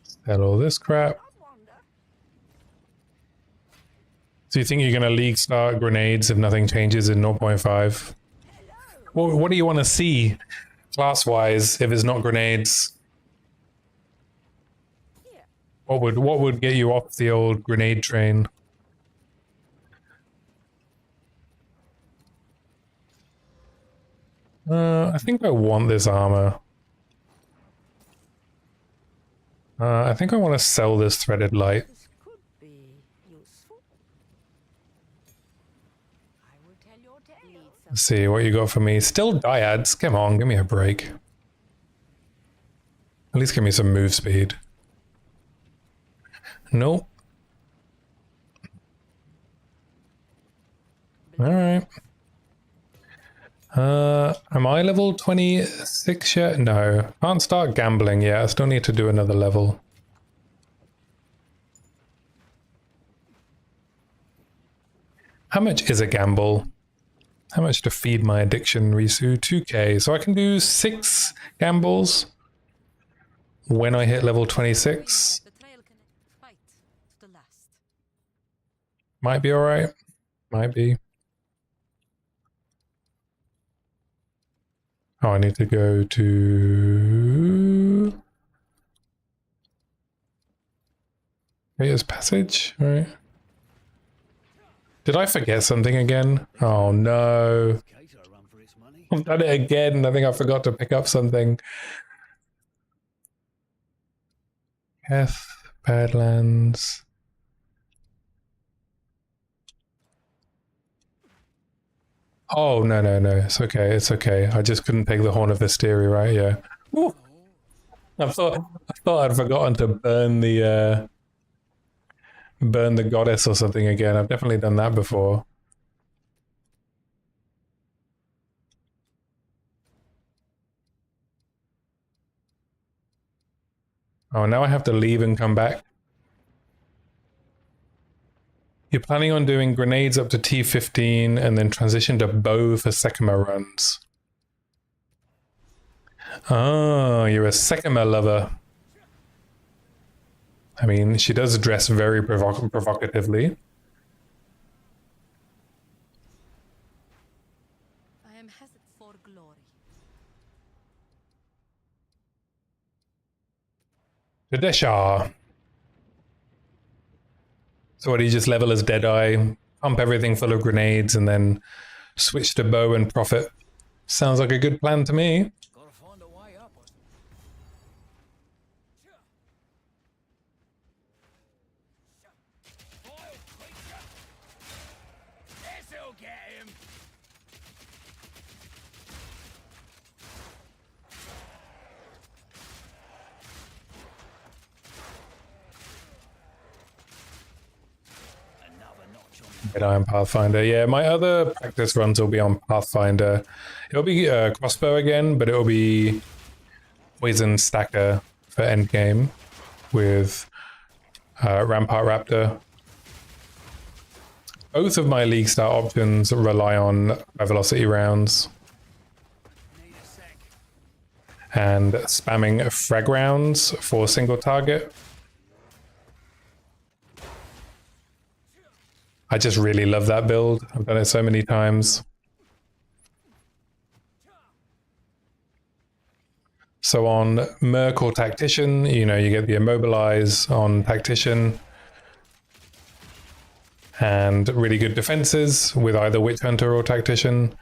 Sell all this crap. I wonder. So you think you're going to league start grenades if nothing changes in 0.5? What do you want to see class-wise if it's not grenades? What would get you off the old grenade train? I think I want this armor. I think I want to sell this threaded light. This could be useful. I will tell your tale. Let's see what you got for me. Still dyads. Come on, give me a break. At least give me some move speed. Nope. Alright. Am I level 26 yet? No. Can't start gambling yet. I still need to do another level. How much is a gamble? How much to feed my addiction, Risu? 2k. So I can do 6 gambles when I hit level 26. The trail can fight to the last. Might be alright. Might be. Oh, I need to go to Rita's Passage, right? Did I forget something again? Oh no. I've done it again. I think I forgot to pick up something. F, Badlands. Oh, no. It's okay. It's okay. I just couldn't pick the Horn of Visteri, right? Yeah. Ooh. I thought I'd forgotten to burn the goddess or something again. I've definitely done that before. Oh, now I have to leave and come back. You're planning on doing grenades up to T15 and then transition to bow for Sekima runs. Oh, you're a Sekima lover. I mean, she does dress very provocatively. I am hesitant for glory. Tadesha. So what, do you just level as Deadeye, pump everything full of grenades, and then switch to bow and profit? Sounds like a good plan to me. Gotta find a way up. Vile creature! This'll get him! Another notch on Deadeye and Pathfinder. Yeah, my other practice runs will be on Pathfinder. It'll be crossbow again, but it'll be Poison Stacker for endgame with Rampart Raptor. Both of my League Star options rely on high velocity rounds. And spamming frag rounds for single target. I just really love that build. I've done it so many times. So on Merc or Tactician, you know, you get the Immobilize on Tactician. And really good defenses with either Witch Hunter or Tactician.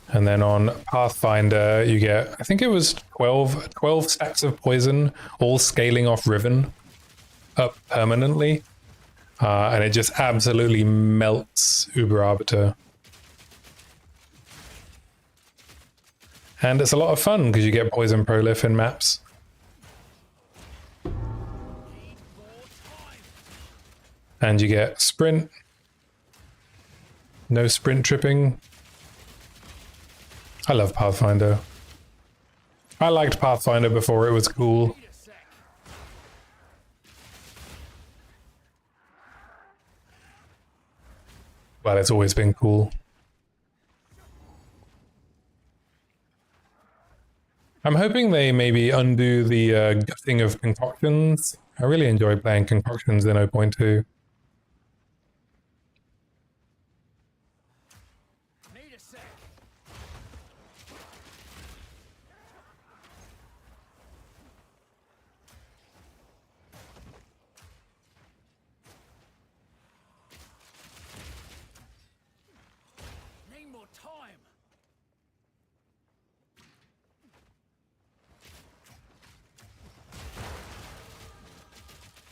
And then on Pathfinder, you get, I think it was 12 stacks of poison, all scaling off Riven up permanently. And it just absolutely melts Uber Arbiter. And it's a lot of fun because you get Poison Prolif in maps. And you get Sprint. No sprint tripping. I love Pathfinder. I liked Pathfinder before it was cool. Well, it's always been cool. I'm hoping they maybe undo the gutting of concoctions. I really enjoy playing concoctions in 0.2. Need a sec. Need more time.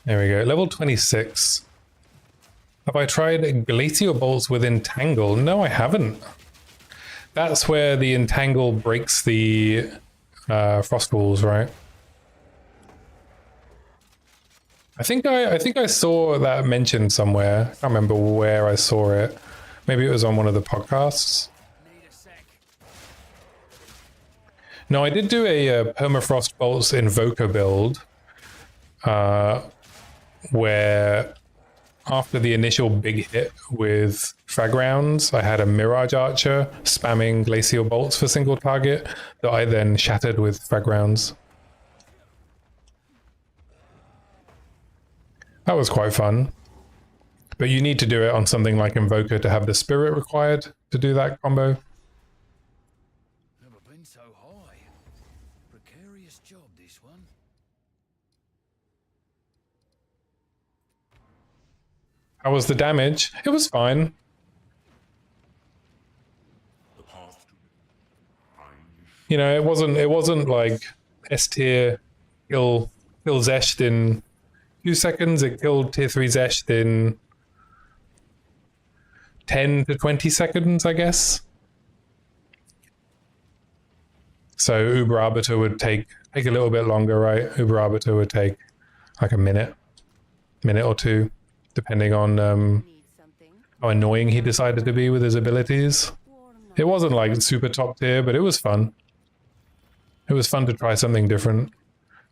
There we go. Level 26. Have I tried Glacial Bolts with Entangle? No, I haven't. That's where the Entangle breaks the Frost Walls, right? I think I saw that mentioned somewhere. I can't remember where I saw it. Maybe it was on one of the podcasts. Need a sec. No, I did do a Permafrost Bolts Invoker build where after the initial big hit with frag rounds, I had a Mirage Archer spamming Glacial Bolts for single target that I then shattered with frag rounds. That was quite fun. But you need to do it on something like Invoker to have the spirit required to do that combo. Never been so high. Precarious job, this one. How was the damage? It was fine. You know, it wasn't like S tier kill Zesht in 2 seconds. It killed tier 3 Zesht in 10 to 20 seconds, I guess. So Uber Arbiter would take a little bit longer, right? Uber Arbiter would take like a minute or two, depending on Need something? how annoying he decided to be with his abilities. It wasn't like super top tier, but it was fun. It was fun to try something different.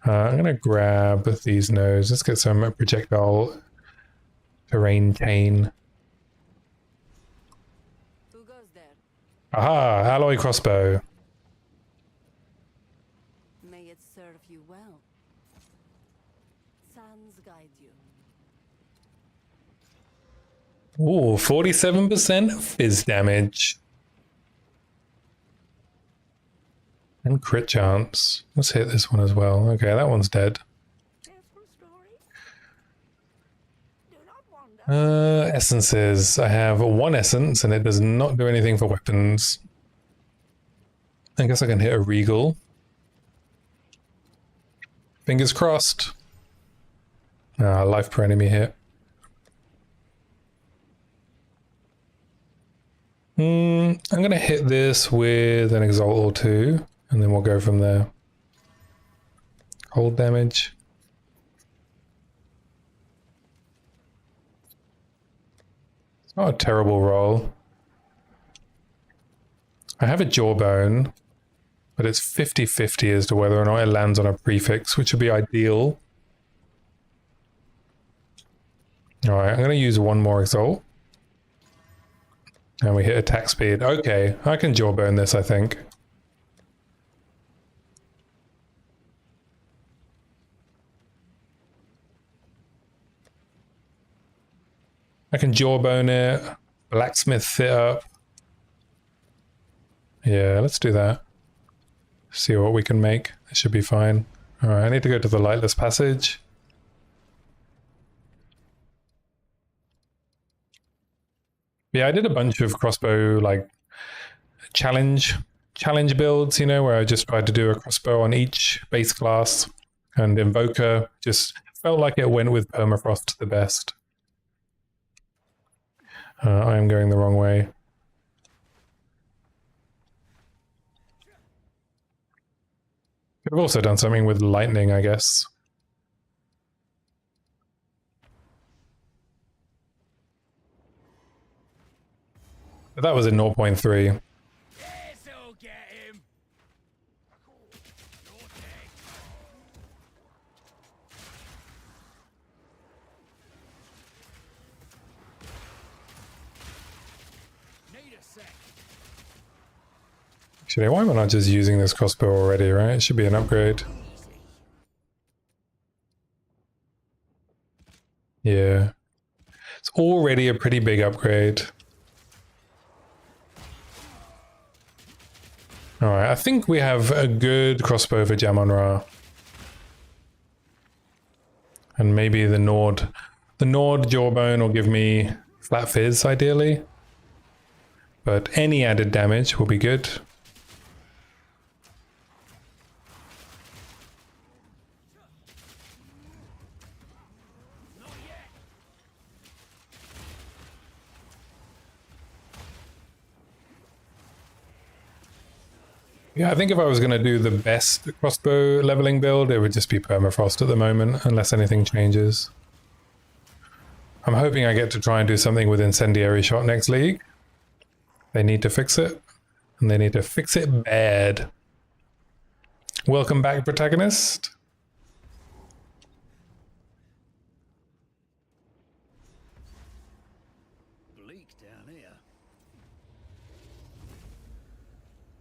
I'm gonna grab these nodes. Let's get some projectile terrain chain. Who goes there? Aha! Alloy crossbow. May it serve you well. Sands guide you. Ooh, 47% fizz damage. And crit chance. Let's hit this one as well. Okay, that one's dead. Essences. I have one essence and it does not do anything for weapons. I guess I can hit a regal. Fingers crossed. Life per enemy hit. I'm gonna hit this with an exalt or two, and then we'll go from there. Hold damage. It's not a terrible roll. I have a jawbone, but it's 50-50 as to whether or not it lands on a prefix, which would be ideal. Alright, I'm going to use one more exalt. And we hit attack speed. Okay, I can jawbone this, I think. I can jawbone it, blacksmith it up. Yeah, let's do that. See what we can make. It should be fine. Alright, I need to go to the lightless passage. Yeah, I did a bunch of crossbow like challenge builds, you know, where I just tried to do a crossbow on each base class, and Invoker just felt like it went with Permafrost the best. I am going the wrong way. Could have also done something with lightning, I guess. But that was a 0.3. This'll get him. You're dead. Need a sec. Actually, why am I not just using this crossbow already, right? It should be an upgrade. Yeah. It's already a pretty big upgrade. Alright, I think we have a good crossbow for Jamon-Ra. And maybe the Nord. The Nord Jawbone will give me flat fizz, ideally. But any added damage will be good. Yeah, I think if I was going to do the best crossbow leveling build, it would just be permafrost at the moment, unless anything changes. I'm hoping I get to try and do something with incendiary shot next league. They need to fix it, and they need to fix it bad. Welcome back, protagonist. Bleak down here.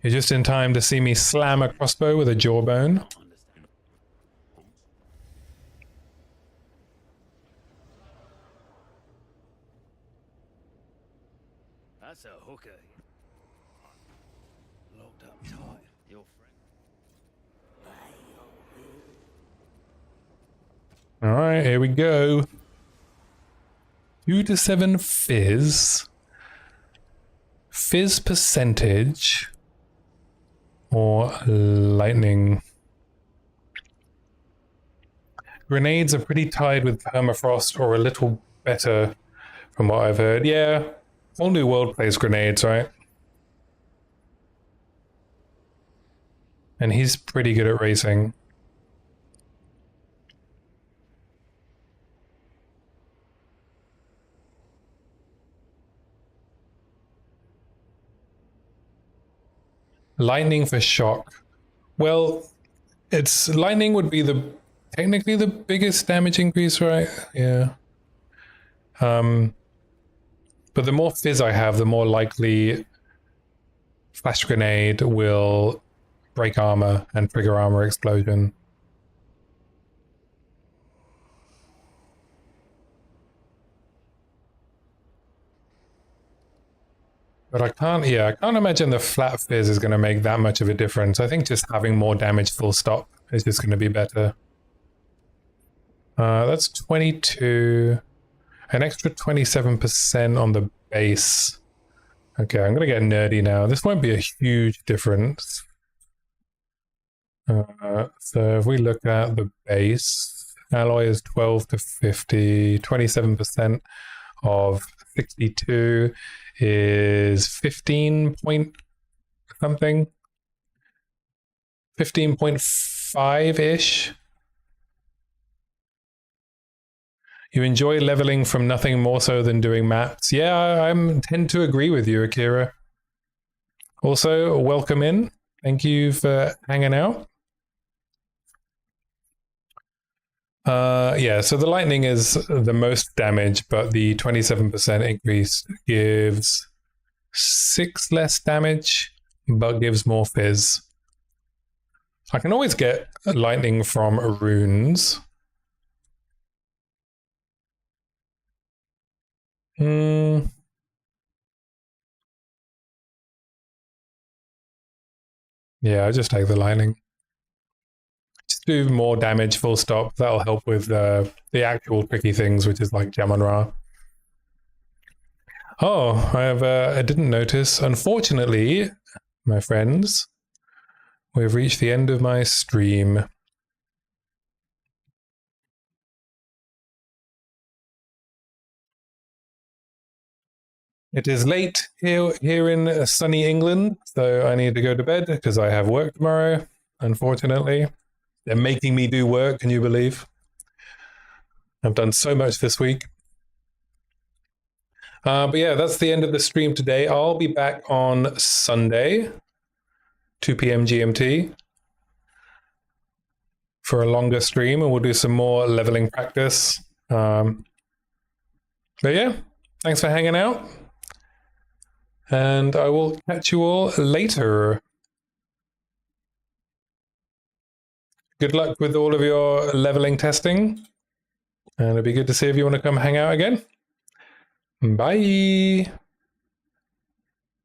You're just in time to see me slam a crossbow with a jawbone. That's a hooker. Locked up tight. Your friend. Alright, here we go. 2 to 7 fizz. Fizz percentage. Or lightning. Grenades are pretty tied with permafrost, or a little better from what I've heard. Yeah, whole new world plays grenades, right? And he's pretty good at racing. Lightning for shock. Well, it's lightning would be technically the biggest damage increase, right? Yeah. But the more fizz I have, the more likely flash grenade will break armor and trigger armor explosion. But I can't imagine the flat fizz is going to make that much of a difference. I think just having more damage full stop is just going to be better. That's 22. An extra 27% on the base. Okay, I'm going to get nerdy now. This won't be a huge difference. So if we look at the base, alloy is 12 to 50, 27% of 62 is 15 point something, 15.5-ish. You enjoy leveling from nothing more so than doing maps. Yeah, I tend to agree with you, Akira. Also, welcome in. Thank you for hanging out. Yeah, so the lightning is the most damage, but the 27% increase gives 6 less damage, but gives more fizz. I can always get lightning from runes. Yeah, I'll just take the lightning. Just do more damage, full stop. That'll help with the actual tricky things, which is like Jamon-Ra. Oh, I didn't notice. Unfortunately, my friends, we've reached the end of my stream. It is late here in sunny England, so I need to go to bed because I have work tomorrow, unfortunately. They're making me do work, can you believe? I've done so much this week. But yeah, that's the end of the stream today. I'll be back on Sunday, 2 p.m. GMT, for a longer stream, and we'll do some more leveling practice. But yeah, thanks for hanging out. And I will catch you all later. good luck with all of your leveling testing. And it'll be good to see if you want to come hang out again. Bye.